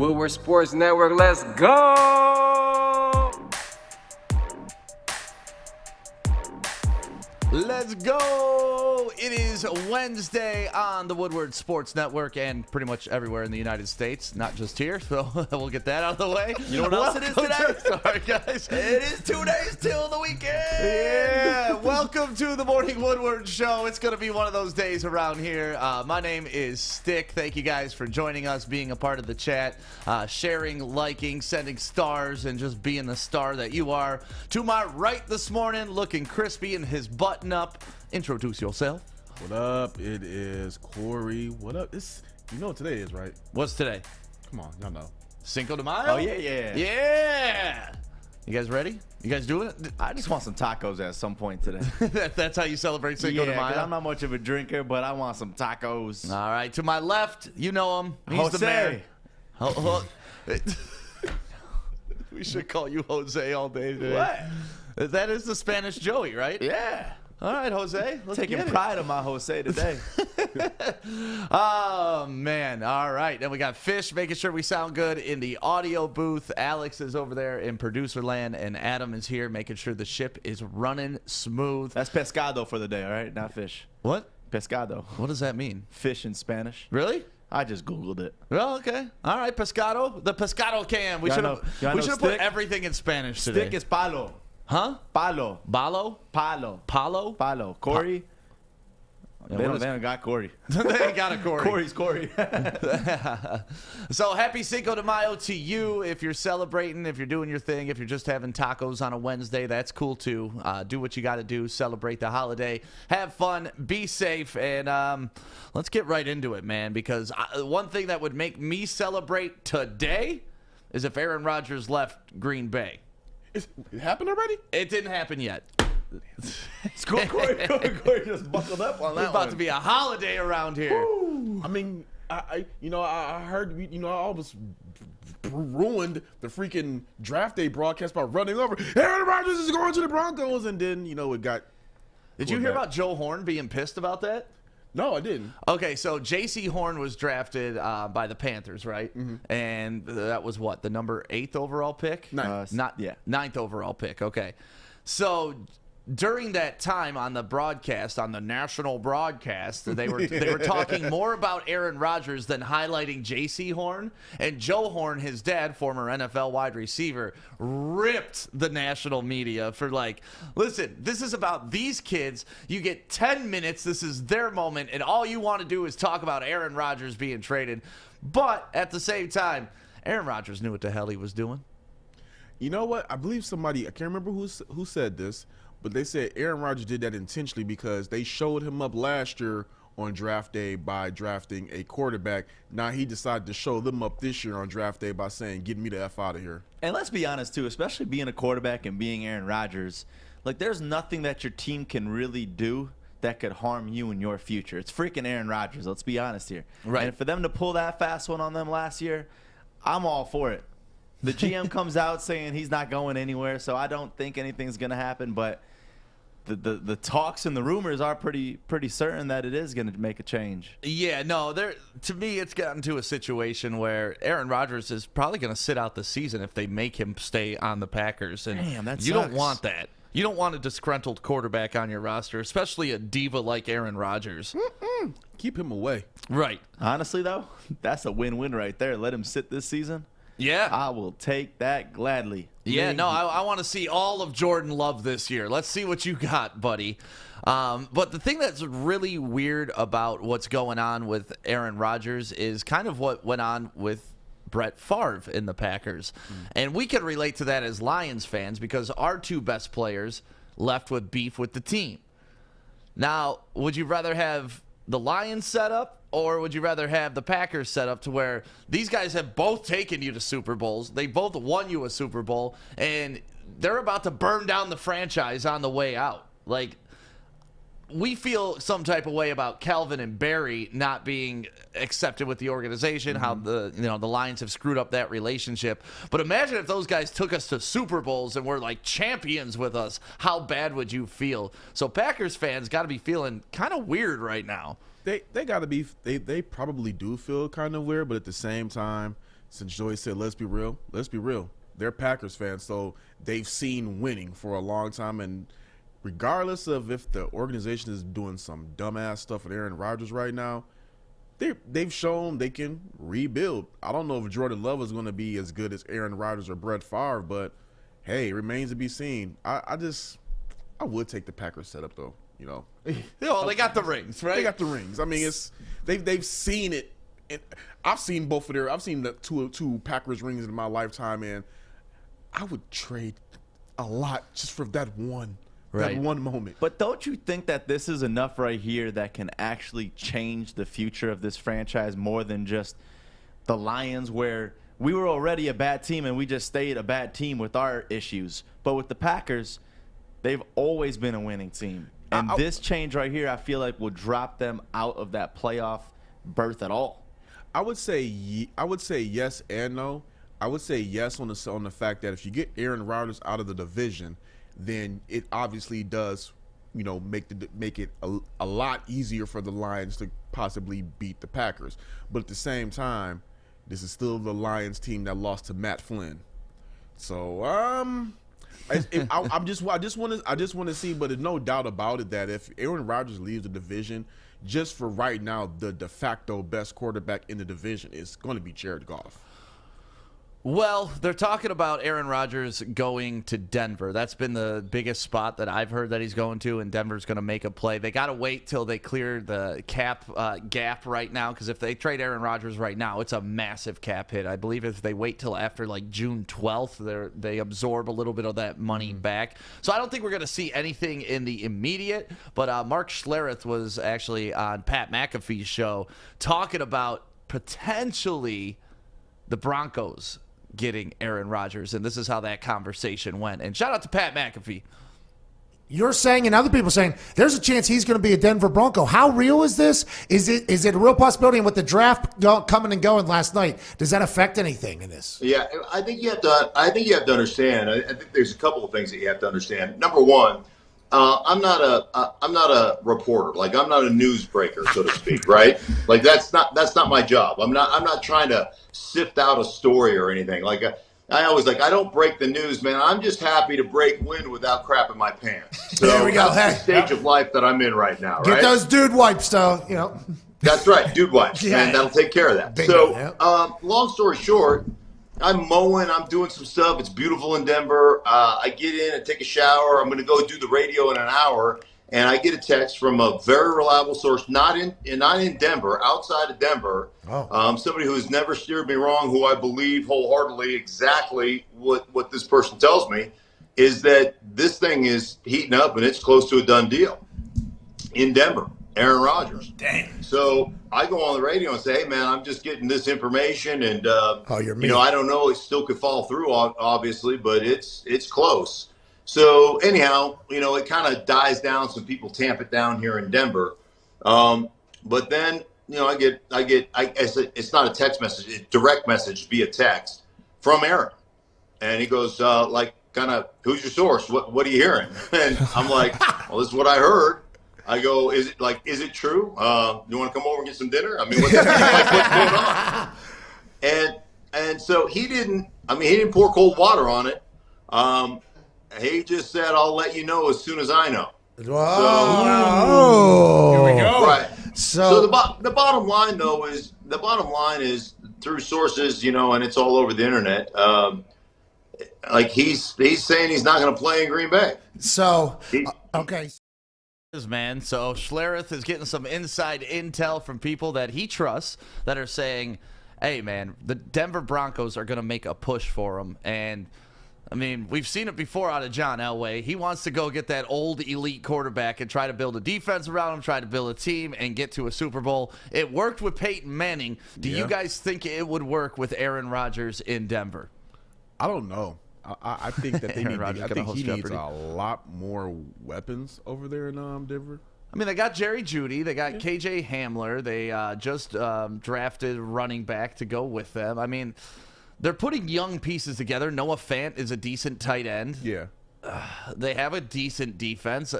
Woodward Sports Network. Let's go! Let's go! It is Wednesday on the Woodward Sports Network and pretty much everywhere in the United States, not just here, so we'll get that out of the way. You know what else it is today? Sorry, guys. It is 2 days till the weekend. Yeah, welcome to the Morning Woodward Show. It's going to be one of those days around here. My name is Stick. Thank you guys for joining us, being a part of the chat, sharing, liking, sending stars, and just being the star that you are. To my right this morning, looking crispy in his button up. Introduce yourself. What up? It is Kory. What up? You know what today is, right? What's today? Come on, y'all know. Cinco de Mayo? Oh, yeah. Yeah. You guys ready? You guys doing it? I just want some tacos at some point today. That's how you celebrate Cinco de Yeah, 'cause Mayo? I'm not much of a drinker, but I want some tacos. All right, to my left, you know him. He's the Jose. man. We should call you Jose all day today. What? That is the Spanish Joey, right? Yeah. All right, Jose. Let's Taking get it. pride in my Jose today. Oh, man. All right. Then we got Fish making sure we sound good in the audio booth. Alex is over there in producer land, and Adam is here making sure the ship is running smooth. That's pescado for the day, all right? Not fish. What? Pescado. What does that mean? Fish in Spanish. Really? I just Googled it. Well, okay. All right, pescado. The pescado can. We Y'all should know- have y'all know put stick? everything in Spanish today. Stick is palo. Huh? Palo. Balo? Palo. Palo? Palo. Kory? Yeah, They what don't is- got Kory. They ain't got a Kory. Kory's Kory. So happy Cinco de Mayo to you. If you're celebrating, if you're doing your thing, if you're just having tacos on a Wednesday, that's cool too. Do what you got to do. Celebrate the holiday. Have fun. Be safe. And let's get right into it, man, because one thing that would make me celebrate today is if Aaron Rodgers left Green Bay. It happened already? It didn't happen yet. Kory just buckled up on It's that about to be a holiday around here. I mean, I heard, I almost ruined the freaking draft day broadcast by running over. Aaron Rodgers is going to the Broncos, and then, it got. Did you hear about Joe Horn being pissed about that? No, I didn't. Okay, so J.C. Horn was drafted by the Panthers, right? Mm-hmm. And that was what, the number 8th overall pick? Ninth. Yeah. 9th overall pick, okay. So during that time on the broadcast, on the national broadcast, they were talking more about Aaron Rodgers than highlighting J.C. Horn. And Joe Horn, his dad, former NFL wide receiver, ripped the national media for listen, this is about these kids. You get 10 minutes. This is their moment. And all you want to do is talk about Aaron Rodgers being traded. But at the same time, Aaron Rodgers knew what the hell he was doing. You know what? I believe somebody, I can't remember who said this, but they said Aaron Rodgers did that intentionally because they showed him up last year on draft day by drafting a quarterback. Now he decided to show them up this year on draft day by saying, get me the F out of here. And let's be honest, too, especially being a quarterback and being Aaron Rodgers, there's nothing that your team can really do that could harm you in your future. It's freaking Aaron Rodgers. Let's be honest here. Right. And for them to pull that fast one on them last year, I'm all for it. The GM comes out saying he's not going anywhere, so I don't think anything's going to happen. But the talks and the rumors are pretty certain that it is going to make a change. Yeah, no, to me, it's gotten to a situation where Aaron Rodgers is probably going to sit out the season if they make him stay on the Packers. And Damn, that you don't sucks. want that. You don't want a disgruntled quarterback on your roster, especially a diva like Aaron Rodgers. Keep him away. Right. Honestly, though, that's a win-win right there. Let him sit this season. Yeah. I will take that gladly. Yeah, no, I want to see all of Jordan Love this year. Let's see what you got, buddy. But the thing that's really weird about what's going on with Aaron Rodgers is kind of what went on with Brett Favre in the Packers. And we can relate to that as Lions fans because our two best players left with beef with the team. Now, would you rather have the Lions set up, or would you rather have the Packers set up to where these guys have both taken you to Super Bowls, they both won you a Super Bowl, and they're about to burn down the franchise on the way out? We feel some type of way about Calvin and Barry not being accepted with the organization, how the Lions have screwed up that relationship. But imagine if those guys took us to Super Bowls and were champions with us. How bad would you feel? So Packers fans got to be feeling kind of weird right now. They got to be. They probably do feel kind of weird, but at the same time, since Joey said, let's be real. They're Packers fans, so they've seen winning for a long time. And regardless of if the organization is doing some dumbass stuff with Aaron Rodgers right now, they've shown they can rebuild. I don't know if Jordan Love is going to be as good as Aaron Rodgers or Brett Favre, but hey, it remains to be seen. I would take the Packers setup though. They got the rings, right? They got the rings. I mean, they've seen it. And I've seen both of their. I've seen the two Packers rings in my lifetime, and I would trade a lot just for that one. That one moment. But don't you think that this is enough right here that can actually change the future of this franchise more than just the Lions, where we were already a bad team and we just stayed a bad team with our issues? But with the Packers, they've always been a winning team. And this change right here, I feel like, will drop them out of that playoff berth at all. I would say yes and no. I would say yes on the fact that if you get Aaron Rodgers out of the division, then it obviously does, make it a lot easier for the Lions to possibly beat the Packers. But at the same time, this is still the Lions team that lost to Matt Flynn. So I just want to see, but there's no doubt about it that if Aaron Rodgers leaves the division, just for right now, the de facto best quarterback in the division is going to be Jared Goff. Well, they're talking about Aaron Rodgers going to Denver. That's been the biggest spot that I've heard that he's going to, and Denver's going to make a play. They got to wait till they clear the cap gap right now, because if they trade Aaron Rodgers right now, it's a massive cap hit. I believe if they wait till after like June 12th, they absorb a little bit of that money back. So I don't think we're going to see anything in the immediate, but Mark Schlereth was actually on Pat McAfee's show talking about potentially the Broncos getting Aaron Rodgers, and this is how that conversation went. And shout out to Pat McAfee. You're saying, and other people saying, there's a chance he's going to be a Denver Bronco. How real is this? Is it a real possibility? And with the draft coming and going last night, does that affect anything in this? Yeah, I think you have to understand. I think there's a couple of things that you have to understand. Number one, I'm not a reporter. Like, I'm not a newsbreaker, so to speak, right? Like, that's not my job. I'm not trying to sift out a story or anything. Like, I don't break the news, man. I'm just happy to break wind without crapping my pants. So there we go. That's the stage of life that I'm in right now, right? Get those dude wipes, though. That's right, dude wipes, Yeah. man. That'll take care of that. Bingo, So, long story short, I'm mowing. I'm doing some stuff. It's beautiful in Denver. I get in and take a shower. I'm going to go do the radio in an hour, and I get a text from a very reliable source, not in Denver, outside of Denver. Oh. Somebody who has never steered me wrong, who I believe wholeheartedly exactly what this person tells me, is that this thing is heating up and it's close to a done deal in Denver. Aaron Rodgers. Dang. So I go on the radio and say, hey, man, I'm just getting this information. And, you're mean. I don't know. It still could fall through, obviously, but it's close. So anyhow, it kind of dies down. Some people tamp it down here in Denver. But then, it's not a text message. It's direct message via text from Aaron. And he goes, who's your source? What are you hearing? And I'm like, well, this is what I heard. I go, is it true? You want to come over and get some dinner? I mean, what's going on? And so he didn't pour cold water on it. He just said, I'll let you know as soon as I know. Whoa. Here we go. Right. So the bottom line, though, is through sources, and it's all over the internet. He's saying he's not going to play in Green Bay. So, okay. Man, so Schlereth is getting some inside intel from people that he trusts that are saying, hey, man, the Denver Broncos are going to make a push for him. And, I mean, we've seen it before out of John Elway. He wants to go get that old elite quarterback and try to build a defense around him, try to build a team, and get to a Super Bowl. It worked with Peyton Manning. Do you guys think it would work with Aaron Rodgers in Denver? I don't know. I think that he needs a lot more weapons over there in Denver. I mean, they got Jerry Jeudy. They got KJ Hamler. They just drafted running back to go with them. I mean, they're putting young pieces together. Noah Fant is a decent tight end. Yeah. They have a decent defense.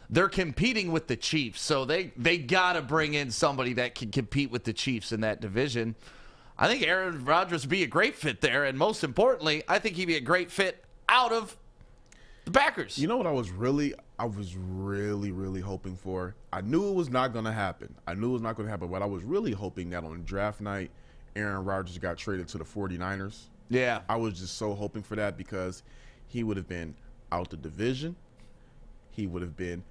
They're competing with the Chiefs, so they got to bring in somebody that can compete with the Chiefs in that division. I think Aaron Rodgers would be a great fit there, and most importantly, I think he'd be a great fit out of the Packers. You know what I was really hoping for? I knew it was not going to happen. But I was really hoping that on draft night, Aaron Rodgers got traded to the 49ers. Yeah. I was just so hoping for that because he would have been out the division. He would have been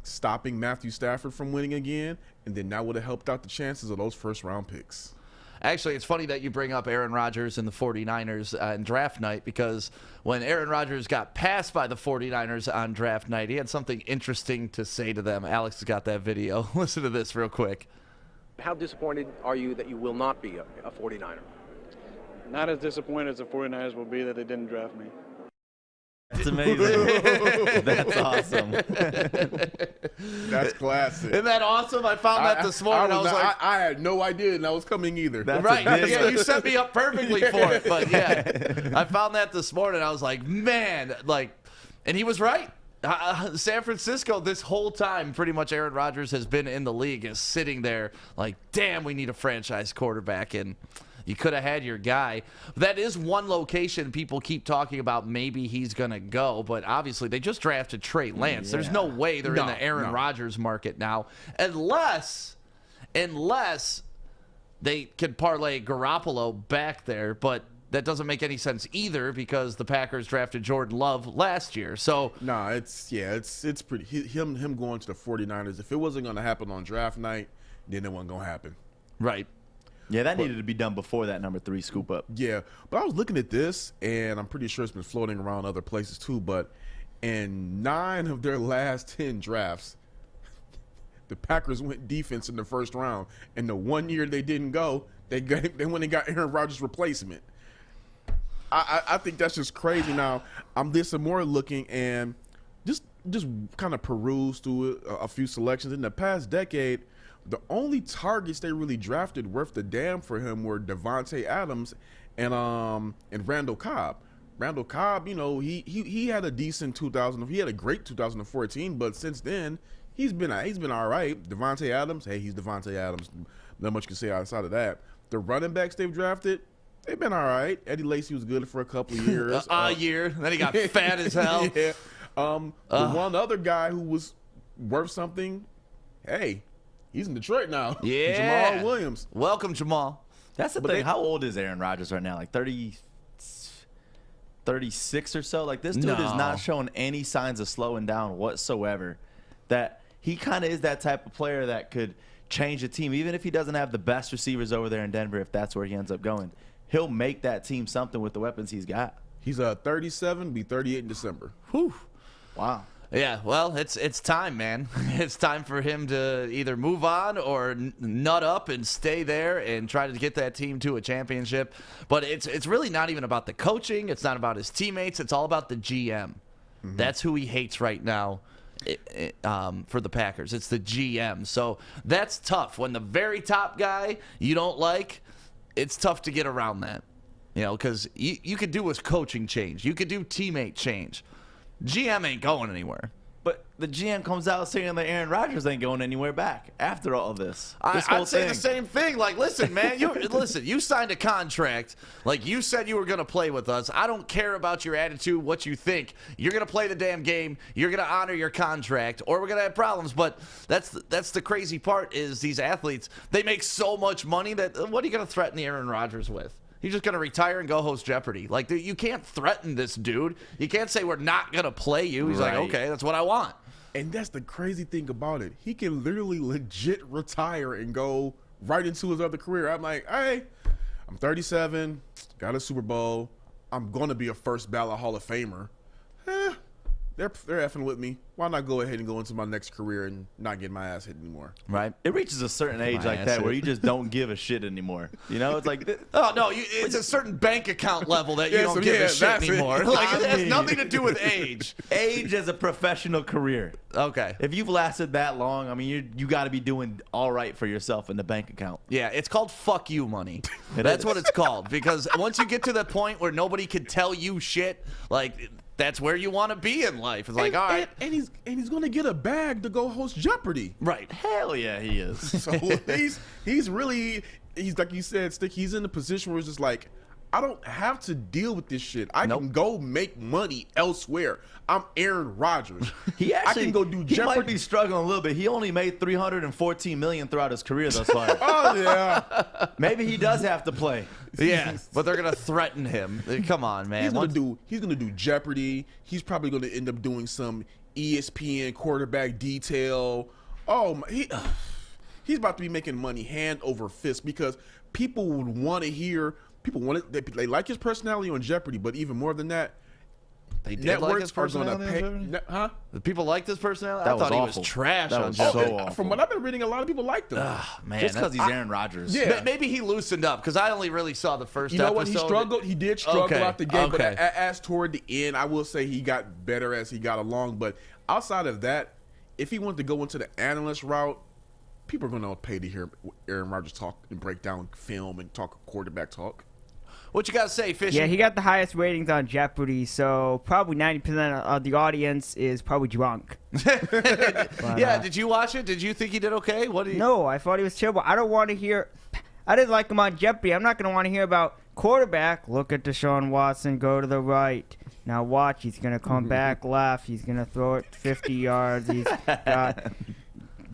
stopping Matthew Stafford from winning again, and then that would have helped out the chances of those first-round picks. Actually, it's funny that you bring up Aaron Rodgers and the 49ers in draft night, because when Aaron Rodgers got passed by the 49ers on draft night, he had something interesting to say to them. Alex has got that video. Listen to this real quick. How disappointed are you that you will not be a 49er? Not as disappointed as the 49ers will be that they didn't draft me. That's amazing. That's awesome. That's classic. Isn't that awesome? I found that this morning. I was like, I had no idea that was coming either. right. Yeah, you set me up perfectly for it. But yeah, I found that this morning. I was like, man, and he was right. San Francisco, this whole time, pretty much Aaron Rodgers has been in the league, is sitting there like, damn, we need a franchise quarterback. And you could have had your guy. That is one location people keep talking about. Maybe he's going to go, but obviously they just drafted Trey Lance. There's no way they're in the Aaron Rodgers market now, unless they can parlay Garoppolo back there. But that doesn't make any sense either, because the Packers drafted Jordan Love last year. So it's pretty him going to the 49ers. If it wasn't going to happen on draft night, then it wasn't going to happen. Right. Yeah, that needed to be done before that number 3 scoop up. Yeah, but I was looking at this, and I'm pretty sure it's been floating around other places too, but in 9 of their last 10 drafts, the Packers went defense in the first round, and the 1 year they didn't go, they went and got Aaron Rodgers' replacement. I think that's just crazy. Now, I'm this and more looking, and just kind of peruse through a few selections. In the past decade, the only targets they really drafted worth the damn for him were Devontae Adams and Randall Cobb. Randall Cobb, he had a decent 2000. He had a great 2014, but since then he's been all right. Devontae Adams, hey, he's Devontae Adams. Not much you can say outside of that. The running backs they've drafted, they've been all right. Eddie Lacy was good for a couple of years. A year, then he got fat as hell. Yeah. The one other guy who was worth something, hey. He's in Detroit now. Yeah. Jamal Williams. Welcome, Jamal. That's the thing. How old is Aaron Rodgers right now? Like 36 or so? Like, this dude is not showing any signs of slowing down whatsoever. That he kind of is that type of player that could change a team. Even if he doesn't have the best receivers over there in Denver, if that's where he ends up going, he'll make that team something with the weapons he's got. He's 37, be 38 in December. Whew. Wow. Yeah, well, it's time, man. It's time for him to either move on or nut up and stay there and try to get that team to a championship. But it's really not even about the coaching. It's not about his teammates. It's all about the GM. Mm-hmm. That's who he hates right now for the Packers. It's the GM. So that's tough. When the very top guy you don't like, it's tough to get around that. Because you could do his coaching change. You could do teammate change. GM ain't going anywhere. But the GM comes out saying that Aaron Rodgers ain't going anywhere back after all this. I'd say the same thing. Like, listen, man, you signed a contract. Like, you said you were going to play with us. I don't care about your attitude, what you think. You're going to play the damn game. You're going to honor your contract, or we're going to have problems. But that's the crazy part is these athletes, they make so much money that what are you going to threaten Aaron Rodgers with? He's just going to retire and go host Jeopardy. Like, you can't threaten this dude. You can't say we're not going to play you. He's like, okay, that's what I want. And that's the crazy thing about it. He can literally legit retire and go right into his other career. I'm like, hey, I'm 37, got a Super Bowl. I'm going to be a first ballot Hall of Famer. They're effing with me. Why not go ahead and go into my next career and not get my ass hit anymore? Right. It reaches a certain age like that where you just don't give a shit anymore. It's like, oh no, it's a certain bank account level that you don't give a shit anymore. Like, it has nothing to do with age. Age as a professional career. Okay. If you've lasted that long, I mean, you got to be doing all right for yourself in the bank account. Yeah, it's called fuck you money. That's what it's called, because once you get to the point where nobody can tell you shit, like, that's where you want to be in life. It's like, all right. And he's going to get a bag to go host Jeopardy. Right. Hell yeah, he is. So he's really, he's like you said, Stick. He's in a position where it's just like, I don't have to deal with this shit. I can go make money elsewhere. I'm Aaron Rodgers. I can go do Jeopardy. He might be struggling a little bit. He only made $314 million throughout his career thus far. Oh yeah. Maybe he does have to play. Yeah, but they're gonna threaten him. Come on, man. He's gonna do Jeopardy. He's probably gonna end up doing some ESPN quarterback detail. Oh, he's about to be making money hand over fist because people would want to hear. People want it. They like his personality on Jeopardy, but even more than that, they did like his personality. The people liked his personality. I thought he was trash on Jeopardy. So awful. From what I've been reading, a lot of people liked him. Man, just because he's Aaron Rodgers. Yeah. Maybe he loosened up because I only really saw the first episode. You know what? He struggled. He did struggle out the game, but Okay. as toward the end, I will say he got better as he got along. But outside of that, if he wanted to go into the analyst route, people are going to pay to hear Aaron Rodgers talk and break down film and talk quarterback talk. What you got to say, Fishy? Yeah, he got the highest ratings on Jeopardy, so probably 90% of the audience is probably drunk. Yeah, did you watch it? Did you think he did okay? No, I thought he was terrible. I don't want to hear. I didn't like him on Jeopardy. I'm not going to want to hear about quarterback. Look at Deshaun Watson, go to the right. Now watch, he's going to come back left. He's going to throw it 50 yards. He's got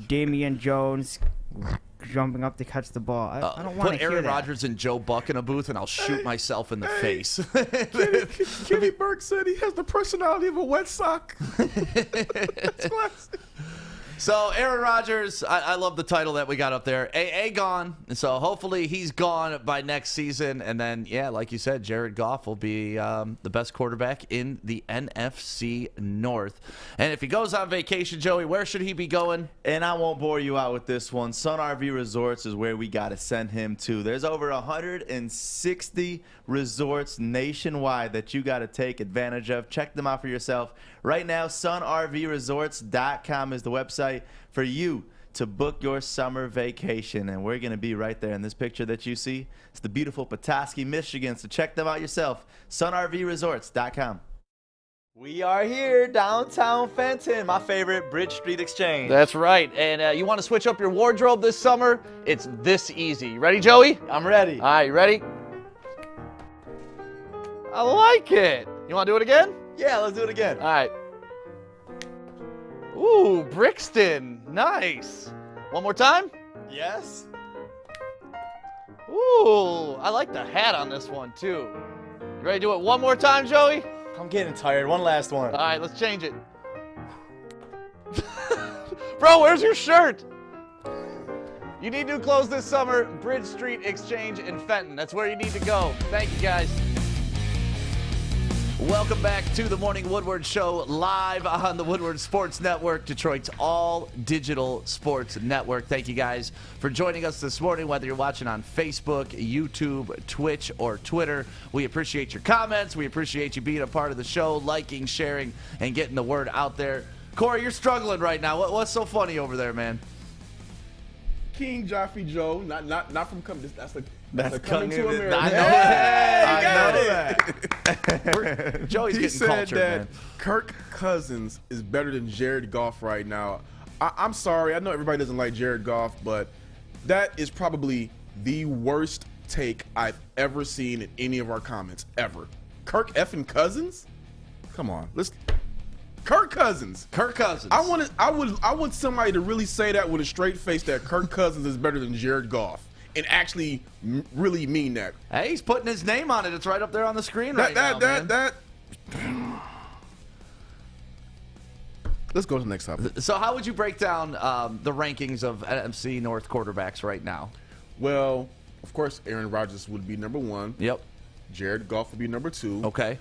Damian Jones jumping up to catch the ball. I don't want to hear that. Put Aaron Rodgers and Joe Buck in a booth, and I'll shoot myself in the face. Kenny Burke said he has the personality of a wet sock. That's classic. So, Aaron Rodgers, I love the title that we got up there. A gone. So, hopefully he's gone by next season. And then, yeah, like you said, Jared Goff will be the best quarterback in the NFC North. And if he goes on vacation, Joey, where should he be going? And I won't bore you out with this one. Sun RV Resorts is where we got to send him to. There's over 160 resorts nationwide that you got to take advantage of. Check them out for yourself. Right now, sunrvresorts.com is the website for you to book your summer vacation. And we're going to be right there in this picture that you see. It's the beautiful Petoskey, Michigan. So check them out yourself. sunrvresorts.com. We are here, downtown Fenton, my favorite Bridge Street Exchange. That's right. And you want to switch up your wardrobe this summer? It's this easy. You ready, Joey? I'm ready. All right, you ready? I like it. You want to do it again? Yeah, let's do it again. All right. Ooh, Brixton. Nice. One more time? Yes. Ooh, I like the hat on this one, too. You ready to do it one more time, Joey? I'm getting tired. One last one. All right, let's change it. Bro, where's your shirt? You need new clothes this summer. Bridge Street Exchange in Fenton. That's where you need to go. Thank you, guys. Welcome back to the Morning Woodward Show, live on the Woodward Sports Network, Detroit's all-digital sports network. Thank you guys for joining us this morning, whether you're watching on Facebook, YouTube, Twitch, or Twitter. We appreciate your comments. We appreciate you being a part of the show, liking, sharing, and getting the word out there. Kory, you're struggling right now. What's so funny over there, man? King Joffrey Joe, not from coming. That's coming Coming to to America. I know that. Joey's He getting said cultured, that man. Kirk Cousins is better than Jared Goff right now. I'm sorry. I know everybody doesn't like Jared Goff, but that is probably the worst take I've ever seen in any of our comments ever. Kirk effing Cousins? Come on, Kirk Cousins. Kirk Cousins. I want somebody to really say that with a straight face that Kirk Cousins is better than Jared Goff and actually really mean that. Hey, he's putting his name on it. It's right up there on the screen right now, man. Let's go to the next topic. So how would you break down the rankings of NFC North quarterbacks right now? Well, of course, Aaron Rodgers would be number 1. Yep. Jared Goff would be number 2. Okay.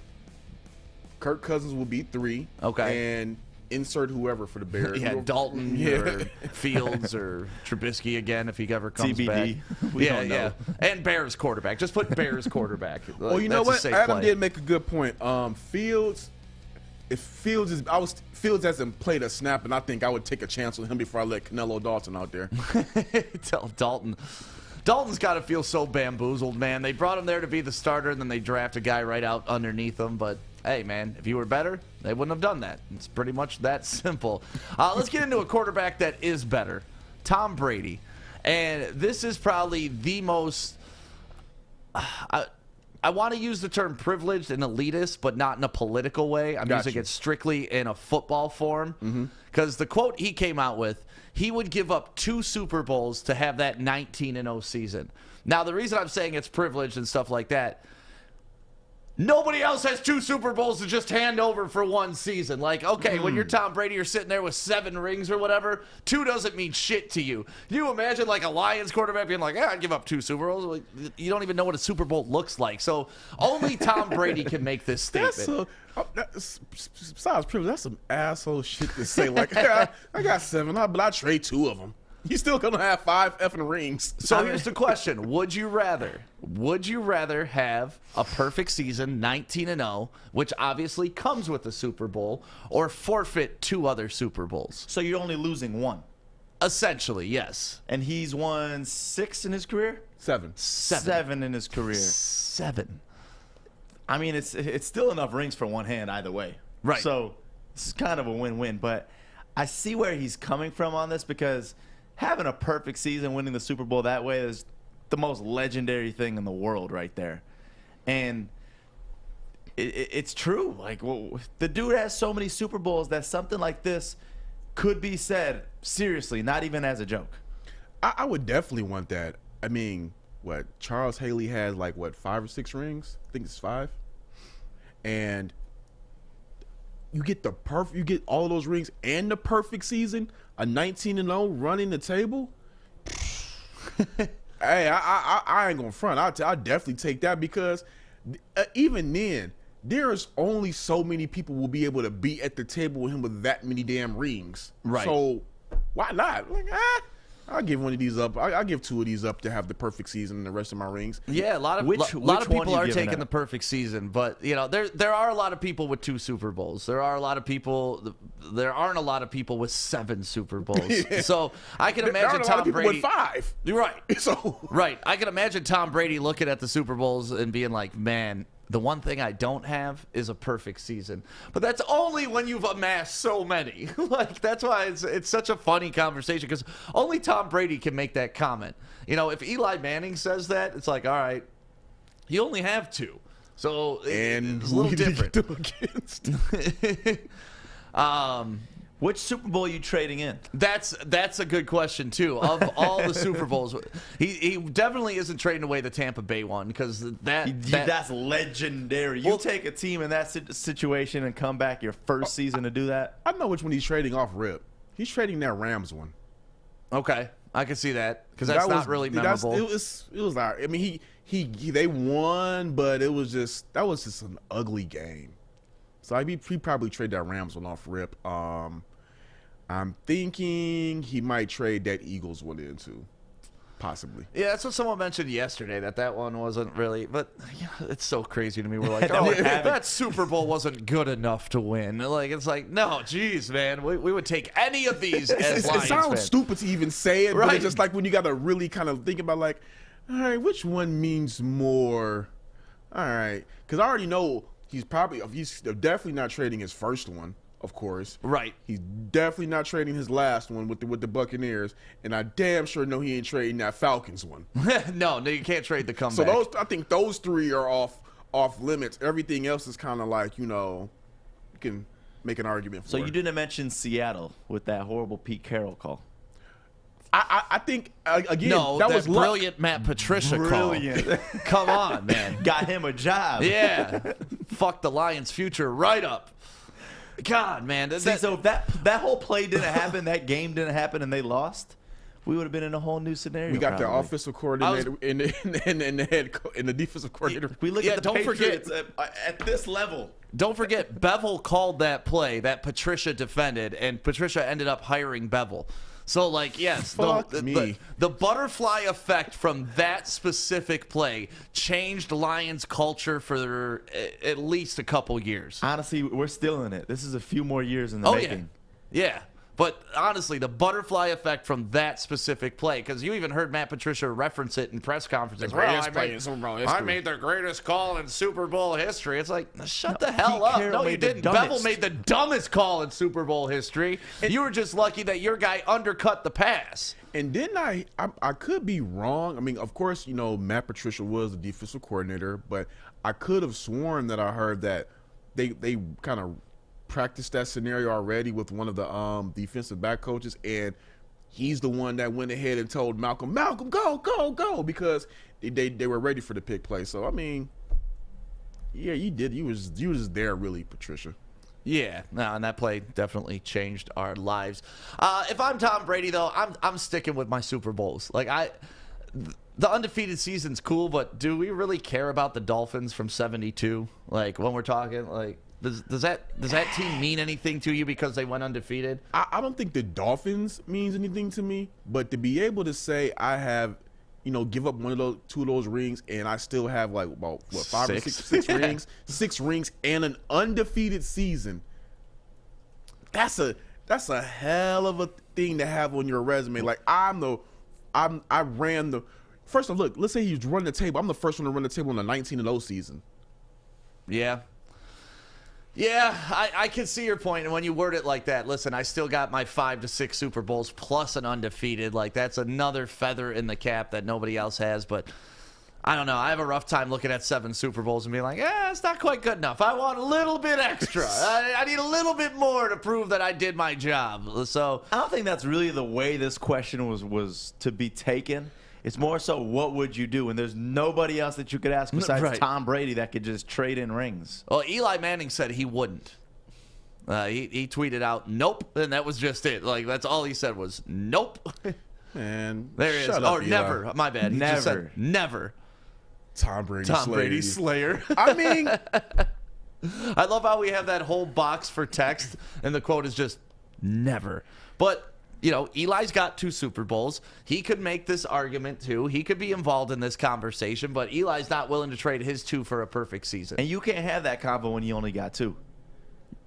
Kirk Cousins will be 3. Okay. And insert whoever for the Bears. Yeah, Dalton or Fields or Trubisky again if he ever comes TBD. back. We yeah, don't know. yeah. And Bears quarterback. Just put Bears quarterback. Well, you know what? Adam did make a good point. Fields, if Fields hasn't played a snap, and I think I would take a chance with him before I let Canelo Dalton out there. Tell Dalton. Dalton's got to feel so bamboozled, man. They brought him there to be the starter, and then they draft a guy right out underneath him. But, hey, man, if you were better, they wouldn't have done that. It's pretty much that simple. Let's get into a quarterback that is better, Tom Brady. And this is probably the most. I want to use the term privileged and elitist, but not in a political way. I'm using it strictly in a football form. Because the quote he came out with, he would give up 2 Super Bowls to have that 19-0 season. Now, the reason I'm saying it's privileged and stuff like that, nobody else has 2 Super Bowls to just hand over for one season. Like, okay, when you're Tom Brady, you're sitting there with 7 rings or whatever. 2 doesn't mean shit to you. You imagine like a Lions quarterback being like, I'd give up 2 Super Bowls. Like, you don't even know what a Super Bowl looks like. So only Tom Brady can make this statement. Besides privilege, that's some asshole shit to say. Like, I got 7, but I trade 2 of them. You still gonna have 5 effing rings. So here's the question: Would you rather have a perfect season, 19-0, which obviously comes with a Super Bowl, or forfeit 2 other Super Bowls? So you're only losing 1. Essentially, yes. And he's won 6 in his career? 7. 7 in his career. 7. I mean, it's still enough rings for one hand either way. Right. So it's kind of a win-win. But I see where he's coming from on this, because having a perfect season, winning the Super Bowl that way, is the most legendary thing in the world right there. And it's true. Like, well, the dude has so many Super Bowls that something like this could be said seriously, not even as a joke. I would definitely want that. I mean, what, Charles Haley has like, what, 5 or 6 rings? I think it's 5. And you get you get all of those rings and the perfect season, a 19-0 running the table. Hey, I ain't gonna front. I'll definitely take that, because even then, there's only so many people will be able to be at the table with him with that many damn rings. Right. So why not? Like, I'll give one of these up. I'll give 2 of these up to have the perfect season and the rest of my rings. Yeah, a lot of people are taking the perfect season, but you know, there are a lot of people with 2 Super Bowls. There aren't a lot of people with 7 Super Bowls. Yeah. So I can imagine Tom Brady with 5. You're right. So right, I can imagine Tom Brady looking at the Super Bowls and being like, man, the one thing I don't have is a perfect season. But that's only when you've amassed so many. Like, that's why it's such a funny conversation, because only Tom Brady can make that comment. You know, if Eli Manning says that, it's like, all right, you only have 2. So it's a little different. Against? Which Super Bowl are you trading in? That's a good question too. Of all the Super Bowls, he definitely isn't trading away the Tampa Bay one, because that's legendary. You take a team in that situation and come back your first season to do that. I know which one he's trading off rip. He's trading that Rams one. Okay, I can see that, because that's not really memorable. It was like, I mean, they won, but that was just an ugly game. So he probably trade that Rams one off rip. I'm thinking he might trade that Eagles one in too, possibly. Yeah, that's what someone mentioned yesterday, that one wasn't really. But yeah, it's so crazy to me. We're like, oh, that Super Bowl wasn't good enough to win. Like, it's like, no, geez, man, we would take any of these as Lions It sounds fans. stupid to even say it, right. But it's just like when you got to really kind of think about, like, all right, which one means more? All right, because I already know he's definitely not trading his first one. Of course. Right. He's definitely not trading his last one with the Buccaneers, and I damn sure know he ain't trading that Falcons one. No, you can't trade the comeback. So I think those 3 are off limits. Everything else is kind of like, you know, you can make an argument for. So you didn't mention Seattle with that horrible Pete Carroll call. I think again, no, that was brilliant Matt Patricia call. Come on, man. Got him a job. Yeah. Fuck the Lions' future right up. God, man. So if that whole play didn't happen, that game didn't happen, and they lost, we would have been in a whole new scenario. We got probably. the offensive coordinator and the defensive coordinator. We look at the Patriots at this level. Don't forget, Bevel called that play that Patricia defended, and Patricia ended up hiring Bevel. So, like, yes, the butterfly effect from that specific play changed Lions culture for at least a couple years. Honestly, we're still in it. This is a few more years in the making. Yeah. But honestly, the butterfly effect from that specific play, because you even heard Matt Patricia reference it in press conferences. The greatest play in Super Bowl history. I made the greatest call in Super Bowl history. It's like, shut the hell up. No, you didn't. Bevel made the dumbest call in Super Bowl history. You were just lucky that your guy undercut the pass. And didn't I could be wrong. I mean, of course, Matt Patricia was the defensive coordinator, but I could have sworn that I heard that they kind of practiced that scenario already with one of the defensive back coaches, and he's the one that went ahead and told Malcolm, go, because they were ready for the pick play. So I mean, yeah, you did. You was there really, Patricia. Yeah, no, and that play definitely changed our lives. If I'm Tom Brady, though, I'm sticking with my Super Bowls. Like the undefeated season's cool, but do we really care about the Dolphins from '72? Like when we're talking, like does that team mean anything to you because they went undefeated? I don't think the Dolphins means anything to me, but to be able to say I have, give up two of those rings, and I still have like about five or six rings, 6 rings, and an undefeated season. That's a hell of a thing to have on your resume. Like I ran the first of look. Let's say he's running the table. I'm the first one to run the table in the 19-0 season. Yeah. Yeah, I can see your point, and when you word it like that, listen, I still got my 5 to 6 Super Bowls plus an undefeated. Like, that's another feather in the cap that nobody else has, but I don't know. I have a rough time looking at 7 Super Bowls and being like, it's not quite good enough. I want a little bit extra. I need a little bit more to prove that I did my job. So I don't think that's really the way this question was to be taken. It's more so, what would you do? And there's nobody else that you could ask besides Tom Brady that could just trade in rings. Well, Eli Manning said he wouldn't. He tweeted out, nope, and that was just it. Like, that's all he said was, nope. Man, there it is. Up, never. My bad. He never. Just said never. Tom Brady Slayer. I mean, I love how we have that whole box for text, and the quote is just, never. But Eli's got 2 Super Bowls. He could make this argument, too. He could be involved in this conversation, but Eli's not willing to trade his 2 for a perfect season. And you can't have that combo when you only got 2.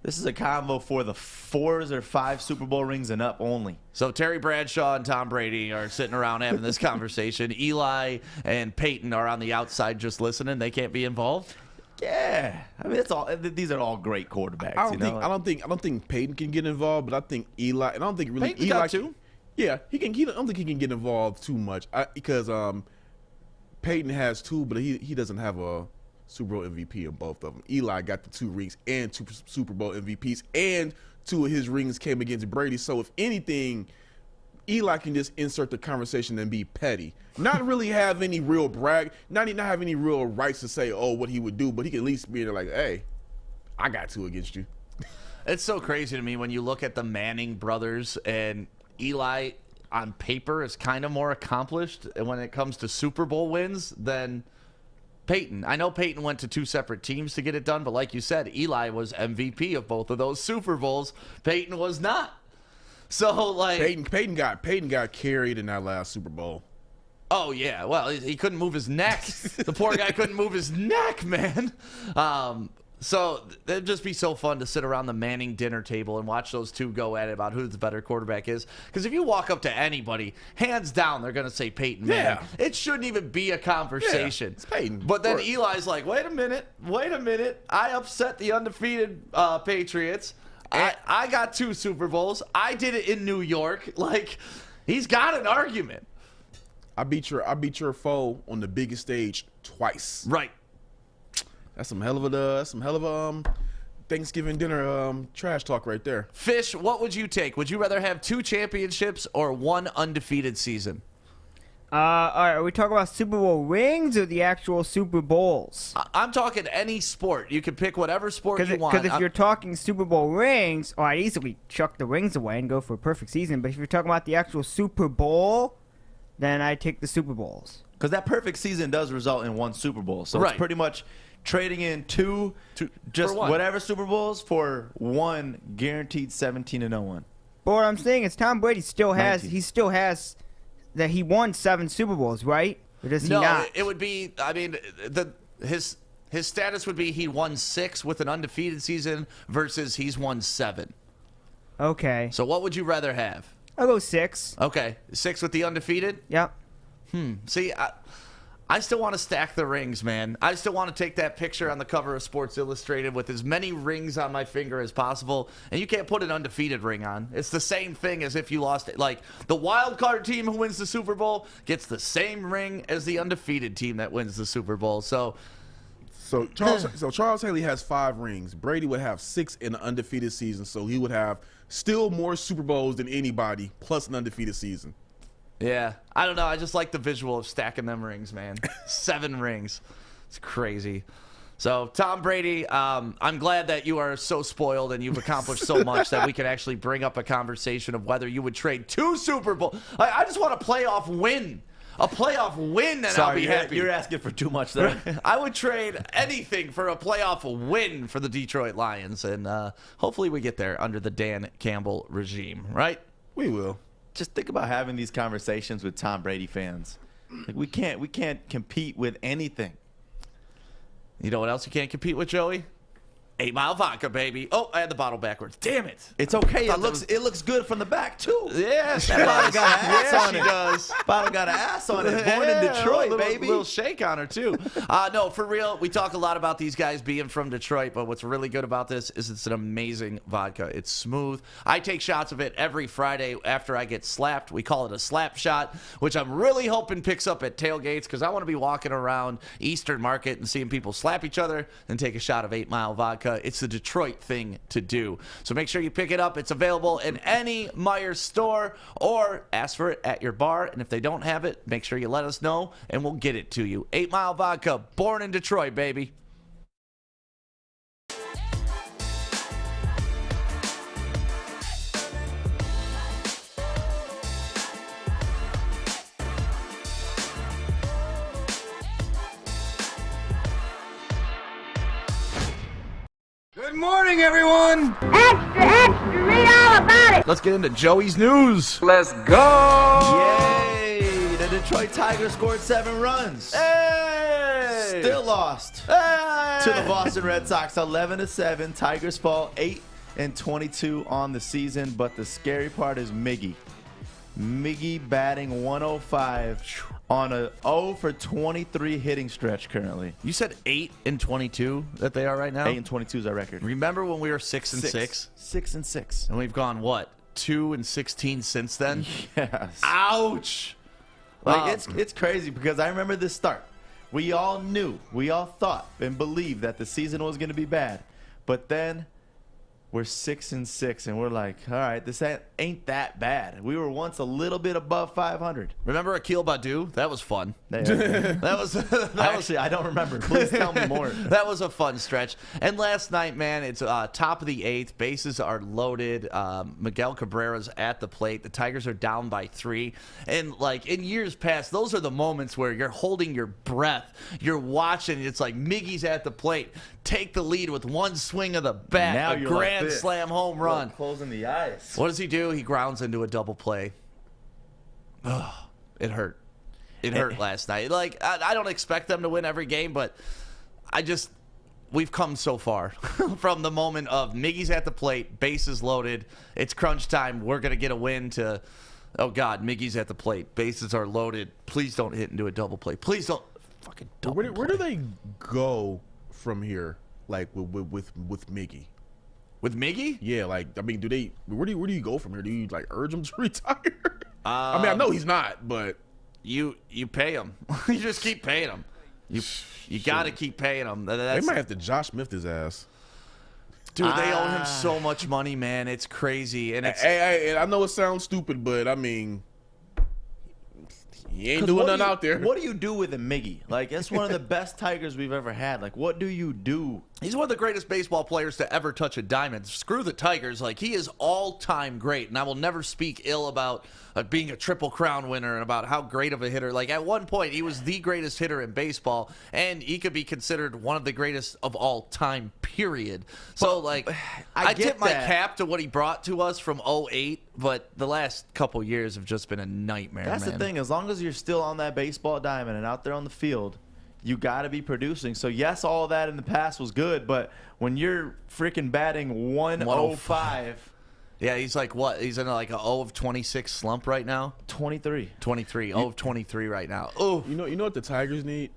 This is a combo for the 4 or 5 Super Bowl rings and up only. So Terry Bradshaw and Tom Brady are sitting around having this conversation. Eli and Peyton are on the outside just listening. They can't be involved. Yeah, I mean, it's all. These are all great quarterbacks. I don't think Peyton can get involved, but I think Eli, and I don't think really Peyton Eli got too. Yeah, he can. I don't think he can get involved too much because Peyton has 2, but he doesn't have a Super Bowl MVP in both of them. Eli got the 2 rings and 2 Super Bowl MVPs, and 2 of his rings came against Brady. So if anything, Eli can just insert the conversation and be petty. Not really have any real not have any real rights to say, what he would do, but he can at least be there like, hey, I got 2 against you. It's so crazy to me when you look at the Manning brothers, and Eli on paper is kind of more accomplished when it comes to Super Bowl wins than Peyton. I know Peyton went to 2 separate teams to get it done, but like you said, Eli was MVP of both of those Super Bowls. Peyton was not. So like Peyton got carried in that last Super Bowl. Oh yeah, well he couldn't move his neck. The poor guy couldn't move his neck, man. So it'd just be so fun to sit around the Manning dinner table and watch those 2 go at it about who the better quarterback is. Because if you walk up to anybody, hands down, they're going to say Peyton Manning. It shouldn't even be a conversation. Yeah, it's Peyton. But then Eli's like, wait a minute. I upset the undefeated Patriots. I got 2 Super Bowls. I did it in New York. Like, he's got an argument. I beat your foe on the biggest stage twice. Right. That's some hell of a Thanksgiving dinner trash talk right there. Fish, what would you take? Would you rather have 2 championships or 1 undefeated season? All right, are we talking about Super Bowl rings or the actual Super Bowls? I'm talking any sport. You can pick whatever sport you want. Because if you're talking Super Bowl rings, I'd easily chuck the rings away and go for a perfect season. But if you're talking about the actual Super Bowl, then I take the Super Bowls. Because that perfect season does result in 1 Super Bowl. So it's pretty much trading in two just whatever Super Bowls for 1 guaranteed 17-0-1. But what I'm saying is Tom Brady still has 19. That he won 7 Super Bowls, right? Or does he not? It would be, I mean, his status would be he won 6 with an undefeated season versus he's won 7. Okay. So what would you rather have? I'll go 6. Okay, 6 with the undefeated? Yep. See, I still want to stack the rings, man. I still want to take that picture on the cover of Sports Illustrated with as many rings on my finger as possible. And you can't put an undefeated ring on. It's the same thing as if you lost it. Like, the wild card team who wins the Super Bowl gets the same ring as the undefeated team that wins the Super Bowl. So Charles Haley has 5 rings. Brady would have 6 in an undefeated season, so he would have still more Super Bowls than anybody, plus an undefeated season. yeah, I don't know. I just like the visual of stacking them rings, man. 7 rings. It's crazy. So, Tom Brady, I'm glad that you are so spoiled and you've accomplished so much that we can actually bring up a conversation of whether you would trade 2 Super Bowls. I just want a playoff win. A playoff win, and I'll be happy. You're asking for too much there. I would trade anything for a playoff win for the Detroit Lions, and hopefully we get there under the Dan Campbell regime, right? We will. Just think about having these conversations with Tom Brady fans. Like, we can't compete with anything. You know what else you can't compete with, Joey? 8 Mile vodka, baby. Oh, I had the bottle backwards. Damn it. It's okay. It looks good from the back too. Yeah, she Bottle got an ass on she it. does. Bottle got an ass on it. Born in Detroit, baby. Little shake on her too. No, for real. We talk a lot about these guys being from Detroit, but what's really good about this is it's an amazing vodka. It's smooth. I take shots of it every Friday after I get slapped. We call it a slap shot, which I'm really hoping picks up at tailgates because I want to be walking around Eastern Market and seeing people slap each other and take a shot of 8 Mile vodka. It's the Detroit thing to do. So make sure you pick it up. It's available in any Myers store or ask for it at your bar. And if they don't have it, make sure you let us know and we'll get it to you. 8 Mile vodka, born in Detroit, baby. Good morning, everyone. Extra, extra, read all about it. Let's get into Joey's news. Let's go. Yay! The Detroit Tigers scored 7 runs. Hey! Still lost Hey! to the Boston Red Sox, 11-7. Tigers fall 8-22 on the season. But the scary part is Miggy. Miggy batting 105 on a 0-for-23 hitting stretch currently. You said 8-22 that they are right now? 8-22 is our record. Remember when we were 6-6? 6-6. And we've gone, what, 2-16 since then? Yes. Ouch! Like, it's crazy because I remember this start. We all knew, we all thought and believed that the season was going to be bad. But then we're 6-6, and we're like, all right, this ain't that bad. We were once a little bit above 500. Remember Akil Badu? That was fun. Actually, I don't remember. Please tell me more. That was a fun stretch. And last night, man, it's top of the 8th. Bases are loaded. Miguel Cabrera's at the plate. The Tigers are down by 3. And, like, in years past, those are the moments where you're holding your breath. You're watching. It's like Miggy's at the plate. Take the lead with one swing of the bat. Now a you're grand like this. slam home run. Closing the eyes. What does he do? He grounds into a double play. Oh, it hurt. It hurt last night. Like, I don't expect them to win every game, but we've come so far from the moment of Miggy's at the plate, bases loaded, it's crunch time, we're going to get a win, to, oh, God, Miggy's at the plate, bases are loaded, please don't hit into a double play. Please don't fucking double play. Where do they go from here, like, with Miggy? With Miggy? Yeah, like, I mean, where do you go from here? Do you, like, urge him to retire? I mean, I know he's not, but you pay him. You just keep paying him. You got to keep paying him. They might have to Josh Smith his ass. Dude, they owe him so much money, man. It's crazy. And it's Hey, I know it sounds stupid, but I mean, he ain't doing nothing out there. What do you do with a Miggy? Like, it's one of the best Tigers we've ever had. Like, what do you do? He's one of the greatest baseball players to ever touch a diamond. Screw the Tigers. Like, he is all-time great, and I will never speak ill about being a Triple Crown winner and about how great of a hitter. Like, at one point, he was the greatest hitter in baseball, and he could be considered one of the greatest of all time, period. So, like, I tip my cap to what he brought to us from 2008, but the last couple years have just been a nightmare, That's the thing. As long as you're still on that baseball diamond and out there on the field, you got to be producing. So, yes, all that in the past was good, but when you're freaking batting 105 Yeah, he's like what? He's in like a 0 of 26 slump right now. 23. 23. 0 of 23 right now. Oh, You know what the Tigers need?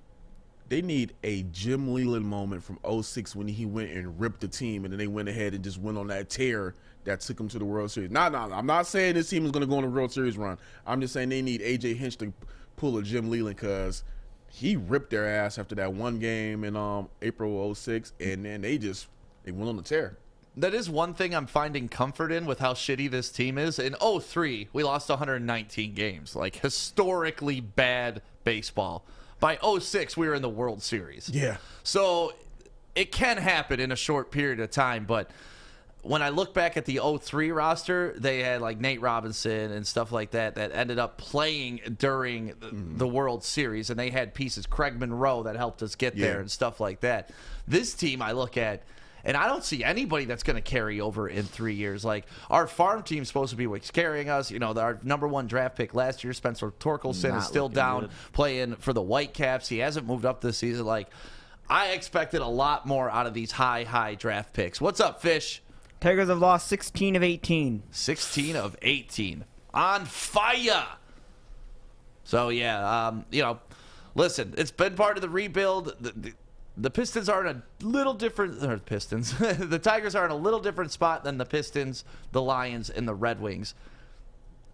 They need a Jim Leland moment from 06 when he went and ripped the team, and then they went ahead and just went on that tear that took them to the World Series. No, I'm not saying this team is going to go on a World Series run. I'm just saying they need A.J. Hinch to pull a Jim Leland because he ripped their ass after that one game in April 06, and then they went on the tear. that is one thing I'm finding comfort in with how shitty this team is. In 03, we lost 119 games, like historically bad baseball. By 06, we were in the World Series. Yeah. So it can happen in a short period of time, but when I look back at the 03 roster, they had like Nate Robinson and stuff like that ended up playing during the World Series, and they had pieces, Craig Monroe, that helped us get there and stuff like that. This team I look at, and I don't see anybody that's going to carry over in 3 years. Like, our farm team's supposed to be what's carrying us. You know, our #1 draft pick last year, Spencer Torkelson, is still down playing for the Whitecaps. He hasn't moved up this season. Like, I expected a lot more out of these high draft picks. What's up, Fish? Tigers have lost 16 of 18. 16 of 18. On fire. So, yeah, you know, listen, it's been part of the rebuild. The Pistons are in a little different, or Pistons. The Tigers are in a little different spot than the Pistons, the Lions, and the Red Wings.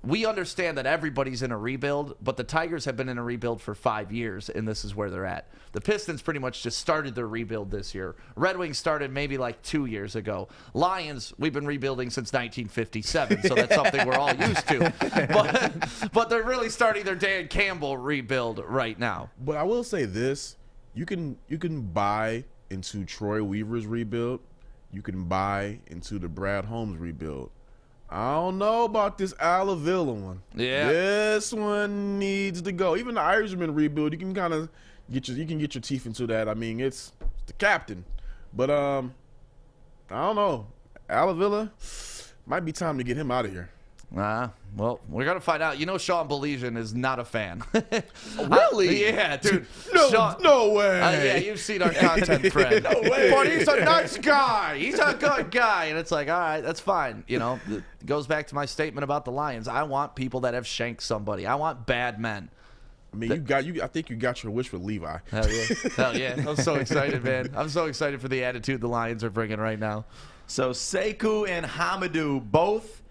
We understand that everybody's in a rebuild, but the Tigers have been in a rebuild for 5 years, and this is where they're at. The Pistons pretty much just started their rebuild this year. Red Wings started maybe like 2 years ago. Lions, we've been rebuilding since 1957, so that's something we're all used to. But they're really starting their Dan Campbell rebuild right now. But I will say this. You can buy into Troy Weaver's rebuild. You can buy into the Brad Holmes rebuild. I don't know about this Alavilla one. Yeah. This one needs to go. Even the Irishman rebuild, you can kind of get your teeth into that. I mean, it's the captain. But I don't know. Alavilla, might be time to get him out of here. Well, we're going to find out. You know, Sean Baligian is not a fan. Really? Yeah, dude. No way. Yeah, you've seen our content thread. No way. But he's a nice guy. He's a good guy. And it's like, all right, that's fine. You know, it goes back to my statement about the Lions. I want people that have shanked somebody. I want bad men. I mean, I think you got your wish with Levi. Hell yeah. Hell yeah. I'm so excited, man. I'm so excited for the attitude the Lions are bringing right now. So Sekou and Hamidou both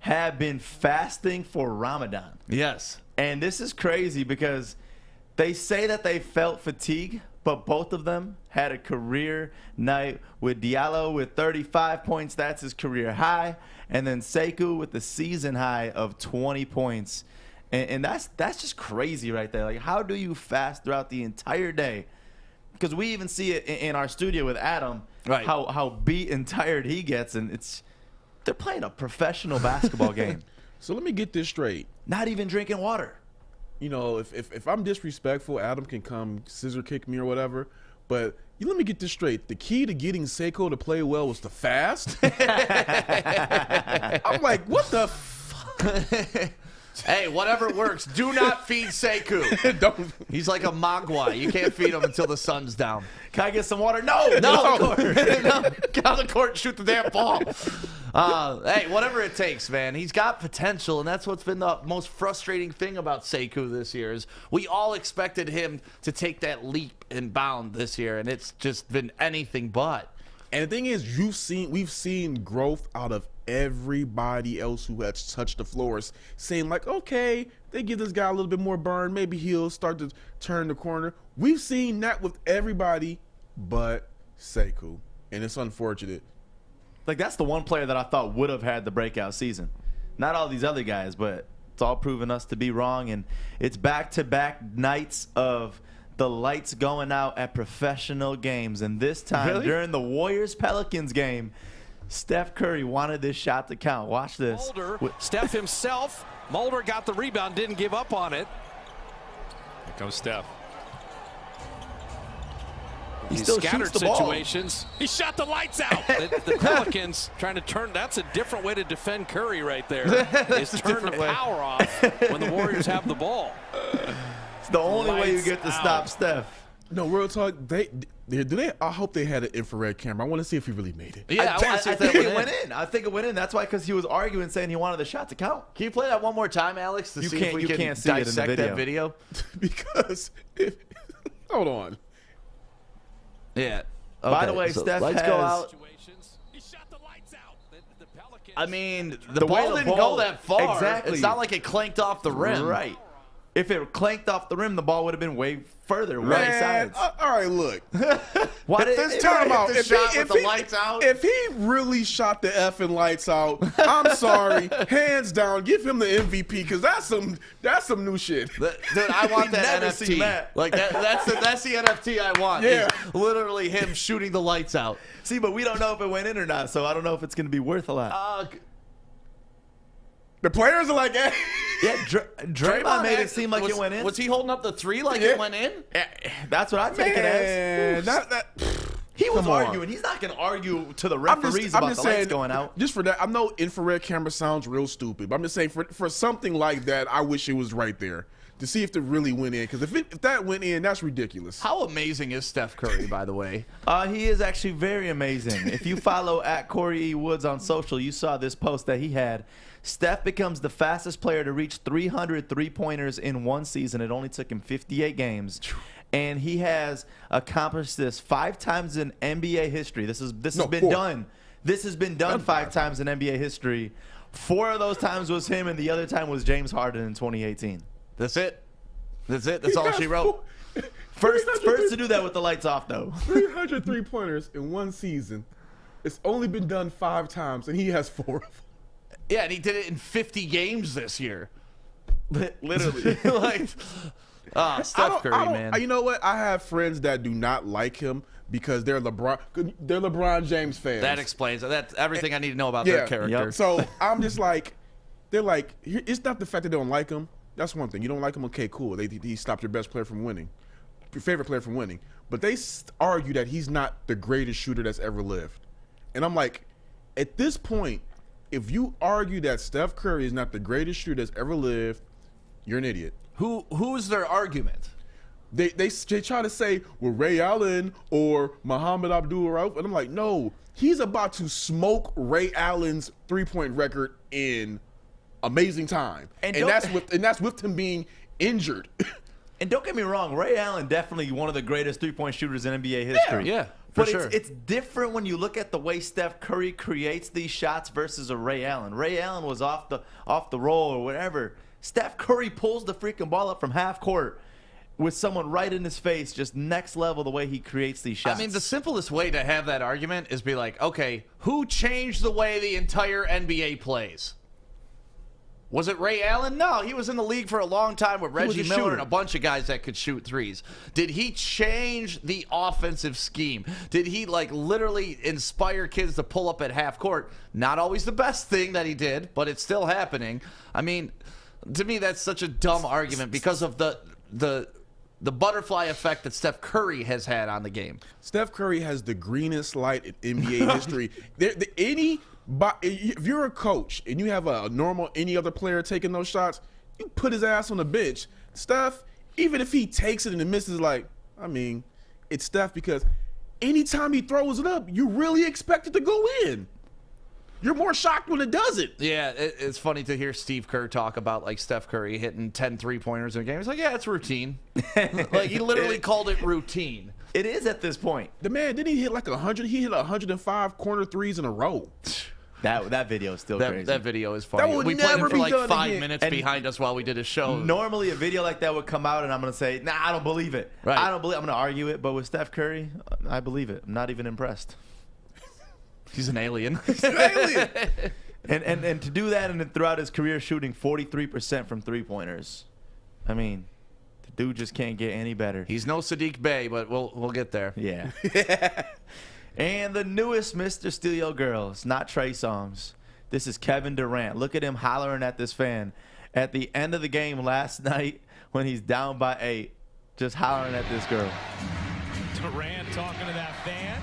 have been fasting for Ramadan. Yes. And this is crazy because they say that they felt fatigue, but both of them had a career night, with Diallo with 35 points. That's his career high. And then Sekou with the season high of 20 points. And that's just crazy right there. Like, how do you fast throughout the entire day? Because we even see it in our studio with Adam, right, how beat and tired he gets. And they're playing a professional basketball game. So let me get this straight. Not even drinking water. You know, if I'm disrespectful, Adam can come scissor kick me or whatever. But let me get this straight. The key to getting Sekou to play well was to fast. I'm like, what the fuck? Hey, whatever works. Do not feed Sekou. He's like a mogwai. You can't feed him until the sun's down. Can I get some water? No. No. Get on the court and shoot the damn ball. Hey, whatever it takes, man. He's got potential, and that's what's been the most frustrating thing about Sekou this year is we all expected him to take that leap and bound this year, and it's just been anything but. And the thing is, we've seen growth out of everybody else who has touched the floors, saying like, okay, they give this guy a little bit more burn, maybe he'll start to turn the corner. We've seen that with everybody but Sekou, and it's unfortunate. Like, that's the one player that I thought would have had the breakout season. Not all these other guys, but it's all proven us to be wrong, and it's back-to-back nights of the lights going out at professional games. And this time, during the Warriors-Pelicans game, Steph Curry wanted this shot to count. Watch this. Steph himself. Mulder got the rebound, didn't give up on it. Here comes Steph. He still scattered shoots the ball. Situations. He shot the lights out. The Pelicans trying to turn. That's a different way to defend Curry right there. Is turn the power off when the Warriors have the ball. It's the only way you get to stop Steph. No, real talk. I hope they had an infrared camera. I want to see if he really made it. Yeah, I want to see if that think it went in. I think it went in. That's why, because he was arguing, saying he wanted the shot to count. Can you play that one more time, Alex, to see if we can can't see it in the dissect that video? Because hold on. Yeah. By the Okay, way, so Steph lights has. go out. He shot the lights out. The Pelicans. I mean, The the way ball the didn't ball- go that far. Exactly. It's not like it clanked off the rim. Right. If it clanked off the rim, the ball would have been way further, way Man, sides. all right, look. Why did this it- time out, it- the shot with the lights out? If he really shot the effing lights out, I'm sorry, hands down, give him the MVP because that's some new shit. Dude, I want that never seen NFT. that. Like that's the NFT I want. Yeah. Is literally him shooting the lights out. See, but we don't know if it went in or not, so I don't know if it's going to be worth a lot. The players are like, hey. Yeah, Draymond made it seem like it went in. Was he holding up the three like it went in? That's what I take it as. He was Come on. arguing. He's not going to argue to the I'm referees just about the saying, lights going out. Just for that, I know infrared camera sounds real stupid, but I'm just saying for something like that, I wish it was right there to see if it really went in. Because if that went in, that's ridiculous. How amazing is Steph Curry, by the way? He is actually very amazing. If you follow at Kory E. Woods on social, you saw this post that he had. Steph becomes the fastest player to reach 300 three-pointers in one season. It only took him 58 games. And he has accomplished this 5 times in NBA history. This has been done. This has been done 5 times in NBA history. 4 of those times was him, and the other time was James Harden in 2018. That's it. That's all she wrote. First to do that with the lights off, though. 300 three-pointers in one season. It's only been done 5 times, and he has 4 of them. Yeah, and he did it in 50 games this year. Literally. Like, Steph Curry, man. You know what? I have friends that do not like him because they're LeBron James fans. That explains it. That's everything I need to know about their character. Yep. So I'm just like, they're like, it's not the fact that they don't like him. That's one thing. You don't like him, okay, cool. He stopped your best player from winning, your favorite player from winning. But they argue that he's not the greatest shooter that's ever lived. And I'm like, at this point, if you argue that Steph Curry is not the greatest shooter that's ever lived, you're an idiot. Who's their argument? They try to say, well, Ray Allen or Muhammad Abdul-Rauf, and I'm like, no, he's about to smoke Ray Allen's three-point record in amazing time, and that's with him being injured. And don't get me wrong, Ray Allen definitely one of the greatest three-point shooters in NBA history. Yeah. But sure. it's different when you look at the way Steph Curry creates these shots versus a Ray Allen. Ray Allen was off the roll or whatever. Steph Curry pulls the freaking ball up from half court with someone right in his face, just next level the way he creates these shots. I mean, the simplest way to have that argument is be like, okay, who changed the way the entire NBA plays? Was it Ray Allen? No, he was in the league for a long time with Reggie Miller and a bunch of guys that could shoot threes. Did he change the offensive scheme? Did he, like, literally inspire kids to pull up at half court? Not always the best thing that he did, but it's still happening. I mean, to me, that's such a dumb argument because of the butterfly effect that Steph Curry has had on the game. Steph Curry has the greenest light in NBA history. If you're a coach and you have a normal any other player taking those shots, you put his ass on the bench. Steph, even if he takes it and misses, it's Steph because anytime he throws it up, you really expect it to go in. You're more shocked when it doesn't. Yeah, it's funny to hear Steve Kerr talk about like Steph Curry hitting 10 3-pointers in a game. He's like, yeah, it's routine. Like he literally called it routine. It is at this point. The man, didn't he hit like 100? He hit 105 corner threes in a row. That video is still crazy. That video is funny. We played it for like 5 minutes behind us while we did a show. Normally a video like that would come out and I'm going to say, nah, I don't believe it. Right. I'm going to argue it. But with Steph Curry, I believe it. I'm not even impressed. He's an alien. He's an alien. and to do that and then throughout his career shooting 43% from three-pointers. I mean, the dude just can't get any better. He's no Sadiq Bey, but we'll get there. Yeah. And the newest Mr. Steal Your Girl. It's not Trey Songz. This is Kevin Durant. Look at him hollering at this fan at the end of the game last night when he's down by 8, just hollering at this girl. Durant talking to that fan.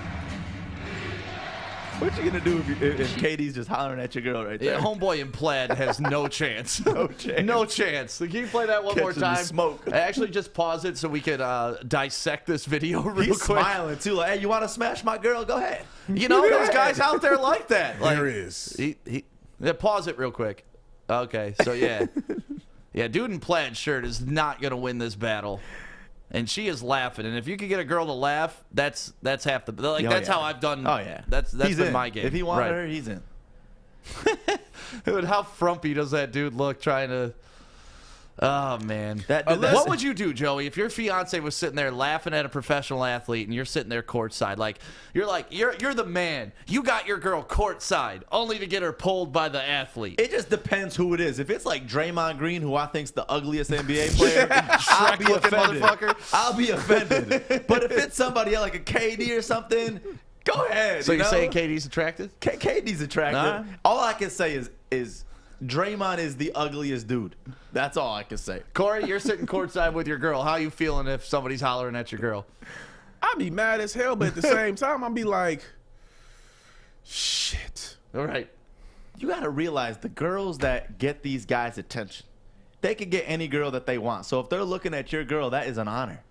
What you gonna do if Katie's just hollering at your girl right there? Yeah, homeboy in plaid has no chance. No chance. No chance. Can you play that one more Catching the time? smoke. Actually, just pause it so we could dissect this video real He's quick. smiling too, like, hey, you want to smash my girl? Go ahead. You know, those guys out there like that. Like, There is. Yeah, pause it real quick. Okay, so yeah. Yeah, dude in plaid shirt is not going to win this battle. And she is laughing. And if you could get a girl to laugh, that's half the... Like, that's how I've done... Oh, yeah. That's He's been in. my game. If he wanted Right. her, he's in. Dude, how frumpy does that dude look trying to... Oh, man. That's- What would you do, Joey, if your fiance was sitting there laughing at a professional athlete and you're sitting there courtside? You're the man. You got your girl courtside only to get her pulled by the athlete. It just depends who it is. If it's like Draymond Green, who I think's the ugliest NBA player, I'll be Shrek-looking offended. motherfucker. I'll be offended. But if it's somebody like a KD or something, go ahead. So you you're know? saying KD's attractive? KD's attractive. Nah. All I can say is Draymond is the ugliest dude. That's all I can say. Kory, you're sitting courtside with your girl. How you feeling if somebody's hollering at your girl? I'd be mad as hell, but at the same time, I'd be like, shit. All right. You got to realize the girls that get these guys' attention, they could get any girl that they want. So if they're looking at your girl, that is an honor.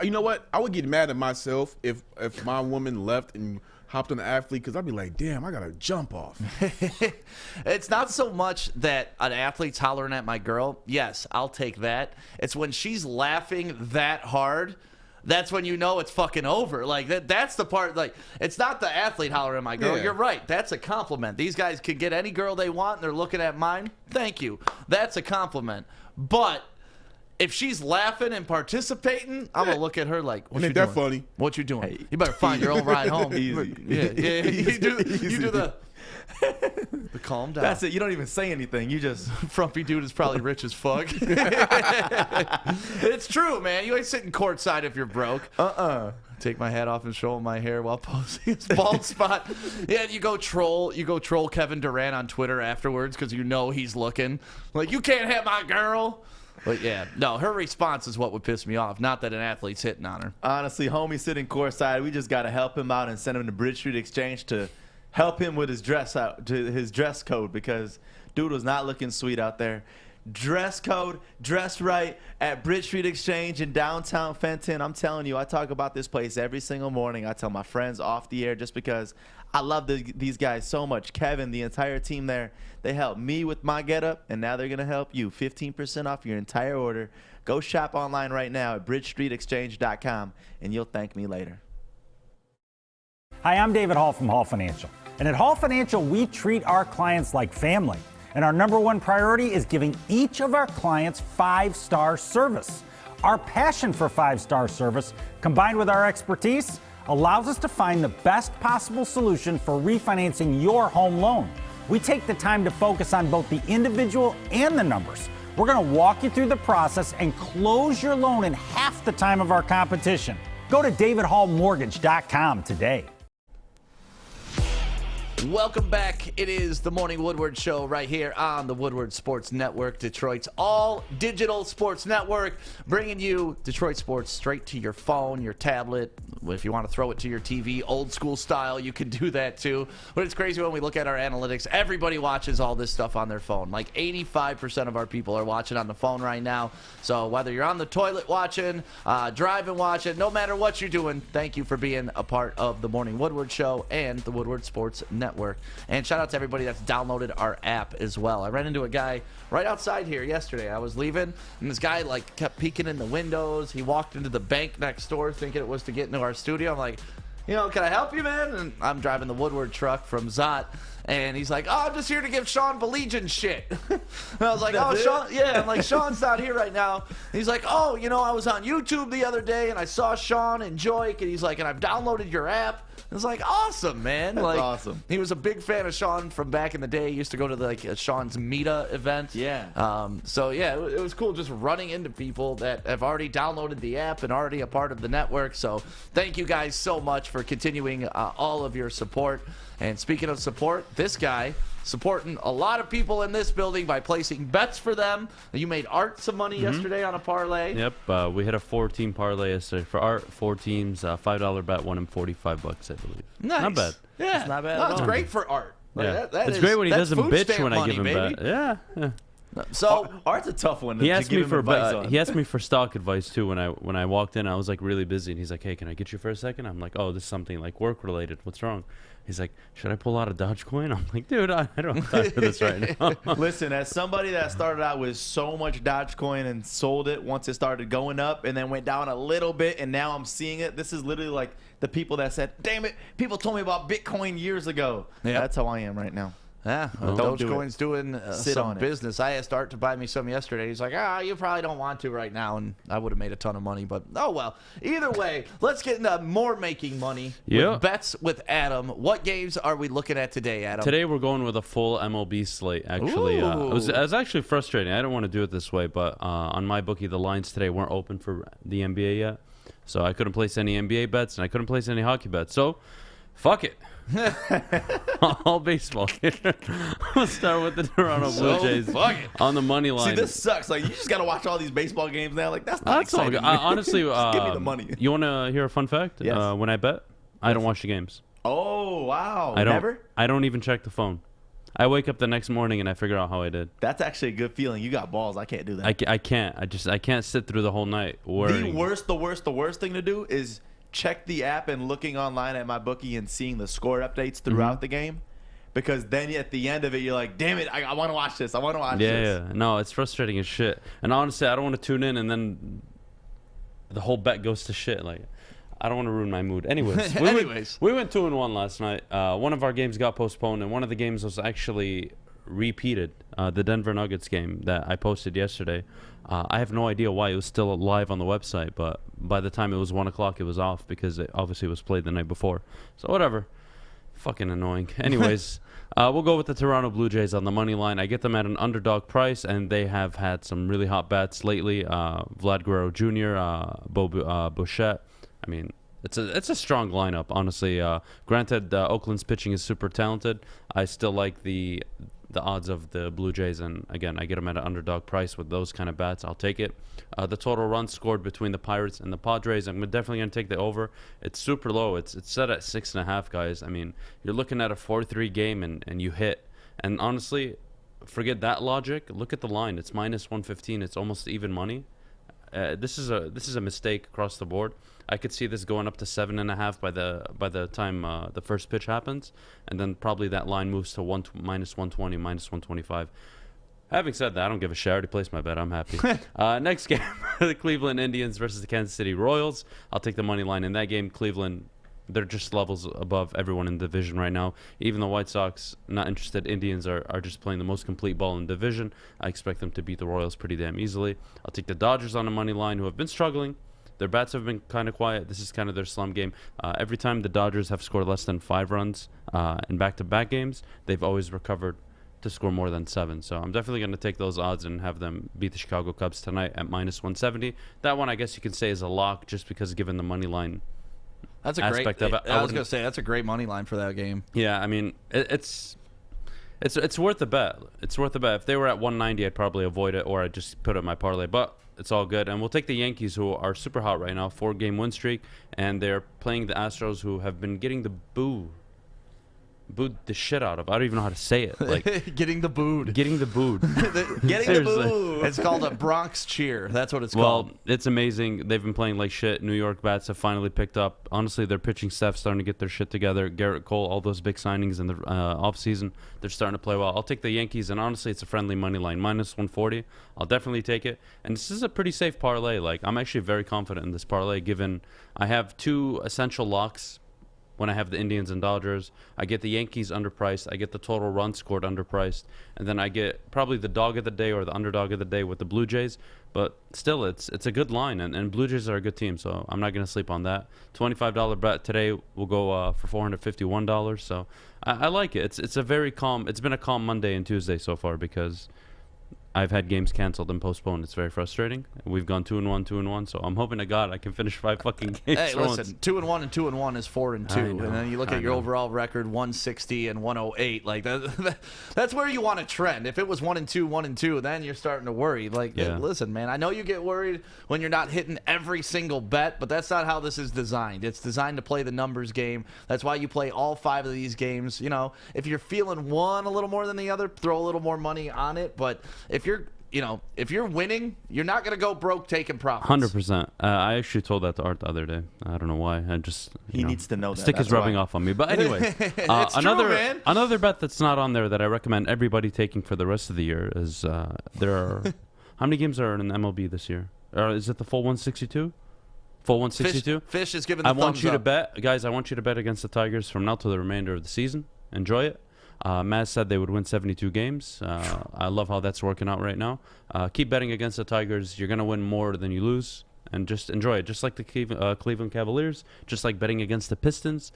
You know what? I would get mad at myself if my woman left and hopped on the athlete, because I'd be like, damn, I got to jump off. It's not so much that an athlete's hollering at my girl. Yes, I'll take that. It's when she's laughing that hard. That's when you know it's fucking over. Like, that's the part. Like, it's not the athlete hollering at my girl. Yeah. You're right. That's a compliment. These guys can get any girl they want, and they're looking at mine. Thank you. That's a compliment. But if she's laughing and participating, I'm going to look at her like, what Ain't you that doing? funny? What you doing? Hey, You better find your own ride home. Easy. Yeah. You do the calm down. That's it. You don't even say anything. You just Frumpy dude is probably rich as fuck. It's true, man. You ain't sitting courtside if you're broke. Take my hat off and show him my hair while posing his bald spot. Yeah, you go troll Kevin Durant on Twitter afterwards because you know he's looking. Like, you can't have my girl. But yeah, no, her response is what would piss me off. Not that an athlete's hitting on her. honestly, homie sitting courtside, we just got to help him out and send him to Bridge Street Exchange to help him with his dress code, because dude was not looking sweet out there. Dress code, dress right at Bridge Street Exchange in downtown Fenton. I'm telling you, I talk about this place every single morning. I tell my friends off the air just because I love these guys so much. Kevin, the entire team there, they helped me with my getup, and now they're going to help you. 15% off your entire order. Go shop online right now at bridgestreetexchange.com, and you'll thank me later. Hi, I'm David Hall from Hall Financial. And at Hall Financial, we treat our clients like family. And our number one priority is giving each of our clients 5-star service. Our passion for 5-star service, combined with our expertise, allows us to find the best possible solution for refinancing your home loan. We take the time to focus on both the individual and the numbers. We're going to walk you through the process and close your loan in half the time of our competition. Go to davidhallmortgage.com today. Welcome back. It is the Morning Woodward Show right here on the Woodward Sports Network, Detroit's all-digital sports network, bringing you Detroit sports straight to your phone, your tablet. If you want to throw it to your TV, old school style, you can do that too. But it's crazy when we look at our analytics. Everybody watches all this stuff on their phone. Like 85% of our people are watching on the phone right now. So whether you're on the toilet watching, driving watching, no matter what you're doing, thank you for being a part of the Morning Woodward Show and the Woodward Sports Network. And shout out to everybody that's downloaded our app as well. I ran into a guy right outside here yesterday. I was leaving, and this guy like kept peeking in the windows. He walked into the bank next door thinking it was to get into our studio. I'm like, can I help you, man? And I'm driving the Woodward truck from Zot. And he's like, I'm just here to give Sean Baligian shit. And I was like, Sean, yeah. I'm like, Sean's not here right now. And he's like, I was on YouTube the other day, and I saw Sean and Joik, and he's like, and I've downloaded your app. And it's like, awesome, man. That's like, awesome. He was a big fan of Sean from back in the day. He used to go to Sean's Meta event. Yeah. So, yeah, it was cool just running into people that have already downloaded the app and already a part of the network. So thank you guys so much for continuing all of your support. And speaking of support, this guy supporting a lot of people in this building by placing bets for them. You made Art some money yesterday on a parlay. Yep, we hit a 4-team parlay yesterday for Art. 4 teams, $5 bet, won him $45, I believe. Nice. Not bad. Yeah, It's not bad No, at it's all. great for Art. Like, Yeah, that it's is- great when he that's doesn't food bitch stamp when I money, give him baby. bet. Yeah. So Art's a tough one. He to asked give me him for advice on. he asked me for stock advice too when I walked in. I was like really busy, and he's like, "Hey, can I get you for a second?" I'm like, "Oh, this is something like work related. What's wrong?" He's like, "Should I pull out a Dogecoin?" I'm like, "Dude, I don't have time for this right now." Listen, as somebody that started out with so much Dogecoin and sold it once it started going up and then went down a little bit, and now I'm seeing it. This is literally like the people that said, "Damn it, people told me about Bitcoin years ago." Yep. That's how I am right now. Yeah, Don't do Dogecoin's it. doing Sit some on it. business. I asked Art to buy me some yesterday. He's like, you probably don't want to right now, and I would have made a ton of money, but oh well. Either way, let's get into more making money Yeah. with bets with Adam. What games are we looking at today, Adam? Today we're going with a full MLB slate. Actually, it was actually frustrating. I didn't want to do it this way, but on my bookie, the lines today weren't open for the NBA yet, so I couldn't place any NBA bets and I couldn't place any hockey bets. So, fuck it. All baseball. We'll start with the Toronto Blue Jays on the money line. See, this sucks. Like, you just got to watch all these baseball games now. Like, that's not That's all exciting. good. Honestly, Just give me the money. You want to hear a fun fact? Yes. When I bet, I don't watch the games. Oh, wow. I don't. Never? I don't even check the phone. I wake up the next morning and I figure out how I did. That's actually a good feeling. You got balls. I can't do that. I can't. I can't sit through the whole night worrying. The worst thing to do is check the app and looking online at my bookie and seeing the score updates throughout the game, because then at the end of it you're like, damn it, I want to watch this. I want to watch this. Yeah. No, it's frustrating as shit. And honestly, I don't want to tune in and then the whole bet goes to shit. Like, I don't want to ruin my mood. Anyways, we went 2-1 last night. One of our games got postponed, and one of the games was actually repeated. The Denver Nuggets game that I posted yesterday. I have no idea why it was still live on the website, but by the time it was 1 o'clock, it was off because it obviously was played the night before. So whatever. Fucking annoying. Anyways, we'll go with the Toronto Blue Jays on the money line. I get them at an underdog price, and they have had some really hot bats lately. Vlad Guerrero Jr., Bichette. I mean, it's a strong lineup, honestly. Granted, Oakland's pitching is super talented. I still like the odds of the Blue Jays, and again, I get them at an underdog price with those kind of bats. I'll take it. The total runs scored between the Pirates and the Padres, I'm definitely going to take the over. It's super low. It's set at 6.5, guys. I mean, you're looking at a 4-3 game, and you hit. And honestly, forget that logic. Look at the line. It's minus 115. It's almost even money. This is a mistake across the board. I could see this going up to 7.5 by the time the first pitch happens, and then probably that line moves to minus 120, minus 125. Having said that, I don't give a shit. I already placed my bet. I'm happy. Next game, the Cleveland Indians versus the Kansas City Royals. I'll take the money line in that game. Cleveland, they're just levels above everyone in the division right now. Even the White Sox, not interested. Indians are just playing the most complete ball in the division. I expect them to beat the Royals pretty damn easily. I'll take the Dodgers on the money line, who have been struggling. Their bats have been kind of quiet. This is kind of their slump game. Every time the Dodgers have scored less than 5 runs in back-to-back games, they've always recovered to score more than 7. So I'm definitely going to take those odds and have them beat the Chicago Cubs tonight at minus 170. That one, I guess you can say, is a lock just because given the money line That's a aspect great. of it. I was going to say that's a great money line for that game. Yeah, I mean, it's worth the bet. It's worth the bet. If they were at 190, I'd probably avoid it, or I'd just put it in my parlay. But it's all good. And we'll take the Yankees, who are super hot right now, 4-game win streak, and they're playing the Astros, who have been getting the booed the shit out of. I don't even know how to say it. Like getting the booed. Getting the booed. Getting the boo. It's called a Bronx cheer. That's what it's Well, called. it's amazing. They've been playing like shit. New York bats have finally picked up. Honestly, their pitching staff's starting to get their shit together. Garrett Cole, all those big signings in the offseason, they're starting to play well. I'll take the Yankees, and honestly, it's a friendly money line. Minus 140. I'll definitely take it. And this is a pretty safe parlay. Like, I'm actually very confident in this parlay, given I have 2 essential locks. When I have the Indians and Dodgers, I get the Yankees underpriced. I get the total run scored underpriced. And then I get probably the dog of the day or the underdog of the day with the Blue Jays. But still, it's a good line. And Blue Jays are a good team, so I'm not going to sleep on that. $25 bet today will go for $451. So I like it. It's a very calm. It's been a calm Monday and Tuesday so far because I've had games canceled and postponed. It's very frustrating. We've gone 2-1, 2-1. So I'm hoping to God I can finish 5 fucking games. Hey, for listen, 2-1 and 2-1 is 4-2, and then you look at your overall record, 160 and 108. Like that's where you want to trend. If it was 1-2, 1-2, then you're starting to worry. Like, listen, man, I know you get worried when you're not hitting every single bet, but that's not how this is designed. It's designed to play the numbers game. That's why you play all 5 of these games. You know, if you're feeling one a little more than the other, throw a little more money on it. But if you're winning, you're not going to go broke taking profits. 100%. I actually told that to Art the other day. I don't know why. He needs to know that. Stick is rubbing off on me. But anyway, another bet that's not on there that I recommend everybody taking for the rest of the year is there are how many games are in MLB this year? Is it the full 162? Full 162? Fish is giving the I want thumbs you to up. bet, guys. I want you to bet against the Tigers from now to the remainder of the season. Enjoy it. Maz said they would win 72 games. I love how that's working out right now. Keep betting against the Tigers. You're going to win more than you lose. And just enjoy it. Just like the Cleveland Cavaliers. Just like betting against the Pistons.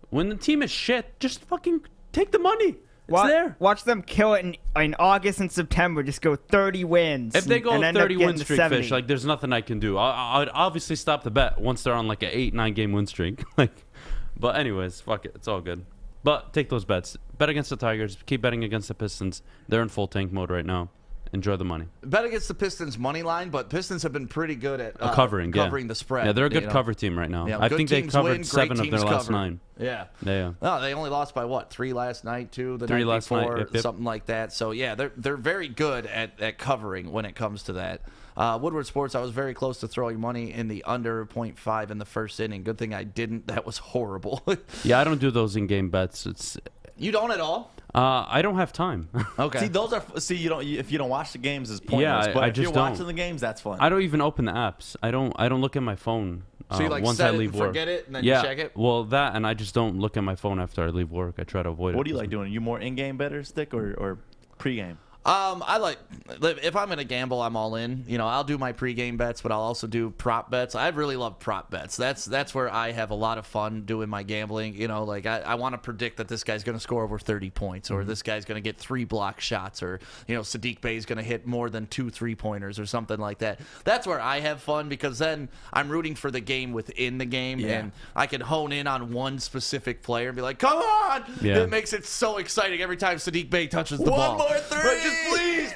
When the team is shit, just fucking take the money. It's there. Watch them kill it in August and September. Just go 30 wins. If they go and 30 win to streak, 70. Fish, like there's nothing I can do. I'd obviously stop the bet once they're on like an 8-9 game win streak. But anyways, fuck it. It's all good. But take those bets. Bet against the Tigers. Keep betting against the Pistons. They're in full tank mode right now. Enjoy the money. Bet against the Pistons money line, but Pistons have been pretty good at covering the spread. Yeah, they're a good cover team right now. Yeah, I think they covered win, 7 of their last cover. 9. Yeah. Yeah. No, they only lost by what? 3 last night, 2 the 3 night last before, night, yep. something like that. So yeah, they're very good at covering when it comes to that. Woodward Sports, I was very close to throwing money in the under 0.5 in the first inning. Good thing I didn't. That was horrible. Yeah, I don't do those in-game bets. You don't at all? I don't have time. Okay. See, you don't. If you don't watch the games, it's pointless. Yeah, but I if just you're don't. watching the games, that's fun. I don't even open the apps. I don't look at my phone. So you once set I it leave and work. forget it and then yeah, you check it? Well, that and I just don't look at my phone after I leave work. I try to avoid it. What do you like doing? Are you more in-game better, Stick, or pre-game? I like, if I'm going to gamble, I'm all in. You know, I'll do my pregame bets, but I'll also do prop bets. I really love prop bets. That's where I have a lot of fun doing my gambling. You know, like I want to predict that this guy's going to score over 30 points or this guy's going to get 3 block shots or, you know, Sadiq Bey's going to hit more than 2 3-pointers or something like that. That's where I have fun because then I'm rooting for the game within the game and I can hone in on one specific player and be like, come on! Yeah. It makes it so exciting every time Sadiq Bey touches the One ball. more 3! Right, just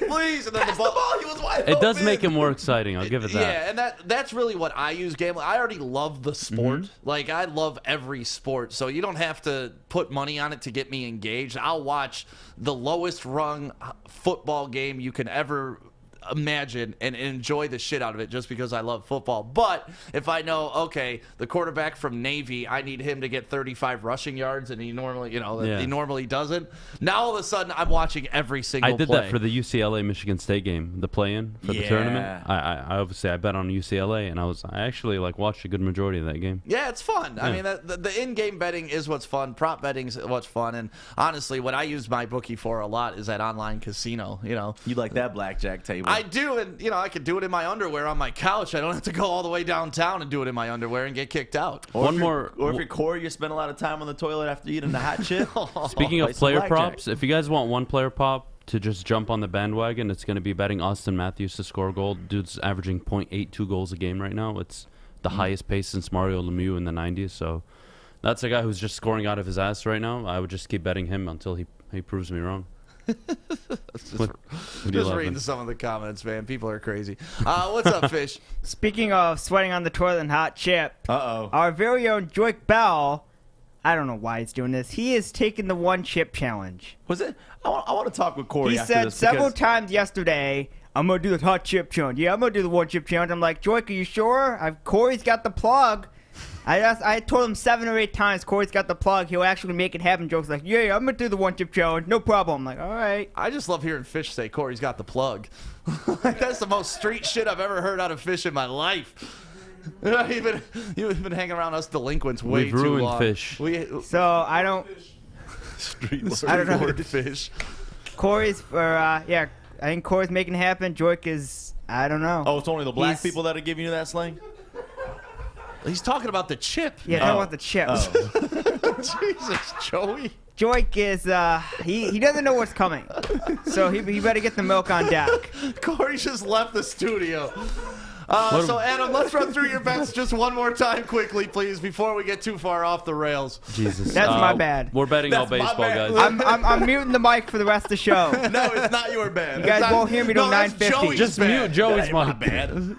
please, and then Pass the ball. He was wide It does open. make it more exciting. I'll give it that. Yeah, and that's really what I use gambling. I already love the sport. Like, I love every sport, so you don't have to put money on it to get me engaged. I'll watch the lowest rung football game you can ever imagine and enjoy the shit out of it just because I love football. But if I know, okay, the quarterback from Navy, I need him to get 35 rushing yards and he normally, he normally doesn't. Now all of a sudden I'm watching every single I did play. that for the UCLA Michigan State game, the play-in for the tournament. I obviously I bet on UCLA and I actually watched a good majority of that game. Yeah, it's fun. Yeah. I mean, the in-game betting is what's fun. Prop betting is what's fun. And honestly, what I use my bookie for a lot is that online casino. You like that blackjack table? I do, and I could do it in my underwear on my couch. I don't have to go all the way downtown and do it in my underwear and get kicked out. Or if you're Kory, you spend a lot of time on the toilet after eating the hot chip. Speaking of Play some player blackjack. props, if you guys want one player prop to just jump on the bandwagon, it's going to be betting Austin Matthews to score a goal. Dude's averaging 0.82 goals a game right now. It's the highest pace since Mario Lemieux in the 90s. So that's a guy who's just scoring out of his ass right now. I would just keep betting him until he proves me wrong. Just reading some of the comments, man. People are crazy. What's up, Fish? Speaking of sweating on the toilet and hot chip, our very own Joik Bell, I don't know why he's doing this. He is taking the one chip challenge. Was it? I want to talk with Kory. He after said this several times yesterday, I'm going to do the hot chip challenge. Yeah, I'm going to do the one chip challenge. I'm like, Joik, are you sure? Kory's got the plug. I told him 7 or 8 times Kory's got the plug. He'll actually make it happen. Joke's like, yeah, I'm going to do the one chip challenge. No problem. I'm like, all right. I just love hearing Fish say Kory's got the plug. That's the most street shit I've ever heard out of Fish in my life. You've been hanging around us delinquents way We've too ruined long. Fish. So I don't. I don't know. Fish. Kory's I think Kory's making it happen. Joik is, I don't know. Oh, it's only the black people that are giving you that slang? He's talking about the chip. Yeah, I want the chip. Jesus, Joey. Joik is he doesn't know what's coming, so he better get the milk on deck. Kory just left the studio. So, Adam, let's run through your bets just one more time quickly, please, before we get too far off the rails. Jesus. That's my bad. We're betting all baseball, guys. I'm muting the mic for the rest of the show. No, it's not your bad. You guys won't hear me till 9:50. Just mute Joey's my mic. bad.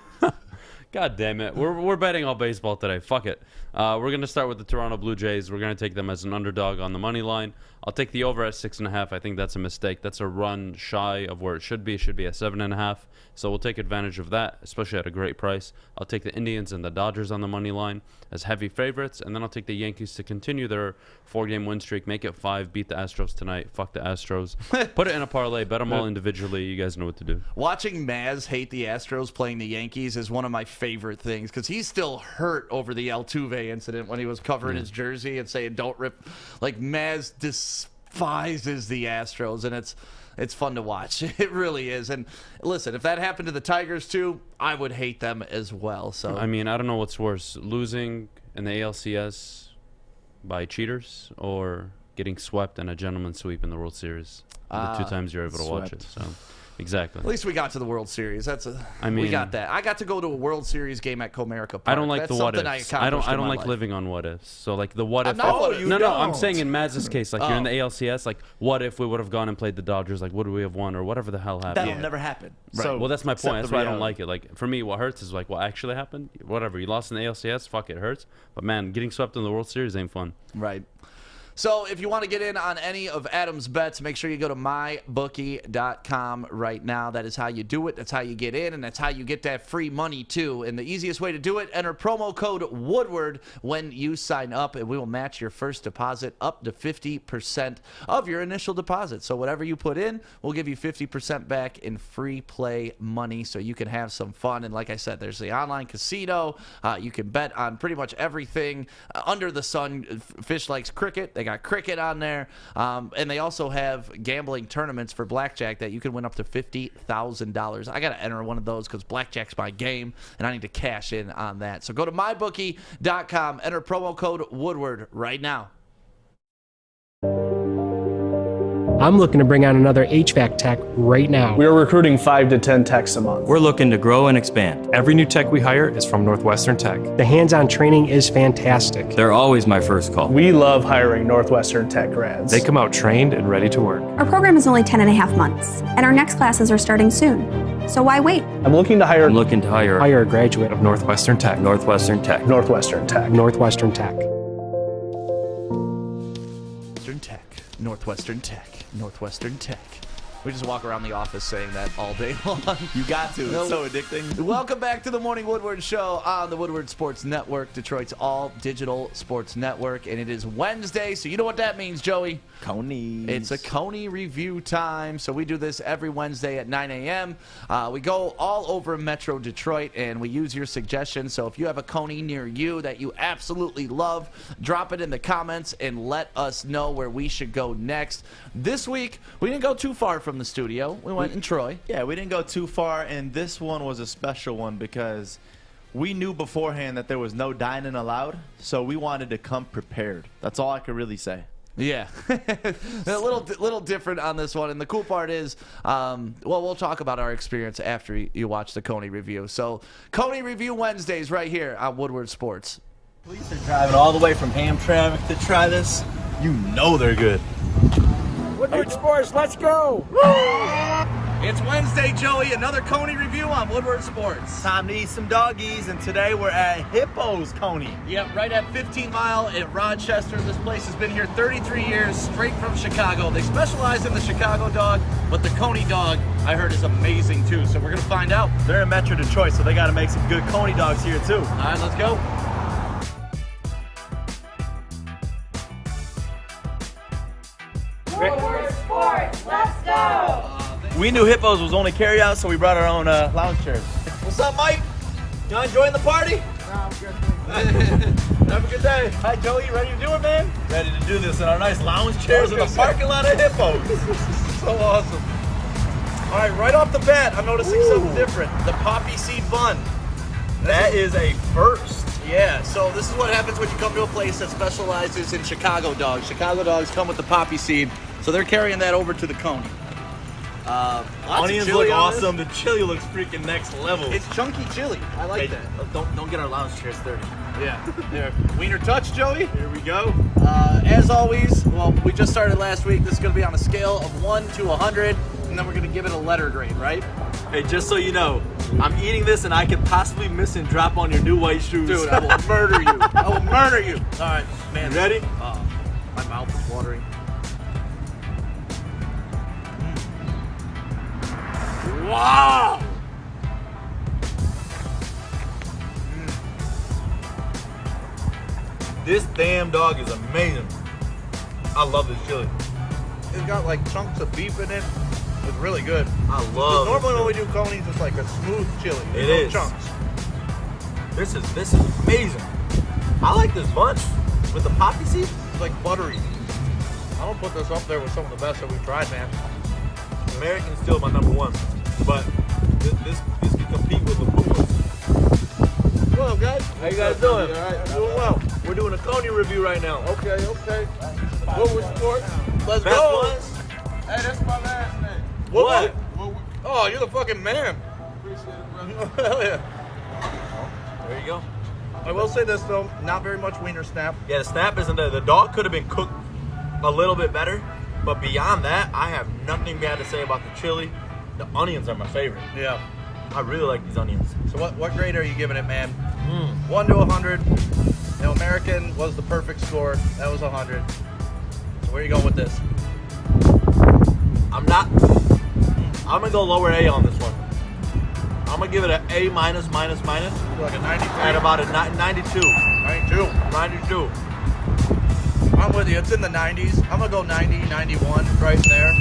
God damn it. We're betting all baseball today. Fuck it. We're going to start with the Toronto Blue Jays. We're going to take them as an underdog on the money line. I'll take the over at 6.5. I think that's a mistake. That's a run shy of where it should be. It should be at 7.5. So we'll take advantage of that, especially at a great price. I'll take the Indians and the Dodgers on the money line as heavy favorites, and then I'll take the Yankees to continue their 4-game win streak, make it 5, beat the Astros tonight. Fuck the Astros. Put it in a parlay. Bet them all individually. You guys know what to do. Watching Maz hate the Astros playing the Yankees is one of my favorite things because he's still hurt over the Altuve incident when he was covering his jersey and saying, don't rip. Like, Maz despises the Astros, and it's fun to watch. It really is. And listen, if that happened to the Tigers too, I would hate them as well. So I mean, I don't know what's worse, losing in the ALCS by cheaters or getting swept in a gentleman's sweep in the World Series. The 2 times you're able to watch it. So exactly. At least we got to the World Series. We got that. I got to go to a World Series game at Comerica Park. I don't like That's the what something ifs. I don't like life. living on what ifs. So like the what if. No, I'm saying in Maz's case, like you're in the ALCS, like what if we would have gone and played the Dodgers? Like would we have won or whatever the hell happened? That'll never happen. Right. So well, that's my point. That's why I don't like reality. it. Like for me, what hurts is like what actually happened. Whatever you lost in the ALCS, fuck it hurts. But man, getting swept in the World Series ain't fun. Right. So if you want to get in on any of Adam's bets, make sure you go to mybookie.com right now. That is how you do it. That's how you get in, and that's how you get that free money, too. And the easiest way to do it, enter promo code Woodward when you sign up, and we will match your first deposit up to 50% of your initial deposit. So whatever you put in, we'll give you 50% back in free play money so you can have some fun. And like I said, there's the online casino. You can bet on pretty much everything under the sun. Fish likes cricket. They got cricket on there, and they also have gambling tournaments for blackjack that you can win up to $50,000. I got to enter one of those because blackjack's my game, and I need to cash in on that. So go to mybookie.com, enter promo code Woodward right now. I'm looking to bring on another HVAC tech right now. We're recruiting 5 to 10 techs a month. We're looking to grow and expand. Every new tech we hire is from Northwestern Tech. The hands-on training is fantastic. They're always my first call. We love hiring Northwestern Tech grads. They come out trained and ready to work. Our program is only 10.5 months, and our next classes are starting soon. So why wait? I'm looking to hire a graduate of Northwestern Tech. Northwestern Tech. Northwestern Tech. Northwestern Tech. Northwestern Tech. Northwestern Tech. We just walk around the office saying that all day long. You got to. It's so addicting. Welcome back to the Morning Woodward Show on the Woodward Sports Network, Detroit's all-digital sports network. And it is Wednesday, so you know what that means, Joey. Coney. It's a Coney review time. So we do this every Wednesday at 9 a.m. We go all over Metro Detroit, and we use your suggestions. So if you have a Coney near you that you absolutely love, drop it in the comments and let us know where we should go next. This week, we didn't go too far from the studio. We went in Troy. Yeah, we didn't go too far, and this one was a special one because we knew beforehand that there was no dining allowed, so we wanted to come prepared. That's all I could really say. Yeah, a little different on this one, and the cool part is, well, we'll talk about our experience after you watch the Coney review. So, Coney Review Wednesdays right here on Woodward Sports. Police are driving all the way from Hamtramck to try this. You know they're good. Woodward Sports, let's go! It's Wednesday, Joey. Another Coney review on Woodward Sports. Time to eat some doggies, and today we're at Hippo's Coney. Yep, right at 15 Mile in Rochester. This place has been here 33 years, straight from Chicago. They specialize in the Chicago dog, but the Coney dog, I heard, is amazing too. So we're going to find out. They're in Metro Detroit, so they got to make some good Coney dogs here too. All right, let's go. Woodward Sports, let's go! We knew Hippos was only carry out, so we brought our own lounge chairs. What's up, Mike? You enjoying the party? No, I'm good. Have a good day. Hi, Joey. You ready to do it, man? Ready to do this in our nice lounge chairs in the parking lot of Hippos. So awesome. All right, right off the bat, I'm noticing something different. The poppy seed bun. That is a first. Yeah, so this is what happens when you come to a place that specializes in Chicago dogs. Chicago dogs come with the poppy seed, so they're carrying that over to the Coney. Onions look awesome. The chili looks freaking next level. It's chunky chili. I like that. Don't get our lounge chairs dirty. Yeah. There. Wiener touch, Joey. Here we go. As always, well, we just started last week. This is going to be on a scale of 1 to 100, and then we're going to give it a letter grade, right? Hey, just so you know, I'm eating this and I could possibly miss and drop on your new white shoes. Dude, I will murder you. I will murder you. All right, man. You ready? My mouth is watering. Wow! This damn dog is amazing. I love this chili. It's got like chunks of beef in it. It's really good. I love it. Normally when we do conies, it's like a smooth chili. It There's is. no chunks. This is amazing. I like this bunch with the poppy seed. It's like buttery. I don't put this up there with some of the best that we've tried, man. American's still my number one, but this can compete with the Pumas. Well, guys. How you guys doing? All right, doing well. We're doing a Coney review right now. Okay. Woodward Sports. Let's Best go. ones? Hey, that's my last name. What? Woodward. Oh, you're the fucking man. Appreciate it, brother. Hell yeah. There you go. I will say this though, not very much wiener snap. Yeah, the snap isn't there. The dog could have been cooked a little bit better, but beyond that, I have nothing bad to say about the chili. The onions are my favorite. Yeah. I really like these onions. So what grade are you giving it, man? 1 to 100. You know, American was the perfect score. That was 100. So where are you going with this? I'm gonna go lower A on this one. I'm gonna give it an A minus. Like a 93? At about a 92. 92. 92. I'm with you. It's in the 90s. I'm gonna go 90, 91, right there.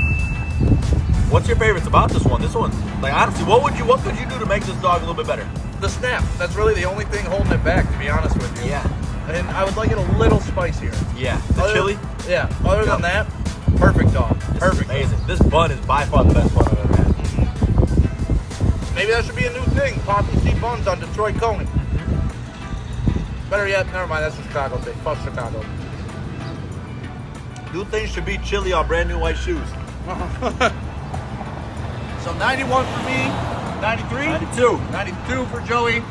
What's your favorites about this one? This one, like honestly, what could you do to make this dog a little bit better? The snap. That's really the only thing holding it back, to be honest with you. Yeah. And I would like it a little spicier. Yeah. The chili? Yeah. Other than that, perfect dog. Perfect. Amazing. This bun is by far the best bun I've ever had. Maybe that should be a new thing. Poppy seed buns on Detroit Coney. Better yet, never mind. That's a Chicago thing. Fuck Chicago. New things should be chili on brand new white shoes. So 91 for me, 93? 92. 92 for Joey.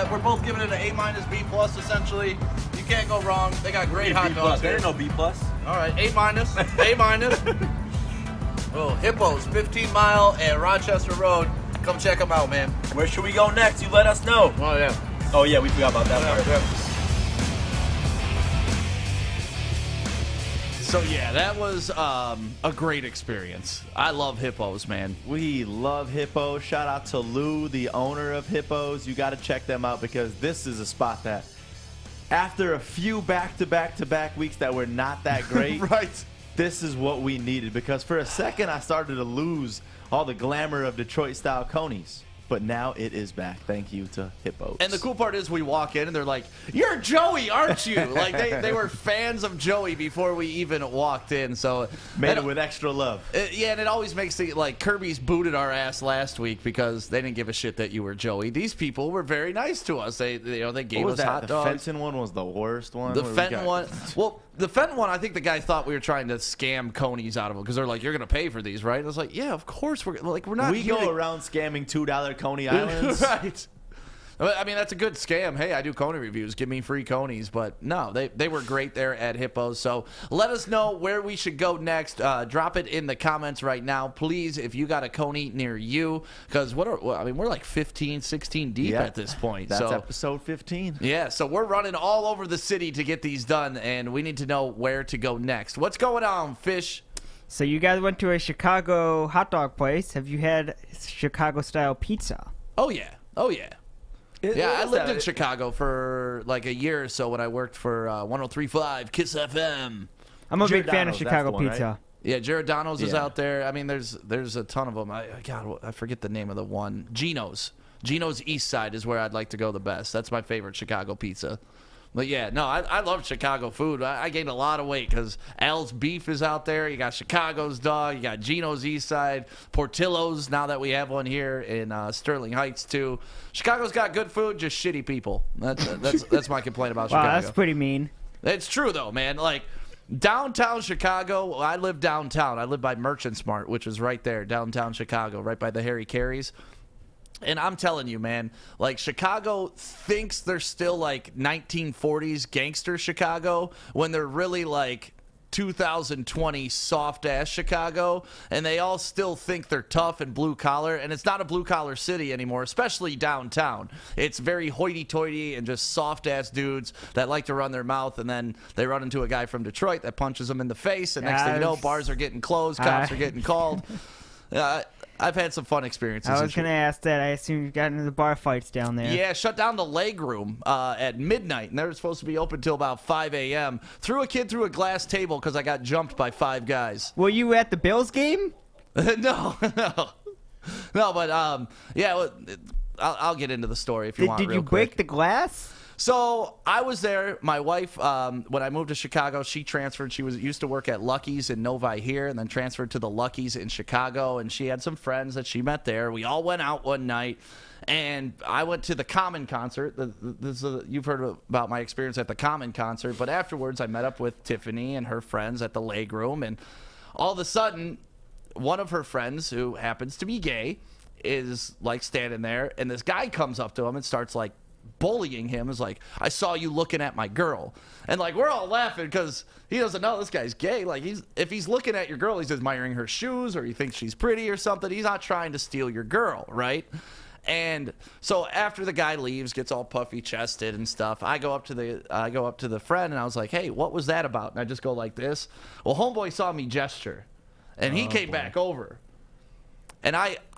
We're both giving it an A minus, B plus essentially. You can't go wrong. They got great hot dogs There here. ain't no B plus. All right, A minus, A minus. Oh, Hippos, 15 Mile and Rochester Road. Come check them out, man. Where should we go next? You let us know. Oh, yeah. Oh, yeah, we forgot about that part. Yeah. So, yeah, that was a great experience. I love Hippos, man. We love Hippos. Shout out to Lou, the owner of Hippos. You got to check them out because this is a spot that, after a few back-to-back weeks that were not that great, Right. this is what we needed. Because for a second, I started to lose all the glamour of Detroit-style conies. But now it is back. Thank you to Hippos. And the cool part is we walk in and they're like, "You're Joey, aren't you?" Like they were fans of Joey before we even walked in. So made it with extra love. Yeah, and it always makes it like Kirby's booted our ass last week because they didn't give a shit that you were Joey. These people were very nice to us. They gave us hot dogs. The Fenton one was the worst one. The Fenton one. Well, the Fenton one, I think the guy thought we were trying to scam conies out of him because they're like, "You're gonna pay for these, right?" And I was like, "Yeah, of course we're not." We go around scamming $2 Coney Islands. Right. I mean, that's a good scam. Hey, I do Coney reviews. Give me free Conies. But no, they were great there at Hippos. So let us know where we should go next. Drop it in the comments right now. Please, if you got a Coney near you. Because we're like 15, 16 deep at this point. That's so, episode 15. Yeah, so we're running all over the city to get these done. And we need to know where to go next. What's going on, Fish? So you guys went to a Chicago hot dog place. Have you had Chicago-style pizza? Oh, yeah. Oh, yeah. I lived in Chicago for like a year or so when I worked for 103.5 Kiss FM. I'm a big fan of Chicago pizza. Right? Yeah, Giordano's is out there. I mean, there's a ton of them. I forget the name of the one. Gino's East Side is where I'd like to go the best. That's my favorite Chicago pizza. But yeah, no, I love Chicago food. I gained a lot of weight because Al's Beef is out there. You got Chicago's Dog. You got Gino's East Side. Portillo's, now that we have one here in Sterling Heights, too. Chicago's got good food, just shitty people. That's my complaint about Chicago. Wow, that's pretty mean. It's true, though, man. Like, downtown Chicago, I live downtown. I live by Merchant Smart, which is right there, downtown Chicago, right by the Harry Carey's. And I'm telling you, man, like, Chicago thinks they're still like 1940s gangster Chicago when they're really like 2020 soft-ass Chicago, and they all still think they're tough and blue-collar, and it's not a blue-collar city anymore, especially downtown. It's very hoity-toity and just soft-ass dudes that like to run their mouth, and then they run into a guy from Detroit that punches them in the face, and next thing you know, bars are getting closed, cops are getting called. I've had some fun experiences. I was going to ask that. I assume you got into the bar fights down there. Yeah, shut down the leg room at midnight, and they were supposed to be open till about 5 a.m. Threw a kid through a glass table because I got jumped by 5 guys. Were you at the Bills game? No, but yeah, I'll get into the story if you want. Did you break the glass? So I was there. My wife, when I moved to Chicago, she transferred. She used to work at Lucky's in Novi here, and then transferred to the Lucky's in Chicago. And she had some friends that she met there. We all went out one night, and I went to the Common concert. You've heard about my experience at the Common concert, but afterwards I met up with Tiffany and her friends at the leg room, and all of a sudden, one of her friends, who happens to be gay, is like standing there, and this guy comes up to him and starts like bullying him. Is like, I saw you looking at my girl, and like we're all laughing because he doesn't know this guy's gay. Like, if he's looking at your girl, he's admiring her shoes, or he thinks she's pretty or something. He's not trying to steal your girl, right? And so after the guy leaves, gets all puffy chested and stuff, I go up to the friend, and I was like, hey, what was that about? And I just go like this. Well, homeboy saw me gesture, and he came back over, and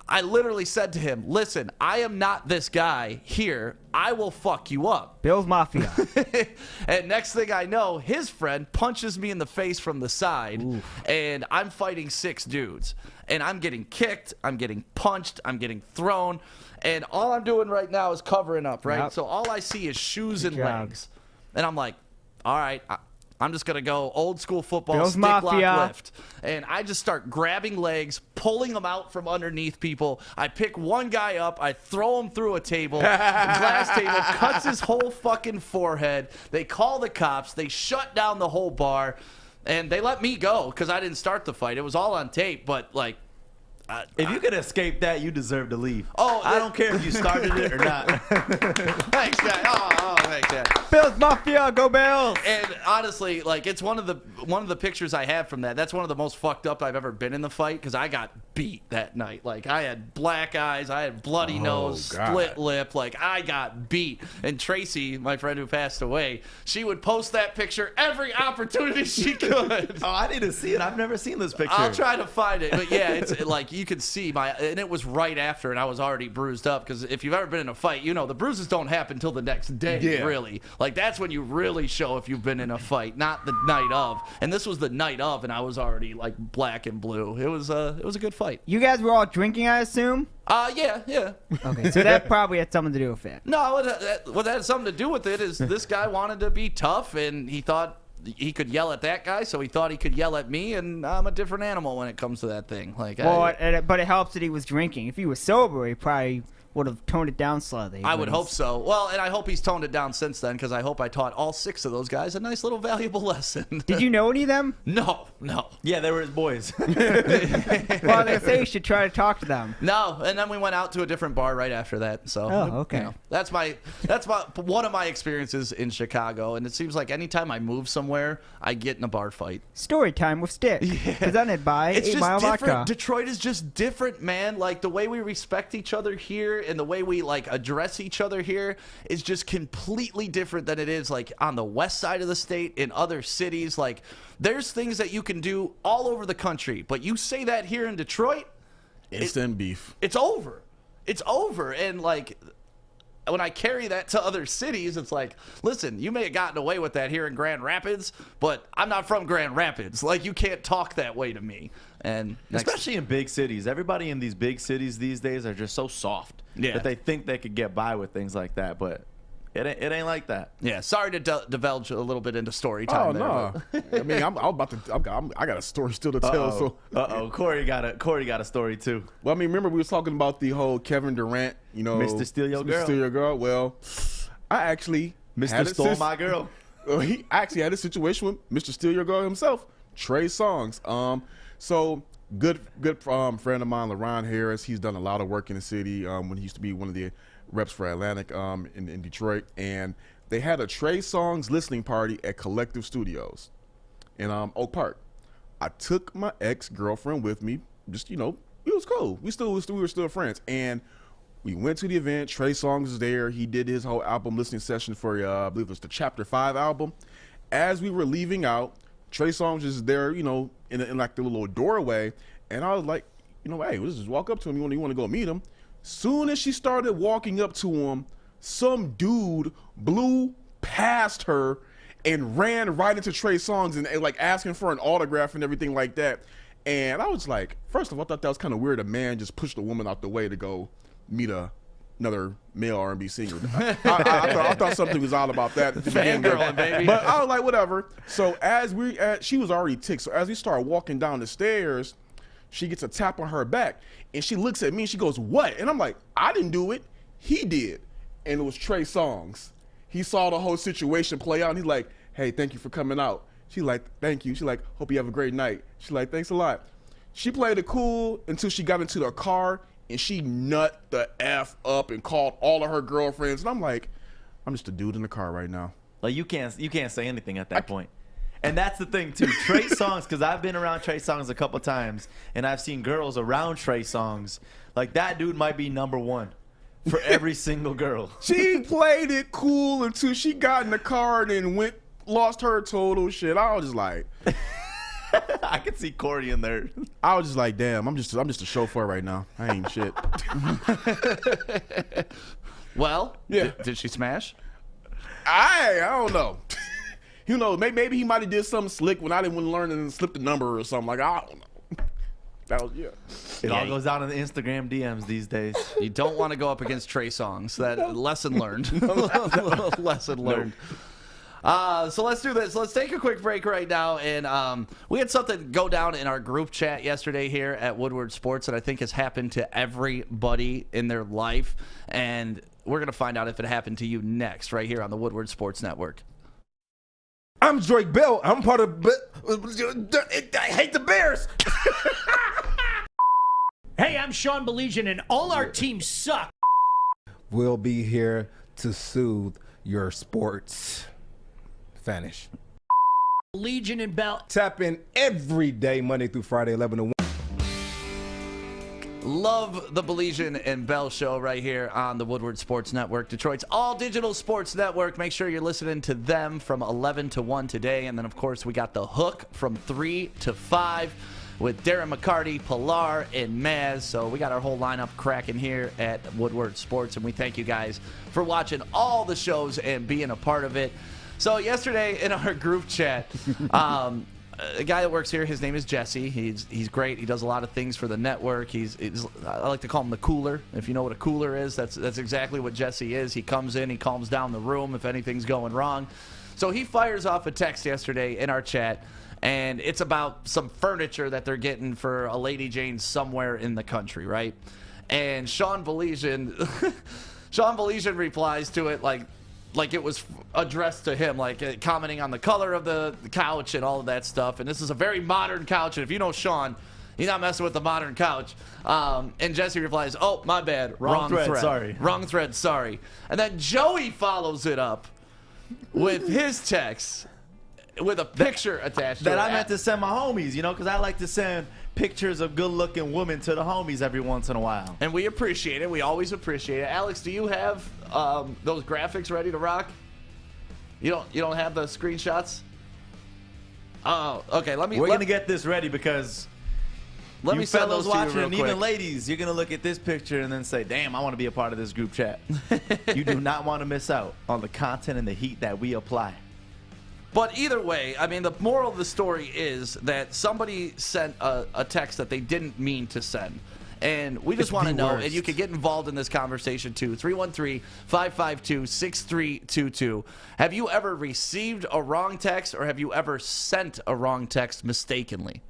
I literally said to him, listen, I am not this guy here. I will fuck you up. Bill's Mafia. And next thing I know, his friend punches me in the face from the side. Oof. And I'm fighting 6 dudes. And I'm getting kicked. I'm getting punched. I'm getting thrown. And all I'm doing right now is covering up, right? Yep. So all I see is shoes and legs. And I'm like, all right, I'm just going to go old school football, Bill's stick Mafia. lock lift. And I just start grabbing legs, pulling them out from underneath people. I pick one guy up. I throw him through a table, glass table, cuts his whole fucking forehead. They call the cops. They shut down the whole bar. And they let me go because I didn't start the fight. It was all on tape, but like, if you could escape that, you deserve to leave. Oh, I don't care if you started it or not. Thanks, Dad. Oh, thanks, Dad. Bills Mafia, go Bills! And honestly, like, it's one of the pictures I have from that. That's one of the most fucked up I've ever been in the fight because I got beat that night. Like, I had black eyes, I had bloody nose, split lip. Like, I got beat. And Tracy, my friend who passed away, she would post that picture every opportunity she could. Oh, I need to see it. I've never seen this picture. I'll try to find it. But yeah, it's like, you could see and it was right after, and I was already bruised up because if you've ever been in a fight, you know the bruises don't happen till the next day, really. Like, that's when you really show if you've been in a fight, not the night of. And this was the night of, and I was already like black and blue. It was a good fight. You guys were all drinking, I assume? Yeah. Okay, so that probably had something to do with it. No, what had something to do with it is this guy wanted to be tough, and he thought he could yell at that guy, so he thought he could yell at me, and I'm a different animal when it comes to that thing. Like, but it helps that he was drinking. If he was sober, he probably would have toned it down slightly. I would hope so. Well, and I hope he's toned it down since then, because I hope I taught all 6 of those guys a nice little valuable lesson. Did you know any of them? No. Yeah, they were his boys. Well, they say you should try to talk to them. No, and then we went out to a different bar right after that. So, okay. You know, that's one of my experiences in Chicago, and it seems like anytime I move somewhere, I get in a bar fight. Story time with Stick, presented by 8 Mile Vodka. Detroit is just different, man. Like, the way we respect each other here and the way we like address each other here is just completely different than it is like on the west side of the state, in other cities. Like, there's things that you can do all over the country, but you say that here in Detroit, instant beef. It's over. And like, when I carry that to other cities, it's like, listen, you may have gotten away with that here in Grand Rapids, but I'm not from Grand Rapids. Like, you can't talk that way to me. And especially in big cities, everybody in these big cities these days are just so soft that they think they could get by with things like that. But It ain't like that. Yeah, sorry to divulge a little bit into story time. Oh there, no! I mean, I got a story still to tell. So, Kory got a story too. Well, I mean, remember we was talking about the whole Kevin Durant, Mr. Steal Your Girl. Steal Your Girl. Well, I actually Mr. Stole My Girl. He actually had a situation with Mr. Steal Your Girl himself, Trey Songz. So good friend of mine, LaRon Harris. He's done a lot of work in the city when he used to be one of the reps for Atlantic in Detroit, and they had a Trey Songz listening party at Collective Studios in Oak Park. I took my ex-girlfriend with me. Just it was cool. We were still friends, and we went to the event. Trey Songz was there. He did his whole album listening session for I believe it was the Chapter 5 album. As we were leaving out, Trey Songz was there, in like the little doorway, and I was like, hey, let's just walk up to him. You want to go meet him? Soon as she started walking up to him, some dude blew past her and ran right into Trey Songz and like asking for an autograph and everything like that. And I was like, first of all, I thought that was kind of weird. A man just pushed a woman out the way to go meet another male R&B singer. I thought something was odd about that. Fangirling, baby. But I was like, whatever. So she was already ticked. So as we started walking down the stairs, she gets a tap on her back, and she looks at me and she goes, "What?" And I'm like, "I didn't do it. He did." And it was Trey Songz. He saw the whole situation play out, and he's like, "Hey, thank you for coming out." She's like, "Thank you." She's like, "Hope you have a great night." She's like, "Thanks a lot." She played it cool until she got into the car, and she nut the F up and called all of her girlfriends. And I'm like, I'm just a dude in the car right now. Like, you can't say anything at that point. And that's the thing too. Trey Songz, because I've been around Trey Songz a couple times, and I've seen girls around Trey Songz. Like, that dude might be number one for every single girl. She played it cool until she got in the car and then lost her total shit. I was just like, I could see Kory in there. I was just like, damn, I'm just a chauffeur right now. I ain't shit. Well, yeah. Did she smash? I don't know. Maybe he might have did something slick when I didn't want to learn and slipped the number or something. Like, I don't know. That was, yeah. It all goes down in the Instagram DMs these days. You don't want to go up against Trey Songz. That lesson learned. Lesson learned. So let's do this. Let's take a quick break right now. And we had something go down in our group chat yesterday here at Woodward Sports that I think has happened to everybody in their life. And we're going to find out if it happened to you next right here on the Woodward Sports Network. I'm Drake Bell. I'm part of I hate the Bears. Hey, I'm Sean Baligian, and all our teams suck. We'll be here to soothe your sports finish. Baligian and Bell. Tap in every day, Monday through Friday, 11 to 1. Love the Baligian and Bell show right here on the Woodward Sports Network, Detroit's all-digital sports network. Make sure you're listening to them from 11 to 1 today. And then, of course, we got The Hook from 3 to 5 with Darren McCarty, Pilar, and Maz. So we got our whole lineup cracking here at Woodward Sports, and we thank you guys for watching all the shows and being a part of it. So yesterday in our group chat, a guy that works here, his name is Jesse. He's great. He does a lot of things for the network. I like to call him the cooler. If you know what a cooler is, that's exactly what Jesse is. He comes in, he calms down the room if anything's going wrong. So he fires off a text yesterday in our chat, and it's about some furniture that they're getting for a Lady Jane somewhere in the country, right? And Sean Baligian replies to it like it was addressed to him, like commenting on the color of the couch and all of that stuff. And this is a very modern couch. And if you know Sean, he's not messing with the modern couch. And Jesse replies, "Oh, my bad. Wrong thread. Sorry. Wrong thread. Sorry." And then Joey follows it up with his text with a picture attached to it. That I meant to send my homies, because I like to send pictures of good-looking women to the homies every once in a while. And we appreciate it. We always appreciate it. Alex, do you have those graphics ready to rock? You don't have the screenshots? Oh, okay. We're gonna get this ready because let me send those to you watching, real and quick. even ladies, you're gonna look at this picture and then say, "Damn, I want to be a part of this group chat." You do not want to miss out on the content and the heat that we apply. But either way, I mean, the moral of the story is that somebody sent a text that they didn't mean to send. And we just It's want to the know, worst. and you can get involved in this conversation too. 313-552-6322. Have you ever received a wrong text, or have you ever sent a wrong text mistakenly?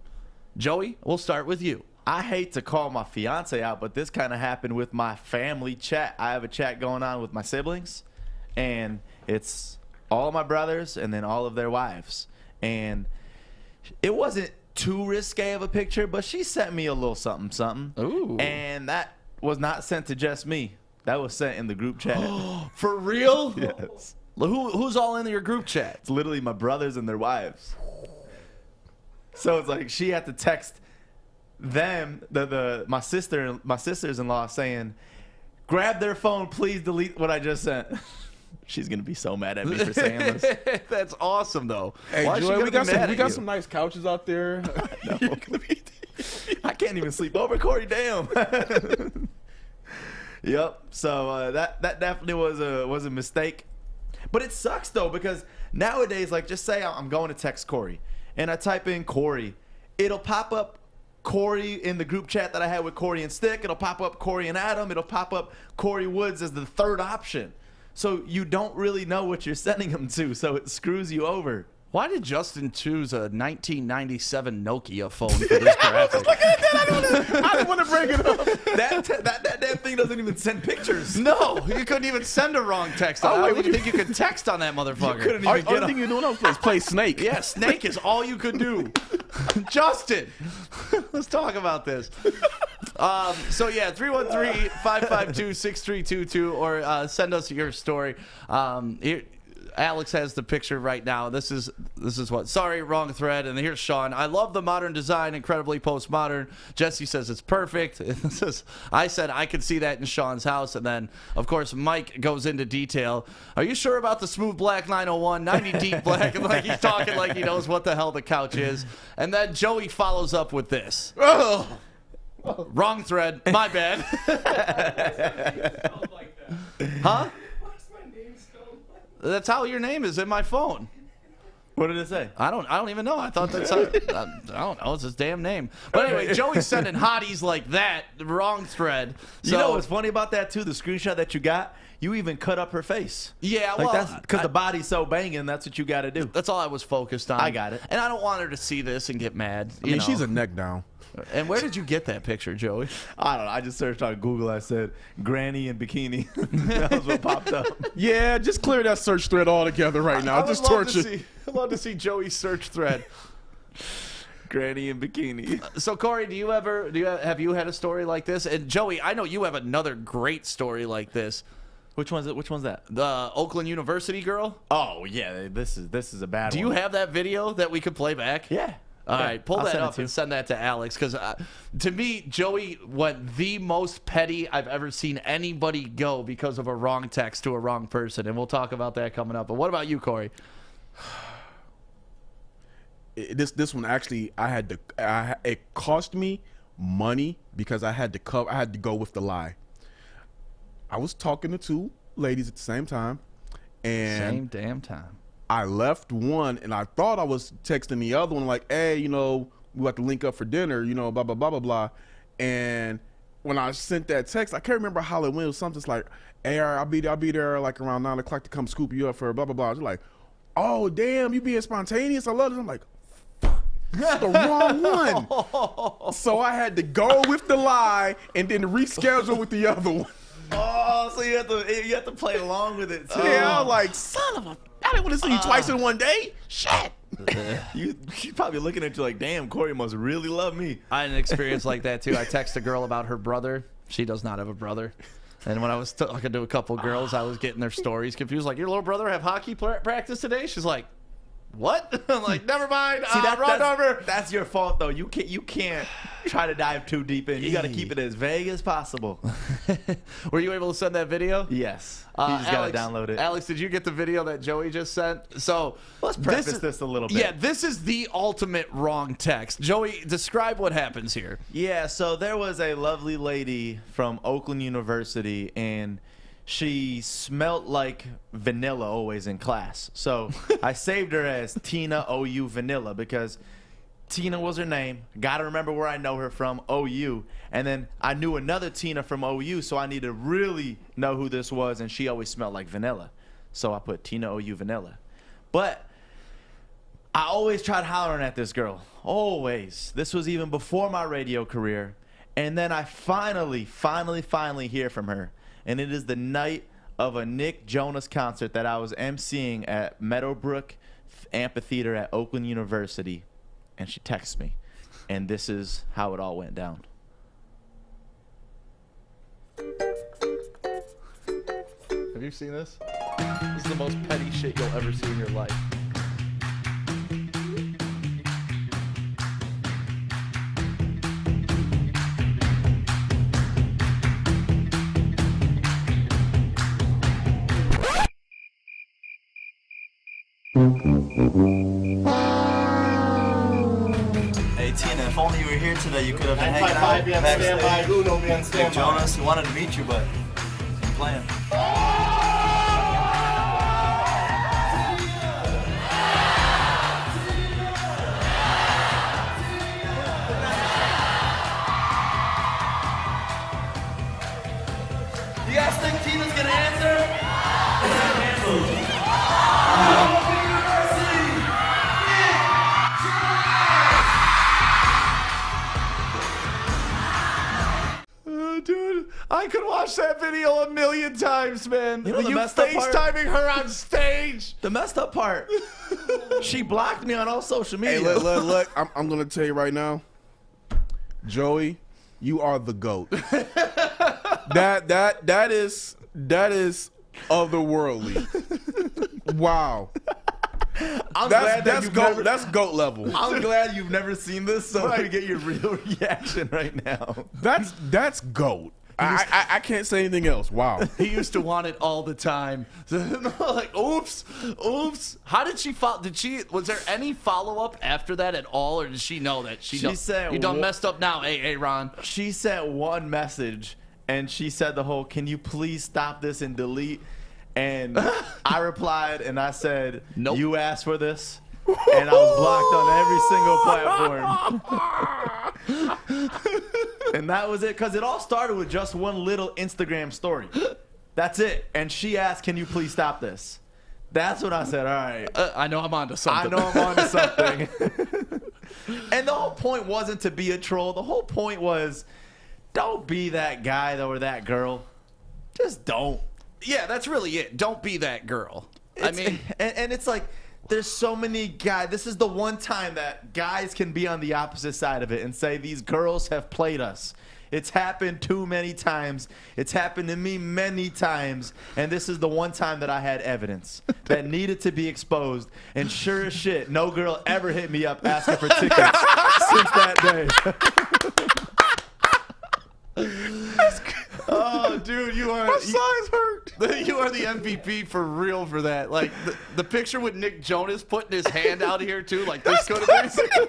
Joey, we'll start with you. I hate to call my fiance out, but this kind of happened with my family chat. I have a chat going on with my siblings, and it's all my brothers and then all of their wives. And it wasn't too risque of a picture, but she sent me a little something, something. Ooh. And that was not sent to just me. That was sent in the group chat. For real? Yes. Who's all in your group chat? It's literally my brothers and their wives. So it's like she had to text them, my sisters-in-law, saying, "Grab their phone, please delete what I just sent." She's gonna be so mad at me for saying this. That's awesome, though. Hey, Why is she Joy, gonna we be got mad at you? some nice couches out there. I can't even sleep over, Kory. Damn. Yep. So that definitely was a mistake, but it sucks though, because nowadays, like, just say I'm going to text Kory, and I type in Kory, it'll pop up Kory in the group chat that I had with Kory and Stick. It'll pop up Kory and Adam. It'll pop up Kory Woods as the third option. So you don't really know what you're sending them to, so it screws you over. Why did Justin choose a 1997 Nokia phone for this graphic? I didn't want to bring it up. That damn thing doesn't even send pictures. No, you couldn't even send a wrong text. I don't even think you could text on that motherfucker. couldn't even Only get thing you doing is play Snake. Yeah, Snake is all you could do. Justin, let's talk about this. So yeah, 313-552-6322, or send us your story. Here, Alex has the picture right now. This is what. Sorry, wrong thread. And here's Sean. I love the modern design, incredibly postmodern. Jesse says it's perfect. I said I could see that in Sean's house. And then, of course, Mike goes into detail. Are you sure about the smooth black 901, 90 deep black? And like he's talking like he knows what the hell the couch is. And then Joey follows up with this. Oh. Wrong thread. My bad. Huh? That's how your name is in my phone. What did it say? I don't even know. I thought that's how, I don't know. It's his damn name. But anyway, Joey's sending hotties like that. Wrong thread. So, You know what's funny about that too? The screenshot that you got, you even cut up her face. Yeah, like well, that's because the body's so banging. That's what you got to do. That's all I was focused on. I got it. And I don't want her to see this and get mad. I mean, she's a neck down. And where did you get that picture, Joey? I don't know. I just searched on Google. I said granny in bikini. That was what popped up. Yeah, just clear that search thread altogether right now. Just torture. I'd love to see Joey's search thread. Granny in bikini. So Kory, have you had a story like this? And Joey, I know you have another great story like this. Which one's it? Which one's that? The Oakland University girl. Oh yeah, this is a bad one. Do you have that video that we could play back? Yeah. All right, pull that up to you. and send that to Alex, because to me, Joey went the most petty I've ever seen anybody go because of a wrong text to a wrong person, and we'll talk about that coming up. But what about you, Kory? This one actually, it cost me money because I had to go with the lie. I was talking to two ladies at the same time, and Same damn time. I left one, and I thought I was texting the other one like, hey, we got to link up for dinner, blah, blah, blah, blah, blah. And when I sent that text, I can't remember how it went. It was something like, hey, I'll be there like around 9 o'clock to come scoop you up for blah, blah, blah. I was like, oh, damn, you being spontaneous? I love this. I'm like, fuck, that's the wrong one. So I had to go with the lie and then reschedule with the other one. Oh, so you have to play along with it too. Yeah, I'm like, son of a, I didn't want to see you twice in one day. Shit. She's probably looking at you like, damn, Kory must really love me. I had an experience like that too. I text a girl about her brother. She does not have a brother. And when I was talking to a couple girls, I was getting their stories confused. Like, your little brother have hockey practice today? She's like, what? I'm like, never mind. See, wrong number. That's your fault though. You can't try to dive too deep in. You got to keep it as vague as possible. Were you able to send that video? Yes. You just got to download it. Alex, did you get the video that Joey just sent? So let's preface this a little bit. Yeah, this is the ultimate wrong text. Joey, describe what happens here. Yeah, so there was a lovely lady from Oakland University, and she smelt like vanilla always in class. So I saved her as Tina OU Vanilla because Tina was her name. Got to remember where I know her from, OU. And then I knew another Tina from OU, so I need to really know who this was, and she always smelled like vanilla. So I put Tina OU vanilla. But I always tried hollering at this girl. Always. This was even before my radio career. And then I finally hear from her. And it is the night of a Nick Jonas concert that I was emceeing at Meadowbrook Amphitheater at Oakland University. And she texts me. And this is how it all went down. Have you seen this? This is the most petty shit you'll ever see in your life. Hey Tina, if only you were here today, you could have been hanging out backstage. Nick Jonas, he wanted to meet you, but he's playing. You guys think Tina's gonna answer? Dude, I could watch that video a million times, man. You know the you messed up part? FaceTiming her on stage. The messed up part, She blocked me on all social media. Hey, look. I'm gonna tell you right now, Joey, you are the GOAT. that is otherworldly. Wow. That's GOAT level. I'm glad you've never seen this, so I can get your real reaction right now. That's GOAT. I can't say anything else. Wow. He used to want it all the time. Like, oops. How did she follow? Was there any follow up after that at all, or did she know that she said, you done messed up now? Hey, Ron. She sent one message, and she said the whole, "Can you please stop this and delete?" And I replied, and I said, "Nope. You asked for this." And I was blocked on every single platform. And that was it, because it all started with just one little Instagram story. That's it. And she asked, "Can you please stop this?" That's when I said, all right. I know I'm onto something. And the whole point wasn't to be a troll. The whole point was, don't be that guy or that girl. Just don't. Yeah, that's really it. Don't be that girl. And it's like, there's so many guys. This is the one time that guys can be on the opposite side of it and say these girls have played us. It's happened too many times. It's happened to me many times. And this is the one time that I had evidence that needed to be exposed. And sure as shit, no girl ever hit me up asking for tickets since that day. Oh, dude, you are. My size hurt. You are the MVP for real for that. Like the picture with Nick Jonas putting his hand out here too. Like this could have been.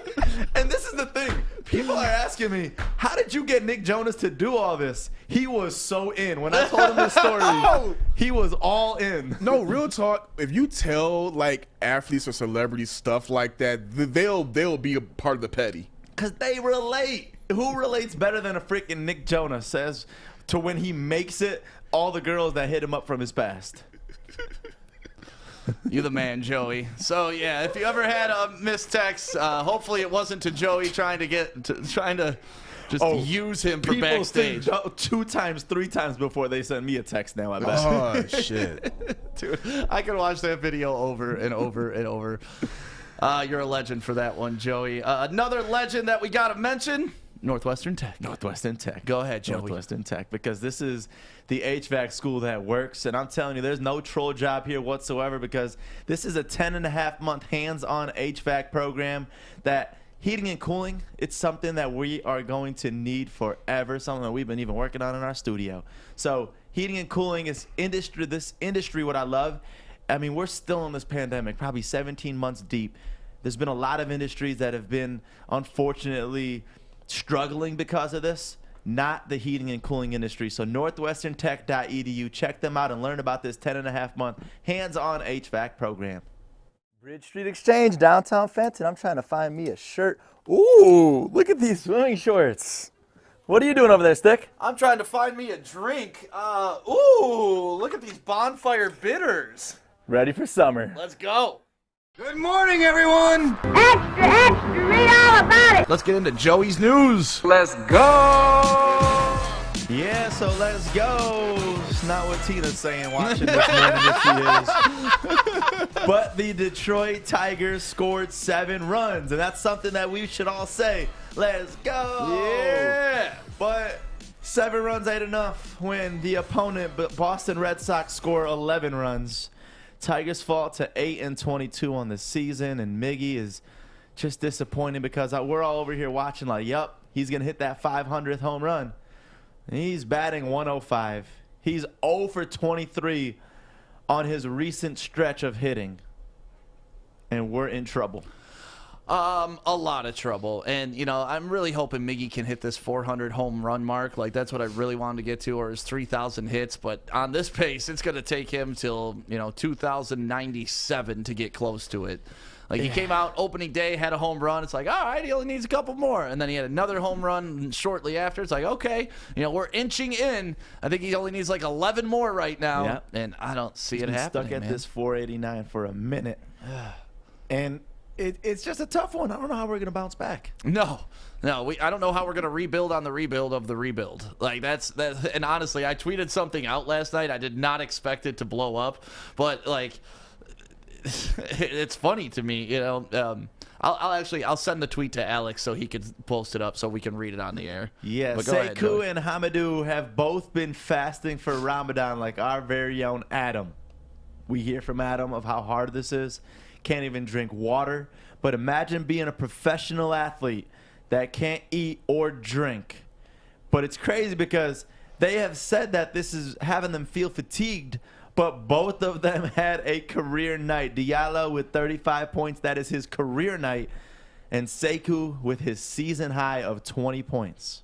And this is the thing. People are asking me, how did you get Nick Jonas to do all this? He was so in. When I told him this story, he was all in. No, real talk. If you tell like athletes or celebrities stuff like that, they'll be a part of the petty. Because they relate. Who relates better than a freaking Nick Jonas says to when he makes it all the girls that hit him up from his past? You the man, Joey. So yeah, if you ever had a missed text, hopefully it wasn't to Joey trying to just use him for backstage. People 2 times, 3 times before they send me a text now, I bet. Oh shit. Dude, I can watch that video over and over and over. You're a legend for that one, Joey. Another legend that we got to mention, Northwestern Tech. Northwestern Tech. Go ahead, Joey. Northwestern Tech, because this is the HVAC school that works. And I'm telling you, there's no troll job here whatsoever, because this is a 10.5-month hands-on HVAC program that heating and cooling, it's something that we are going to need forever, something that we've been even working on in our studio. So heating and cooling is this industry, what I love. I mean, we're still in this pandemic, probably 17 months deep. There's been a lot of industries that have been, unfortunately, struggling because of this, not the heating and cooling industry. So northwesterntech.edu, check them out and learn about this 10.5-month hands-on HVAC program. Bridge Street Exchange, downtown Fenton. I'm trying to find me a shirt. Ooh, look at these swimming shorts. What are you doing over there, Stick? I'm trying to find me a drink. Ooh, look at these bonfire bitters. Ready for summer. Let's go. Good morning, everyone. Extra, extra, read all about it. Let's get into Joey's news. Let's go. Yeah, so let's go. It's not what Tina's saying watching this morning if she is. But the Detroit Tigers scored 7 runs, and that's something that we should all say. Let's go. Yeah. But 7 runs ain't enough when the opponent, Boston Red Sox, score 11 runs. Tigers fall to 8-22 on the season, and Miggy is just disappointing because we're all over here watching like, yup, he's going to hit that 500th home run. He's batting 105. He's 0 for 23 on his recent stretch of hitting. And we're in trouble. A lot of trouble. And, you know, I'm really hoping Miggy can hit this 400 home run mark. Like, that's what I really wanted to get to, or his 3,000 hits. But on this pace, it's going to take him till, 2097 to get close to it. Like, he came out opening day, had a home run. It's like, all right, he only needs a couple more. And then he had another home run shortly after. It's like, okay, we're inching in. I think he only needs like 11 more right now. Yep. And I don't see He's it been happening, stuck at man. this 489 for a minute. And it's just a tough one. I don't know how we're going to bounce back. No, I don't know how we're gonna rebuild on the rebuild of the rebuild. Like that's. And honestly, I tweeted something out last night. I did not expect it to blow up, but like, it's funny to me. I'll send the tweet to Alex so he can post it up so we can read it on the air. Yeah, But go ahead, Sekou Joey. and Hamadou have both been fasting for Ramadan like our very own Adam. We hear from Adam of how hard this is. Can't even drink water. But imagine being a professional athlete that can't eat or drink. But it's crazy because they have said that this is having them feel fatigued, but both of them had a career night. Diallo with 35 points, that is his career night, and Sekou with his season high of 20 points.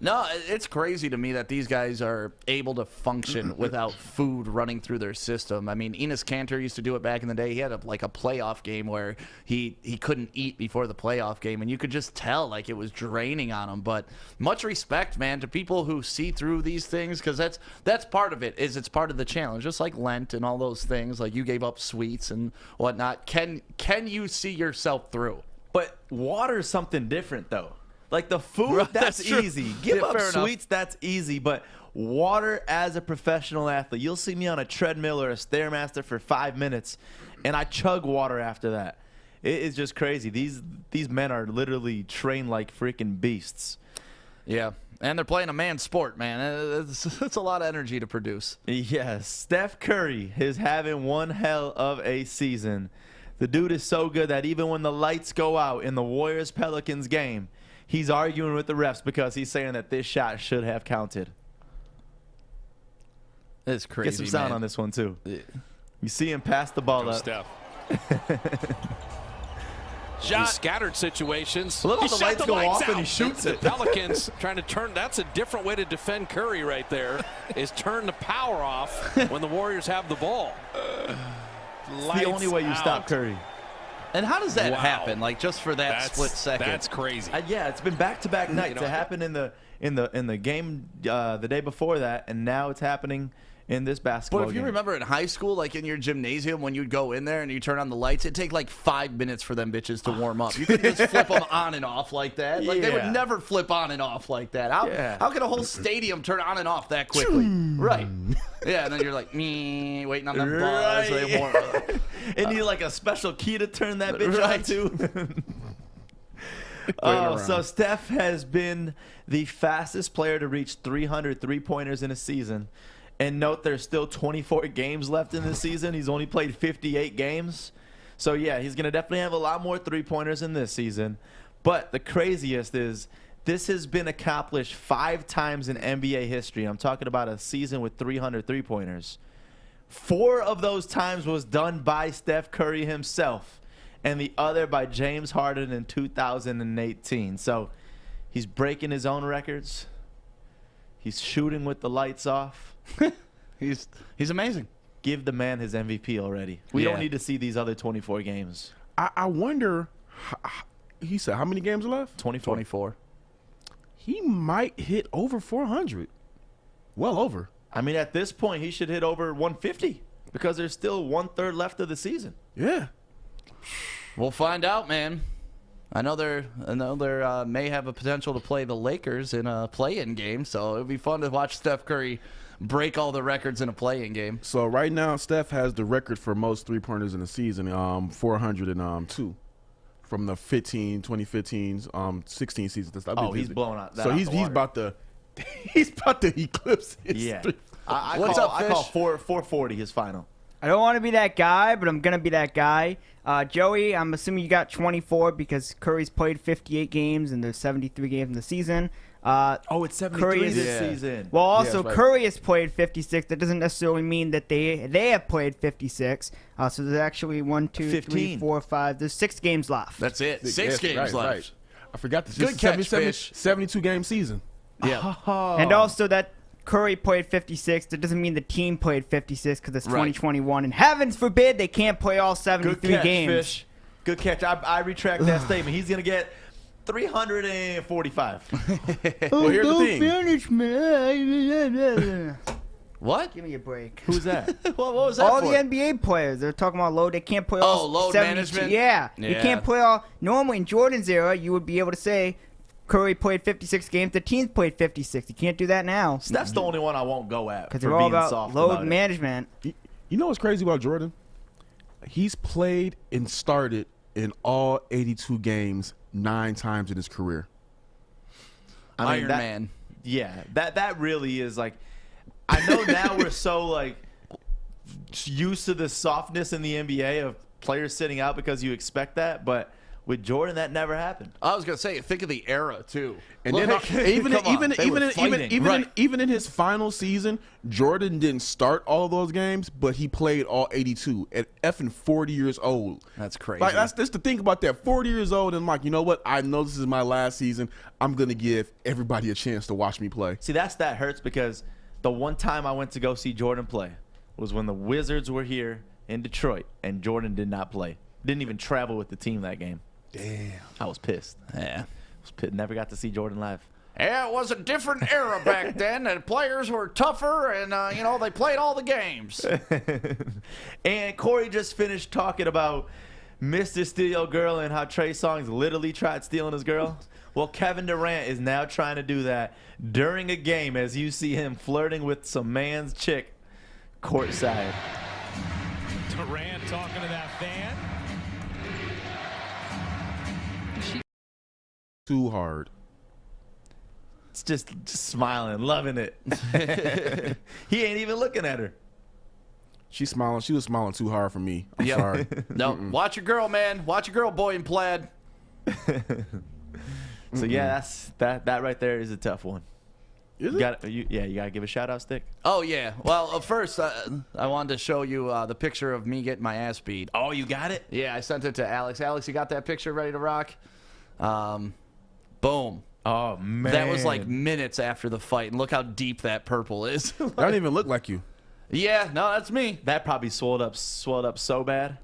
No, it's crazy to me that these guys are able to function without food running through their system. I mean, Enes Kanter used to do it back in the day. He had a playoff game where he couldn't eat before the playoff game, and you could just tell like it was draining on him. But much respect, man, to people who see through these things, because that's part of it. It's part of the challenge, just like Lent and all those things. Like you gave up sweets and whatnot. Can you see yourself through? But water's something different, though. Like the food, that's true. easy. Give up fair sweets, that's easy. But water as a professional athlete, you'll see me on a treadmill or a Stairmaster for 5 minutes, and I chug water after that. It is just crazy. These men are literally trained like freaking beasts. Yeah, and they're playing a man's sport, man. It's a lot of energy to produce. Yes, Steph Curry is having one hell of a season. The dude is so good that even when the lights go out in the Warriors-Pelicans game, he's arguing with the refs because he's saying that this shot should have counted. It's crazy, Get some sound man. on this one, too. You see him pass the ball up. Steph. Shot. Scattered situations. Look how He the shot lights go off out. and he shoots The it. Pelicans trying to turn. That's a different way to defend Curry right there, is turn the power off when the Warriors have the ball. It's the only way you stop Curry. And how does that Wow. happen? Like just for that split second? That's crazy. Yeah, it's been back-to-back nights. It happened in the game the day before that, and now it's happening in this basketball But if you game. remember in high school, like in your gymnasium, when you'd go in there and you turn on the lights, it'd take like 5 minutes for them bitches to warm up. You couldn't just flip them on and off like that. Like they would Yeah. never flip on and off like that. Yeah. How can a whole stadium turn on and off that quickly? Right. Yeah, and then you're like, me waiting on them balls. So they warm up. It needed like a special key to turn that bitch on Right. too. So Steph has been the fastest player to reach 300 three-pointers in a season. And note there's still 24 games left in the season. He's only played 58 games. So, yeah, he's going to definitely have a lot more three-pointers in this season. But the craziest is this has been accomplished 5 times in NBA history. I'm talking about a season with 300 three-pointers. 4 of those times was done by Steph Curry himself, and the other by James Harden in 2018. So he's breaking his own records. He's shooting with the lights off. He's amazing. Give the man his MVP already. We don't need to see these other 24 games. I wonder. He said how many games left? 24. He might hit over 400. Well over. I mean, at this point, he should hit over 150 because there's still 1/3 left of the season. Yeah. We'll find out, man. I know they're may have a potential to play the Lakers in a play-in game, so it'd be fun to watch Steph Curry break all the records in a play-in game. So right now, Steph has the record for most three-pointers in the season, 402 from the 2015, 16 seasons. He's blowing out. So he's about to eclipse his. Yeah. Three. I What's call, up, Fish? I call 440 his final. I don't want to be that guy, but I'm going to be that guy. Joey, I'm assuming you got 24 because Curry's played 58 games and there's 73 games in the season. It's 73 this season. Well, also, right. Curry has played 56. That doesn't necessarily mean that they have played 56. So there's actually 1, 2, 3, 15. 4, 5. There's 6 games left. That's it. Six games right, left. Right. I forgot this. Good catch, Fish. 72-game season. Yeah. And also that Curry played 56. That doesn't mean the team played 56 because it's 2021. And heavens forbid they can't play all 73 Good catch, games. Fish. Good catch. I retract that statement. He's going to get 345. Well, here's the thing. Finish me. What? Give me a break. Who's that? What was that All for? the NBA players, they're talking about load. They can't play all load 72. management? Yeah. You Yeah. can't play all. Normally in Jordan's era, you would be able to say Curry played 56 games. The teams played 56. You can't do that now. That's the only one I won't go at. Because for they're all being about soft load about it. management. You know what's crazy about Jordan? He's played and started in all 82 games 9 times in his career. Iron Man. Yeah, that really is like. I know now we're so like used to the softness in the NBA of players sitting out because you expect that, but with Jordan that never happened. I was gonna say, think of the era too. And then even in his final season, Jordan didn't start all of those games, but he played all 82 at effing 40 years old. That's crazy. Like that's the thing about that. 40 years old and like, you know what? I know this is my last season. I'm gonna give everybody a chance to watch me play. See, that hurts because the one time I went to go see Jordan play was when the Wizards were here in Detroit and Jordan did not play. Didn't even travel with the team that game. Damn. I was pissed. Yeah. Never got to see Jordan live. Yeah, it was a different era back then, and players were tougher, and they played all the games. And Kory just finished talking about Mr. Steal Your Girl and how Trey Songz literally tried stealing his girl. Well, Kevin Durant is now trying to do that during a game as you see him flirting with some man's chick courtside. Durant talking to that fan. Too hard. It's just smiling, loving it. He ain't even looking at her. She's smiling. She was smiling too hard for me. I'm sorry. No, watch your girl, man. Watch your girl, boy in plaid. So yeah, that right there is a tough one. Is it? You gotta give a shout out, Stick. Oh yeah. Well, first I wanted to show you the picture of me getting my ass beat. Oh, you got it? Yeah, I sent it to Alex. Alex, you got that picture ready to rock? Boom. Oh man, that was like minutes after the fight, and look how deep that purple is. That don't even look like you. Yeah, no, that's me. That probably swelled up so bad.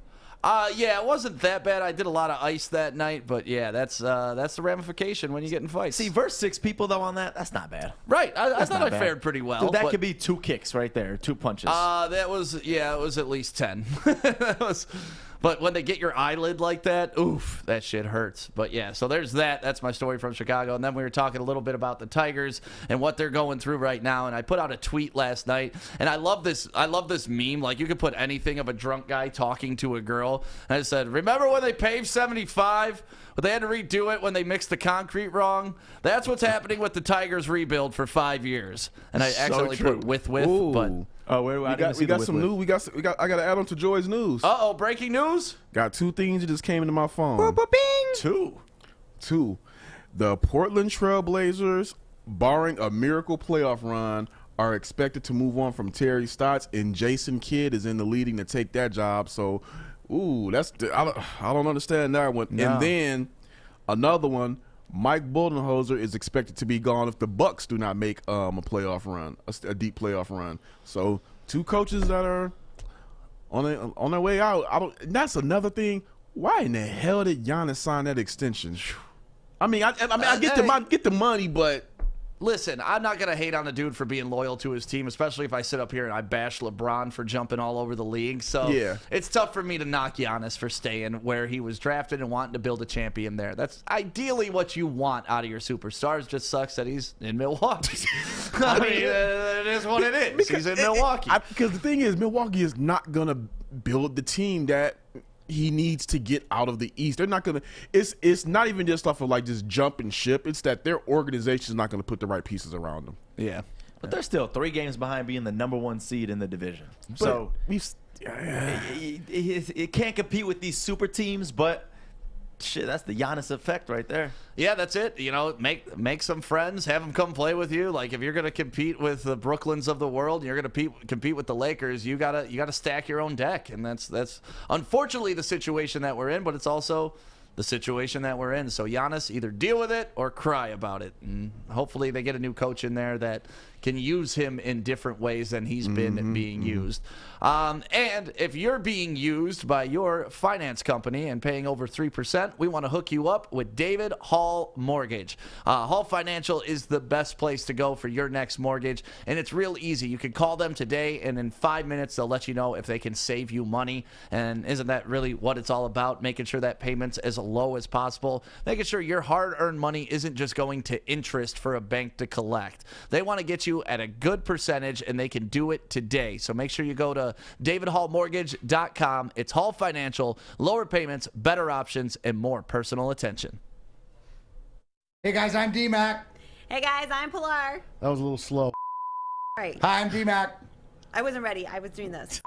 Yeah, it wasn't that bad. I did a lot of ice that night, but yeah, that's the ramification when you get in fights. See, versus 6 people though on that's not bad. Right, I thought I fared pretty well. Dude, that could be 2 kicks right there, 2 punches. It was at least 10. But when they get your eyelid like that, oof, that shit hurts. But yeah, so there's that. That's my story from Chicago. And then we were talking a little bit about the Tigers and what they're going through right now. And I put out a tweet last night, and I love this meme. Like, you could put anything of a drunk guy talking to a girl. And I said, remember when they paved 75? But they had to redo it when they mixed the concrete wrong. That's what's happening with the Tigers rebuild for 5 years. And I accidentally put with, Ooh. but we got some news. I got to add on to Joy's news. Breaking news. Got 2 things that just came into my phone. Two. The Portland Trailblazers, barring a miracle playoff run, are expected to move on from Terry Stotts, and Jason Kidd is in the leading to take that job. So, I don't understand that one. No. And then another one, Mike Budenholzer is expected to be gone if the Bucks do not make a playoff run, a deep playoff run. So 2 coaches that are on their way out. And that's another thing. Why in the hell did Giannis sign that extension? I mean, I get the money, but. Listen, I'm not going to hate on the dude for being loyal to his team, especially if I sit up here and I bash LeBron for jumping all over the league. So yeah. It's tough for me to knock Giannis for staying where he was drafted and wanting to build a champion there. That's ideally what you want out of your superstars. Just sucks that he's in Milwaukee. I mean, it is what it is. He's in Milwaukee. Because the thing is, Milwaukee is not going to build the team that he needs to get out of the East. They're not gonna. It's not even just stuff of like just jumping ship. It's that their organization is not going to put the right pieces around them. Yeah, but they're still 3 games behind being the #1 seed in the division. So it can't compete with these super teams. But shit, that's the Giannis effect right there. Yeah, that's it. You know, make some friends, have them come play with you. Like if you're going to compete with the Brooklyns of the world, you're going to compete with the Lakers. You gotta stack your own deck, and that's unfortunately the situation that we're in. But it's also the situation that we're in. So Giannis, either deal with it or cry about it, and hopefully they get a new coach in there that can use him in different ways than he's been being used. And if you're being used by your finance company and paying over 3%, we want to hook you up with David Hall Mortgage. Hall Financial is the best place to go for your next mortgage, and it's real easy. You can call them today, and in 5 minutes, they'll let you know if they can save you money. And isn't that really what it's all about? Making sure that payment's as low as possible, making sure your hard-earned money isn't just going to interest for a bank to collect. They want to get you at a good percentage, and they can do it today. So make sure you go to davidhallmortgage.com. It's Hall Financial. Lower payments, better options, and more personal attention. Hey, guys, I'm D-Mac. Hey, guys, I'm Pilar. That was a little slow. Right. Hi, I'm D-Mac. I wasn't ready. I was doing this.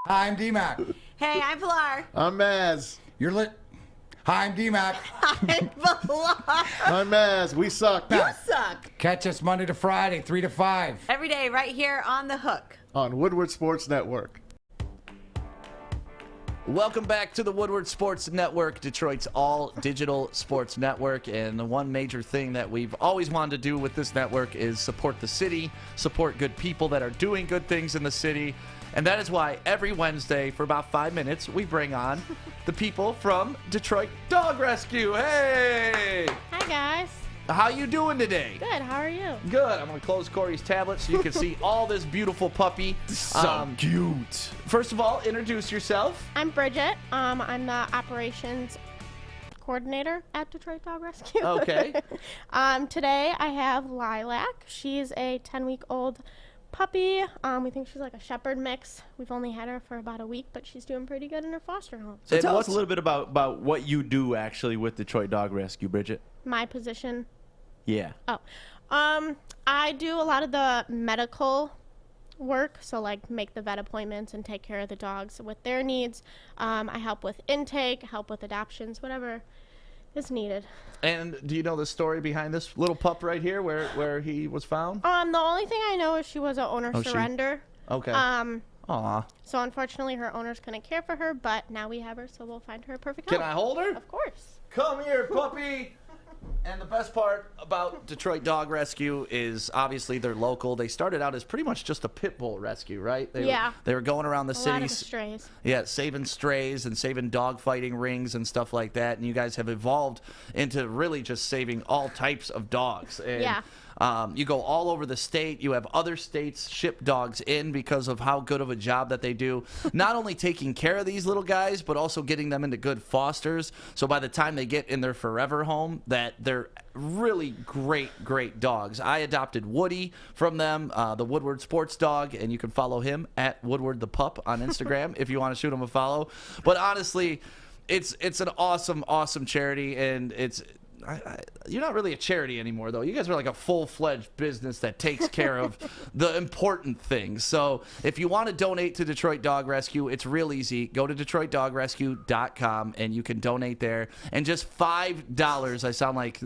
Hi, I'm D-Mac. Hey, I'm Pilar. I'm Maz. You're lit. Hi, I'm D-Mac. I'm Pilar. I'm Maz. We suck. You suck. Catch us Monday to Friday, 3 to 5. Every day right here on The Hook. On Woodward Sports Network. Welcome back to the Woodward Sports Network, Detroit's all-digital sports network. And the one major thing that we've always wanted to do with this network is support the city, support good people that are doing good things in the city. And that is why every Wednesday for about 5 minutes, we bring on the people from Detroit Dog Rescue. Hey! Hi, guys. How you doing today? Good. How are you? Good. I'm going to close Kory's tablet so you can see all this beautiful puppy. So cute. First of all, introduce yourself. I'm Bridget. I'm the operations coordinator at Detroit Dog Rescue. Okay. Today I have Lilac. She's a 10-week-old puppy. We think she's like a shepherd mix. We've only had her for about a week, but she's doing pretty good in her foster home. So tell us a little bit about what you do actually with Detroit Dog Rescue, Bridget. My position. Yeah. Oh. I do a lot of the medical work, so like make the vet appointments and take care of the dogs with their needs. I help with intake, help with adoptions, whatever is needed. And do you know the story behind this little pup right here where he was found? The only thing I know is she was an owner surrender. Okay. Aw. So unfortunately her owners couldn't care for her, but now we have her, so we'll find her a perfect Can home. I hold her? Of course. Come here, puppy. And the best part about Detroit Dog Rescue is obviously they're local. They started out as pretty much just a pit bull rescue, right? They were going around the city. A lot of strays. Yeah, saving strays and saving dog fighting rings and stuff like that. And you guys have evolved into really just saving all types of dogs. And, yeah. You go all over the state. You have other states ship dogs in because of how good of a job that they do. Not only taking care of these little guys, but also getting them into good fosters. So by the time they get in their forever home, that they're really great dogs. I adopted Woody from them, the Woodward Sports Dog, and you can follow him at Woodward the Pup on Instagram if you want to shoot him a follow. But honestly, it's an awesome charity, and it's you're not really a charity anymore, though. You guys are like a full-fledged business that takes care of the important things. So if you want to donate to Detroit Dog Rescue, it's real easy. Go to DetroitDogRescue.com, and you can donate there. And just $5, I sound like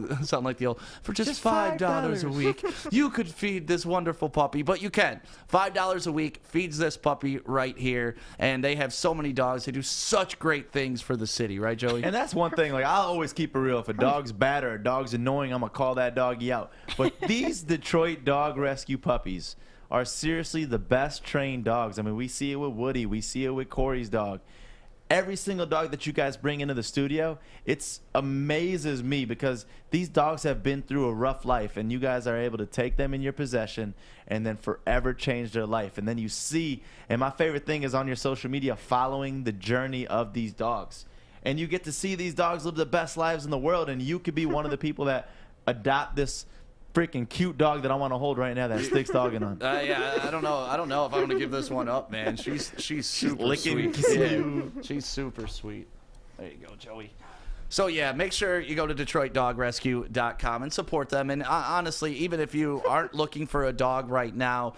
the old, for just $5 a week, you could feed this wonderful puppy. But you can. $5 a week feeds this puppy right here. And they have so many dogs. They do such great things for the city. Right, Joey? And that's one thing. Like, I'll always keep it real. If a dog's bad or a dog's annoying, I'm going to call that doggy out. But these Detroit Dog Rescue puppies are seriously the best trained dogs. I mean, we see it with Woody. We see it with Kory's dog. Every single dog that you guys bring into the studio, it amazes me because these dogs have been through a rough life, and you guys are able to take them in your possession and then forever change their life. And then you see, and my favorite thing is on your social media, following the journey of these dogs. And you get to see these dogs live the best lives in the world, and you could be one of the people that adopt this freaking cute dog that I want to hold right now that Stick's dogging on. Yeah, I don't know if I'm gonna give this one up, man. She's super licking sweet. Yeah, she's super sweet. There you go, Joey. So yeah, make sure you go to DetroitDogRescue.com and support them. And honestly, even if you aren't looking for a dog right now,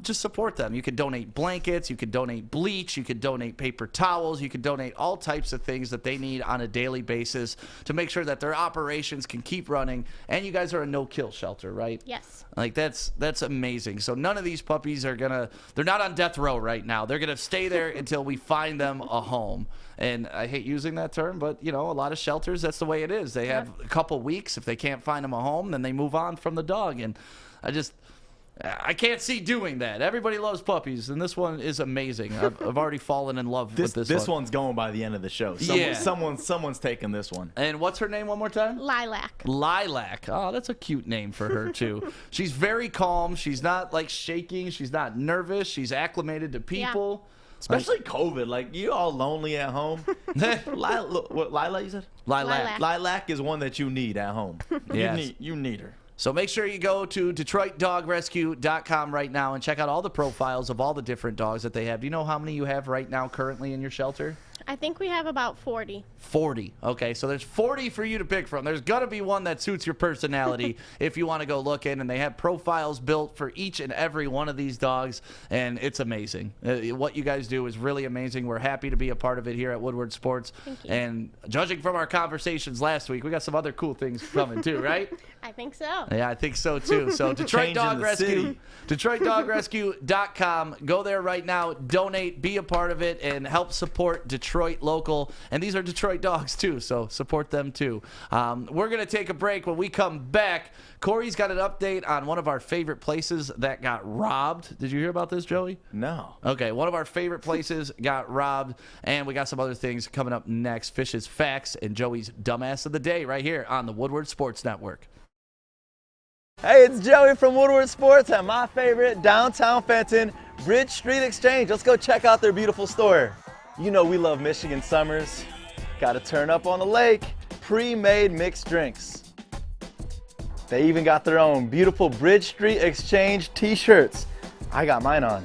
just support them. You can donate blankets, you can donate bleach, you can donate paper towels, you can donate all types of things that they need on a daily basis to make sure that their operations can keep running. And you guys are a no-kill shelter, right? Yes. Like that's amazing. So none of these puppies are they're not on death row right now. They're gonna stay there until we find them a home. And I hate using that term, but a lot of shelters, that's the way it is. They have a couple weeks. If they can't find them a home, then they move on from the dog. And I can't see doing that. Everybody loves puppies, and this one is amazing. I've already fallen in love with this one. This one's going by the end of the show. Someone's taking this one. And what's her name one more time? Lilac. Lilac. Oh, that's a cute name for her, too. She's very calm. She's not, shaking. She's not nervous. She's acclimated to people. Yeah. Especially COVID. Like, you all lonely at home. What, Lilac, you said? Lilac. Lilac is one that you need at home. Yes. You need her. So make sure you go to DetroitDogRescue.com right now and check out all the profiles of all the different dogs that they have. Do you know how many you have right now currently in your shelter? I think we have about 40. 40. Okay, so there's 40 for you to pick from. There's going to be one that suits your personality if you want to go look in. And they have profiles built for each and every one of these dogs, and it's amazing. What you guys do is really amazing. We're happy to be a part of it here at Woodward Sports. Thank you. And judging from our conversations last week, we got some other cool things coming too, right? I think so. Yeah, I think so too. So Detroit Dog Rescue, DetroitDogRescue.com. Go there right now. Donate, be a part of it, and help support Detroit local. And these are Detroit dogs too, so support them too. We're gonna take a break. When we come back, Kory's got an update on one of our favorite places that got robbed. Did you hear about this, Joey? No. Okay, one of our favorite places got robbed, and we got some other things coming up next. Fish's Facts and Joey's Dumbass of the Day right here on the Woodward Sports Network. Hey, it's Joey from Woodward Sports at my favorite downtown Fenton, Bridge Street Exchange. Let's go check out their beautiful store. You know we love Michigan summers. Got to turn up on the lake. Pre-made mixed drinks. They even got their own beautiful Bridge Street Exchange t-shirts. I got mine on.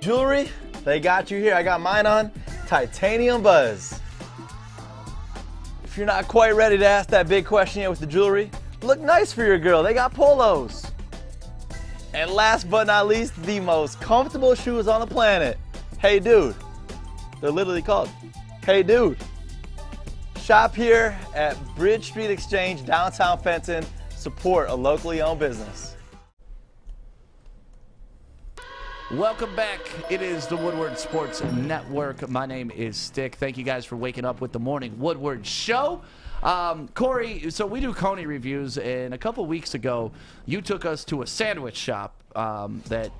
Jewelry, they got you here. I got mine on. Titanium Buzz. If you're not quite ready to ask that big question yet with the jewelry, look nice for your girl. They got polos. And last but not least, the most comfortable shoes on the planet. Hey Dude. They're literally called Hey Dude. Shop here at Bridge Street Exchange, downtown Fenton. Support a locally owned business. Welcome back. It is the Woodward Sports Network. My name is Stick. Thank you guys for waking up with the Morning Woodward Show. Kory, so we do Coney reviews, and a couple weeks ago, you took us to a sandwich shop that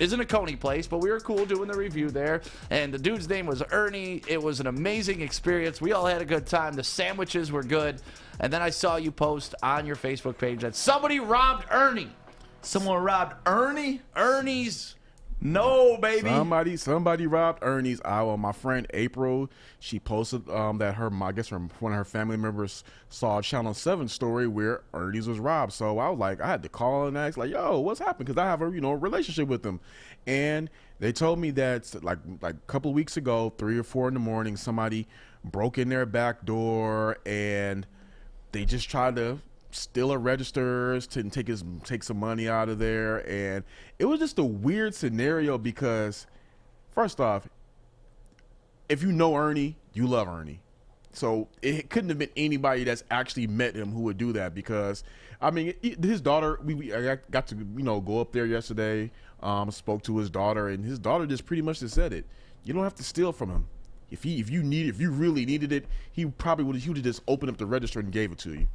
isn't a Coney place, but we were cool doing the review there, and the dude's name was Ernie. It was an amazing experience. We all had a good time. The sandwiches were good, and then I saw you post on your Facebook page that somebody robbed Ernie. Someone robbed Ernie? Ernie's. No, baby. Somebody robbed Ernie's. My friend April, she posted that one of her family members saw a Channel 7 story where Ernie's was robbed. So I had to call and ask, yo, what's happened? Because I have a relationship with them, and they told me that like a couple of weeks ago, 3 or 4 in the morning, somebody broke in their back door and they just tried to steal a registers to take some money out of there. And it was just a weird scenario because, first off, if you know Ernie, you love Ernie. So it couldn't have been anybody that's actually met him who would do that, because his daughter, I got to go up there yesterday, spoke to his daughter, and his daughter just pretty much just said it. You don't have to steal from him. If you really needed it, he would have just opened up the register and gave it to you.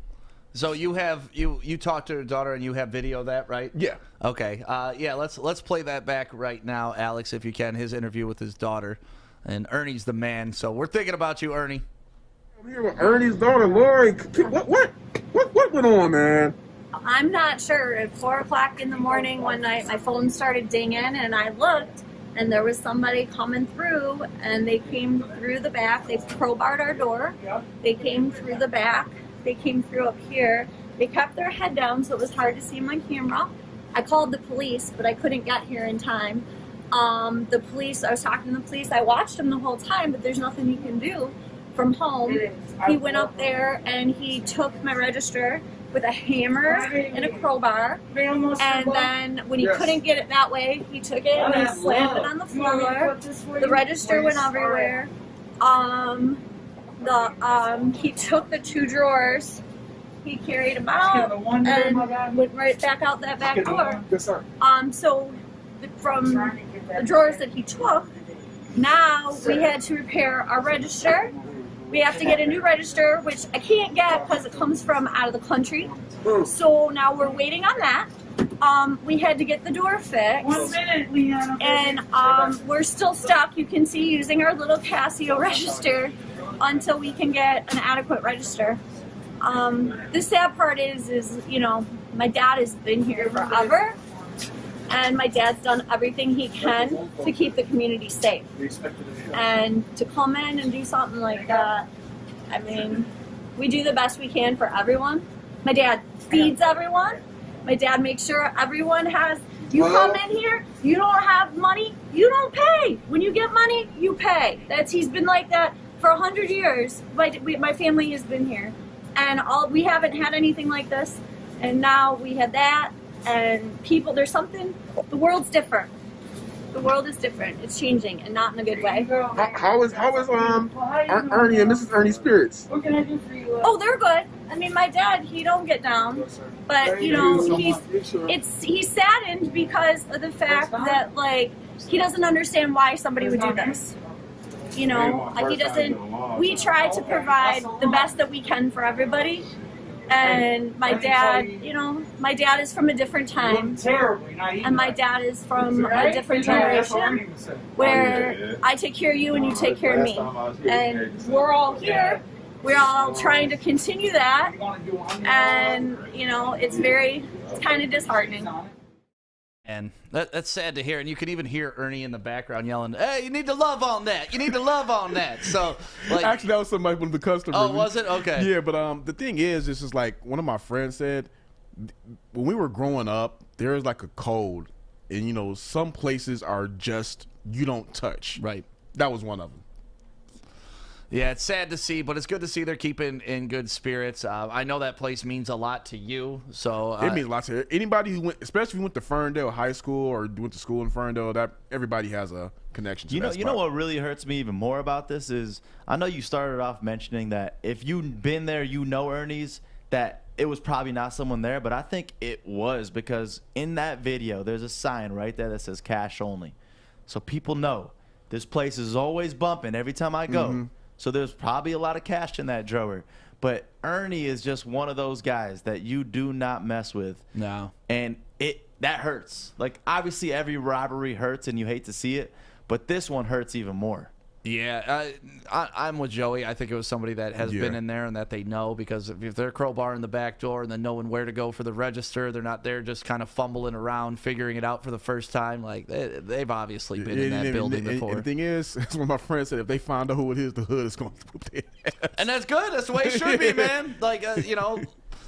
So you have you talked to her daughter and you have video of that, right? Yeah. Okay. Yeah. Let's play that back right now, Alex, if you can. His interview with his daughter, and Ernie's the man. So we're thinking about you, Ernie. I'm here with Ernie's daughter, Lori. What went on, man? I'm not sure. At 4 o'clock in the morning, one night, my phone started dinging, and I looked, and there was somebody coming through, and they came through the back. They crowbarred our door. They came through the back. They came through up here. They kept their head down, so it was hard to see them on camera. I called the police, but I couldn't get here in time. The police, I was talking to the police. I watched them the whole time, but there's nothing you can do from home. He went up there, and he took my register with a hammer and a crowbar, and then when he couldn't get it that way, he took it and he slammed it on the floor. The register went everywhere. He took the 2 drawers, he carried them out, and went right back out that back door. So from the drawers that he took, now we had to repair our register. We have to get a new register, which I can't get because it comes from out of the country. So now we're waiting on that. We had to get the door fixed. 1 minute, and we're still stuck, you can see, using our little Casio register until we can get an adequate register. The sad part is, you know, my dad has been here forever, and my dad's done everything he can to keep the community safe. And to come in and do something like that, I mean, we do the best we can for everyone. My dad feeds everyone. My dad makes sure everyone has, you come in here, you don't have money, you don't pay. When you get money, you pay. He's been like that for 100 years. My family has been here. And we haven't had anything like this. And now we had that. And people, there's something, the world's different. The world is different. It's changing, and not in a good way. How is Ernie and Mrs. Ernie's spirits? What can I do for you? Oh, they're good. I mean, my dad, he don't get down, but you know, he's saddened because of the fact that like he doesn't understand why somebody would do this. You know, like he doesn't. We try to provide the best that we can for everybody. And my dad, you know, my dad is from a different time, and my dad is from a different generation where I take care of you and you take care of me. And we're all here. We're all trying to continue that. And, you know, it's kind of disheartening. And that's sad to hear. And you can even hear Ernie in the background yelling, "Hey, you need to love on that. You need to love on that." So, like, actually, that was somebody from the customer. Oh, was it? Okay. Yeah, but the thing is, this is like one of my friends said, when we were growing up, there is like a code, and you know, some places are just you don't touch. Right. That was one of them. Yeah, it's sad to see, but it's good to see they're keeping in good spirits. I know that place means a lot to you, so it means a lot to anybody who went, especially if you went to Ferndale High School or went to school in Ferndale. That everybody has a connection to that spot. You know what really hurts me even more about this is I know you started off mentioning that if you've been there, you know Ernie's, that it was probably not someone there, but I think it was because in that video there's a sign right there that says cash only, so people know this place is always bumping every time I go. Mm-hmm. So there's probably a lot of cash in that drawer. But Ernie is just one of those guys that you do not mess with. No. And that hurts. Like, obviously every robbery hurts and you hate to see it, but this one hurts even more. Yeah, I'm with Joey. I think it was somebody that has been in there and that they know, because if they're crowbarring the back door and then knowing where to go for the register, they're not there just kind of fumbling around, figuring it out for the first time. Like, they've obviously been in that building before. And the thing is, as one of my friends said, if they find out who it is, the hood is going to whoop their ass. And that's good. That's the way it should be, man. Like, you know,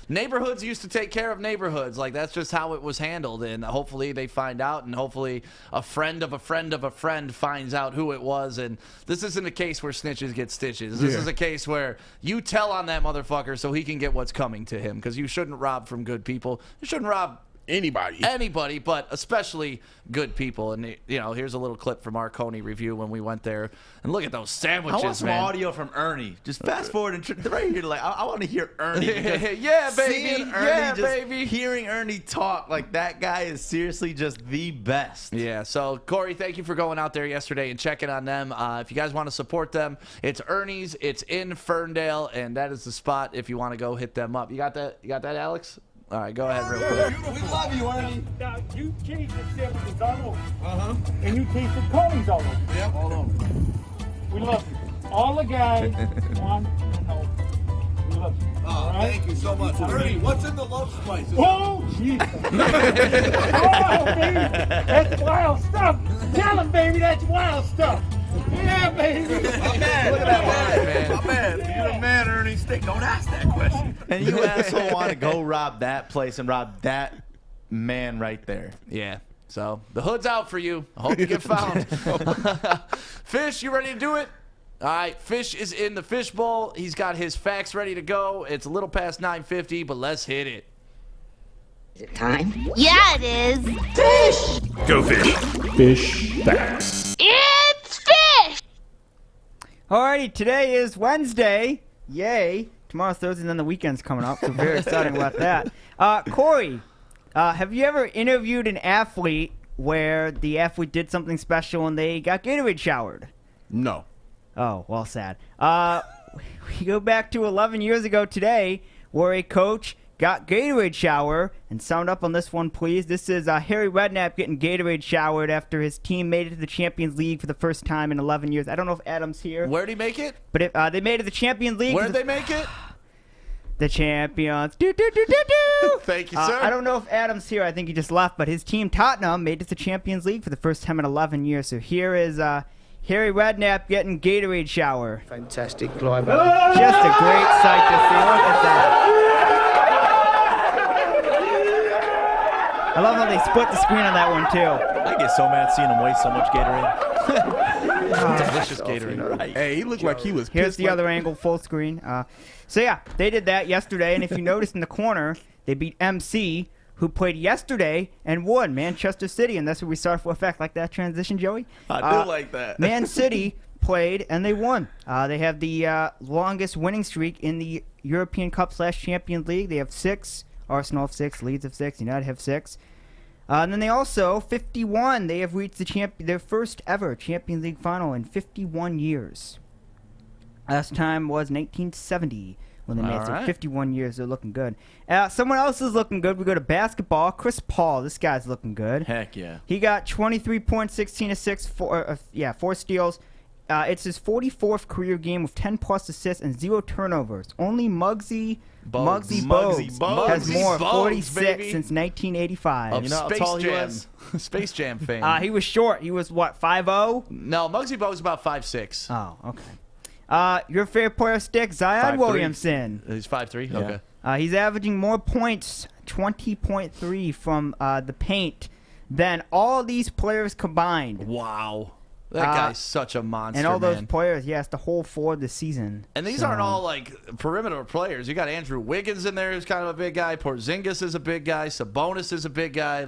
neighborhoods used to take care of neighborhoods. Like, that's just how it was handled. And hopefully they find out, and hopefully a friend of a friend of a friend finds out who it was. And this isn't a case where snitches get stitches. This is a case where you tell on that motherfucker so he can get what's coming to him, because you shouldn't rob from good people. You shouldn't rob Anybody, but especially good people. And, here's a little clip from our Coney review when we went there. And look at those sandwiches, I want some man. audio from Ernie. Just fast forward and right here. Like I want to hear Ernie. Yeah, baby. Baby. Hearing Ernie talk, like that guy is seriously just the best. Yeah, so Kory, thank you for going out there yesterday and checking on them. If you guys want to support them, it's Ernie's. It's in Ferndale, and that is the spot if you want to go hit them up. You got that, Alex? All right, go ahead real quick. We love you, Ernie. Now, you tasted sandwiches all over. Uh-huh. And you tasted Coney's all over. Yep, all over. We love you. All the guys want to know. We love you. Oh, right? Thank you so much. Ernie, what's in the love spices? Oh, jeez. Oh, baby. That's wild stuff. Tell him, baby, that's wild stuff. Yeah, baby. My man. Look at that man. My man. You're the man, Ernie. Don't ask that question. And you asshole want to go rob that place and rob that man right there. Yeah. So the hood's out for you. I hope you get found. Fish, you ready to do it? All right, Fish is in the fish bowl. He's got his facts ready to go. It's a little past 9:50, but let's hit it. Is it time? Yeah, it is. Fish! Go fish. Fish facts. It's fish! Alrighty, today is Wednesday. Yay. Tomorrow's Thursday, and then the weekend's coming up, so very exciting about that. Kory, have you ever interviewed an athlete where the athlete did something special and they got Gatorade showered? No. Oh, well, sad. We go back to 11 years ago today where a coach got Gatorade shower. And sound up on this one, please. This is Harry Redknapp getting Gatorade showered after his team made it to the Champions League for the first time in 11 years. I don't know if Adam's here. Where did he make it? But they made it to the Champions League. Where did they make it? The champions. Do, do, do, do, do. Thank you, sir. I don't know if Adam's here. I think he just left. But his team, Tottenham, made it to the Champions League for the first time in 11 years. So here is Harry Redknapp getting Gatorade shower. Fantastic climb. Just a great sight to see. Look at that. I love how they split the screen on that one, too. I get so mad seeing him waste so much Gatorade. Delicious Gatorade. Right. Hey, he looked like he was pissed. Here's the other angle, full screen. So, yeah, they did that yesterday. And if you notice in the corner, they beat MC, who played yesterday and won Manchester City. And that's where we start with effect. Like that transition, Joey? I do like that. Man City played and they won. They have the longest winning streak in the European Cup / Champions League. They have 6. Arsenal have 6, Leeds have 6, United have 6. And then they also, 51, they have reached their first ever Champions League final in 51 years. Last time was 1970 when they made it. So 51 years, they're looking good. Someone else is looking good. We go to basketball. Chris Paul, this guy's looking good. Heck yeah. He got 23 points, 16 assists, 4 steals. It's his 44th career game with 10-plus assists and 0 turnovers. Only Muggsy Bogues has more, 46 baby. Since 1985. You know how tall he was? Space Jam fame. He was short. He was, what, 5'0"? No, Muggsy Bogues about 5'6". Oh, okay. Your favorite player stick, Zion 5'3". Williamson. He's 5'3"? Yeah. Okay. He's averaging more points, 20.3 from the paint, than all these players combined. Wow. That guy's such a monster, and all those man. players, yes, the whole 4 of the season. And these aren't all, like, perimeter players. You got Andrew Wiggins in there who's kind of a big guy. Porzingis is a big guy. Sabonis is a big guy.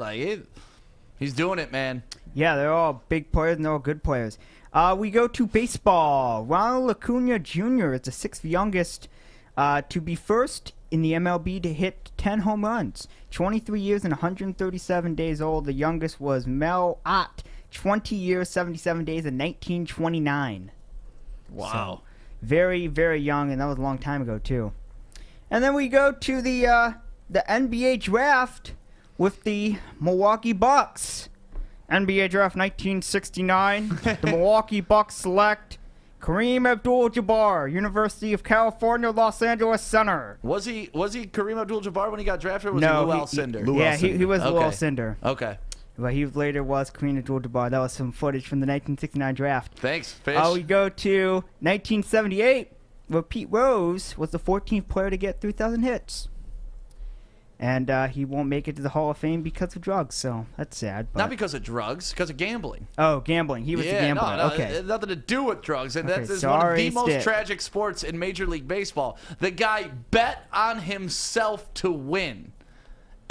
He's doing it, man. Yeah, they're all big players and they're all good players. We go to baseball. Ronald Acuna Jr. is the 6th youngest to be first in the MLB to hit 10 home runs. 23 years and 137 days old. The youngest was Mel Ott. 20 years, 77 days, in 1929. Wow. So, very, very young, and that was a long time ago, too. And then we go to the NBA draft with the Milwaukee Bucks. NBA draft 1969. The Milwaukee Bucks select Kareem Abdul-Jabbar, University of California, Los Angeles Center. Was he Kareem Abdul-Jabbar when he got drafted, or was no, he Lou Alcindor? He was Lou Alcindor. Okay. But he later was Kareem Abdul-Jabbar. That was some footage from the 1969 draft. Thanks, Fish. We go to 1978, where Pete Rose was the 14th player to get 3,000 hits. And he won't make it to the Hall of Fame because of drugs, so that's sad. But... Not because of drugs, because of gambling. Oh, gambling. He was the gambler. No, okay. It had nothing to do with drugs. And okay, that's one of the most tragic sports in Major League Baseball. The guy bet on himself to win.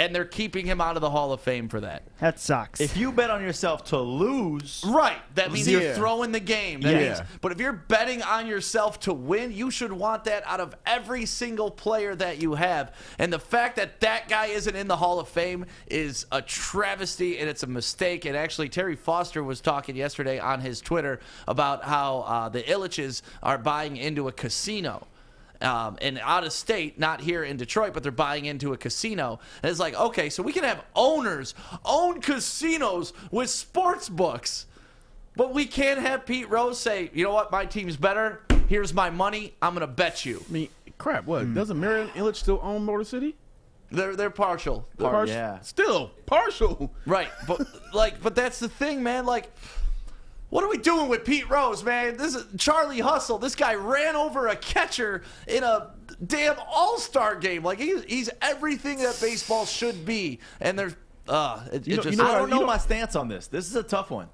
and they're keeping him out of the Hall of Fame for that. That sucks. If you bet on yourself to lose, right, that means Yeah. you're throwing the game. That means, but if you're betting on yourself to win, you should want that out of every single player that you have. And the fact that that guy isn't in the Hall of Fame is a travesty, and it's a mistake. And actually, Terry Foster was talking yesterday on his Twitter about how the Illiches are buying into a casino. And out of state, not here in Detroit, but they're buying into a casino. And it's like, okay, so we can have owners own casinos with sports books, but we can't have Pete Rose say, you know what, my team's better. Here's my money. I'm going to bet you. I mean, crap, what? Doesn't Marion Illich still own Motor City? They're partial. Yeah. Still partial. Right. But that's the thing, man. Like, what are we doing with Pete Rose, man? This is Charlie Hustle. This guy ran over a catcher in a damn all-star game. Like, he's everything that baseball should be. And there's I don't know my stance on this. This is a tough one.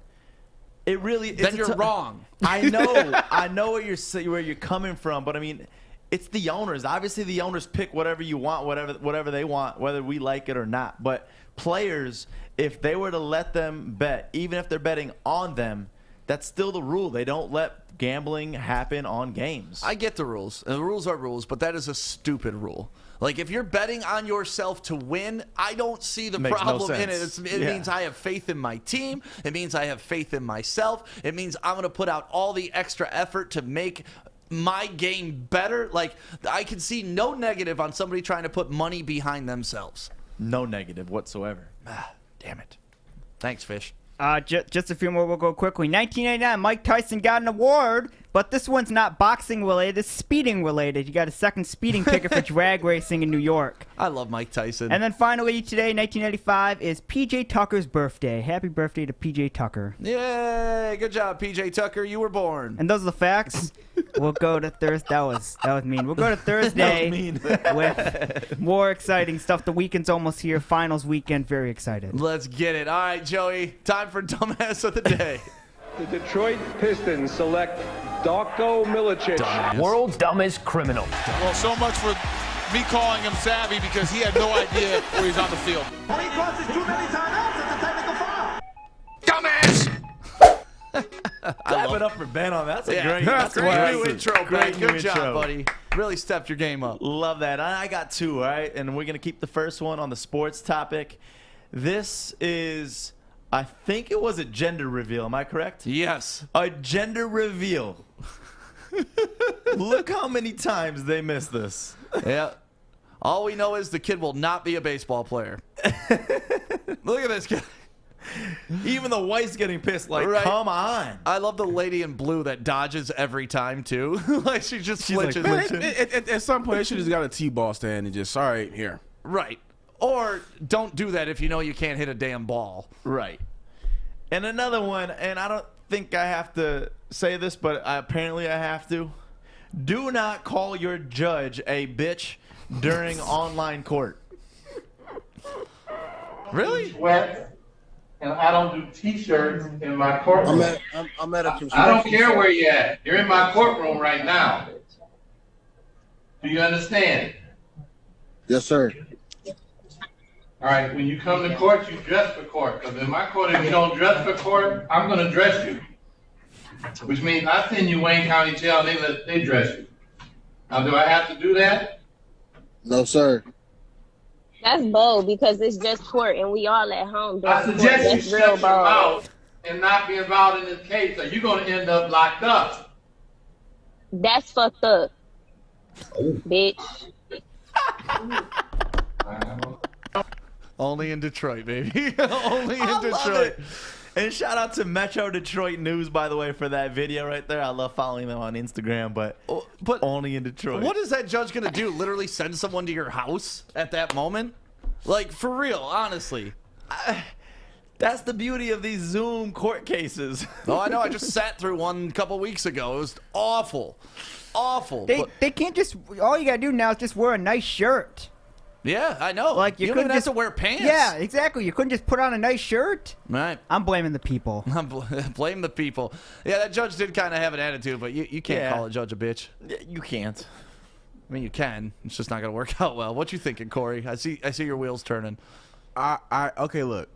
It really. Then you're wrong. I know where you're coming from, but I mean, it's the owners. Obviously, the owners pick whatever you want, whatever they want, whether we like it or not. But players, if they were to let them bet, even if they're betting on them, that's still the rule. They don't let gambling happen on games. I get the rules. And the rules are rules, but that is a stupid rule. Like, if you're betting on yourself to win, I don't see the Makes no problem in it. sense. It means I have faith in my team. It means I have faith in myself. It means I'm going to put out all the extra effort to make my game better. Like, I can see no negative on somebody trying to put money behind themselves. No negative whatsoever. Damn it. Thanks, Fish. Just a few more. We'll go quickly. 1989, Mike Tyson got an award, but this one's not boxing related. It's speeding related. You got a second speeding ticket for drag racing in New York. I love Mike Tyson. And then finally, today, 1995, is P.J. Tucker's birthday. Happy birthday to P.J. Tucker. Yay! Good job, P.J. Tucker. You were born. And those are the facts. We'll go to Thursday. That was mean. We'll go to Thursday with more exciting stuff. The weekend's almost here. Finals weekend. Very excited. Let's get it. All right, Joey. Time for Dumbass of the Day. The Detroit Pistons select Darko Milicic. World's dumbest criminal. Well, so much for me calling him savvy because he had no idea where he's on the field. When he crosses too many timeouts, it's a technical foul. Dumbass! Clap it up for Ben on that. That's a great new intro, Ben. Great new Good job, intro. buddy. Really stepped your game up. Love that. I got two, all right? And we're going to keep the first one on the sports topic. This is, I think it was a gender reveal. Am I correct? Yes. A gender reveal. Look how many times they missed this. Yeah. All we know is the kid will not be a baseball player. Look at this guy. Even the wife's getting pissed. Like, Right. come on. I love the lady in blue that dodges every time, too. Like, she just flinches. Man, at some point, they should have just got a T-ball stand and just, all right, here. Right. Or don't do that if you know you can't hit a damn ball. Right. And another one, and I don't think I have to say this, but apparently I have to. Do not call your judge a bitch during online court. Really? Sweat, and I don't do T-shirts in my courtroom. I'm at a construction I don't care site. where you're at. You're in my courtroom right now. Do you understand? Yes, sir. All right, when you come to court, you dress for court. Because in my court, if you don't dress for court, I'm going to dress you. Which means I send you Wayne County Jail, they dress you. Now, do I have to do that? No, sir. That's bold because it's just court and we all at home. I doing suggest court. you That's shut real your bold. mouth and not be involved in this case, or you're going to end up locked up. That's fucked up, bitch. Only in Detroit, baby. Only in I love Detroit. it. And shout out to Metro Detroit News, by the way, for that video right there. I love following them on Instagram, but only in Detroit. What is that judge going to do? Literally send someone to your house at that moment? Like, for real, honestly. That's the beauty of these Zoom court cases. Oh, I know. I just sat through one a couple weeks ago. It was awful. Awful. They can't just, all you got to do now is just wear a nice shirt. Yeah, I know. Like you don't couldn't even just have to wear pants. Yeah, exactly. You couldn't just put on a nice shirt. Right. I'm blaming the people. Blame the people. Yeah, that judge did kind of have an attitude, but you can't call a judge a bitch. You can't. I mean, you can. It's just not going to work out well. What you thinking, Kory? I see your wheels turning. Okay, look.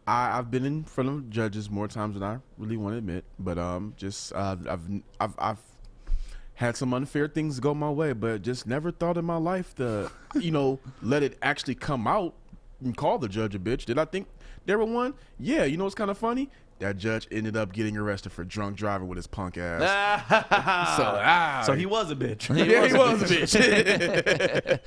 I've been in front of judges more times than I really want to admit, but I've had some unfair things go my way, but just never thought in my life to, let it actually come out and call the judge a bitch. Did I think there were one? Yeah, you know what's kind of funny? That judge ended up getting arrested for drunk driving with his punk ass. So he was a bitch. He was a bitch.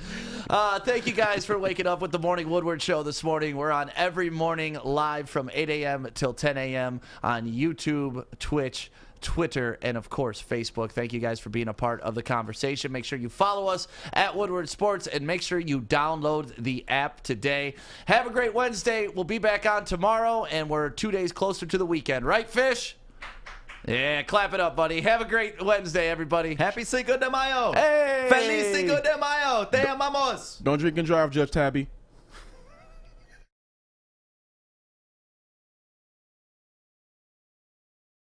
Thank you guys for waking up with the Morning Woodward Show this morning. We're on every morning live from 8 a.m. till 10 a.m. on YouTube, Twitch, Twitter, and of course Facebook. Thank you guys for being a part of the conversation. Make sure you follow us at Woodward Sports and make sure you download the app today. Have a great Wednesday. We'll be back on tomorrow, and we're 2 days closer to the weekend, right, Fish? Yeah, clap it up, buddy. Have a great Wednesday, everybody. Happy Cinco de Mayo. Hey! Feliz Cinco de Mayo. Te amamos. Don't drink and drive, Judge Tabby.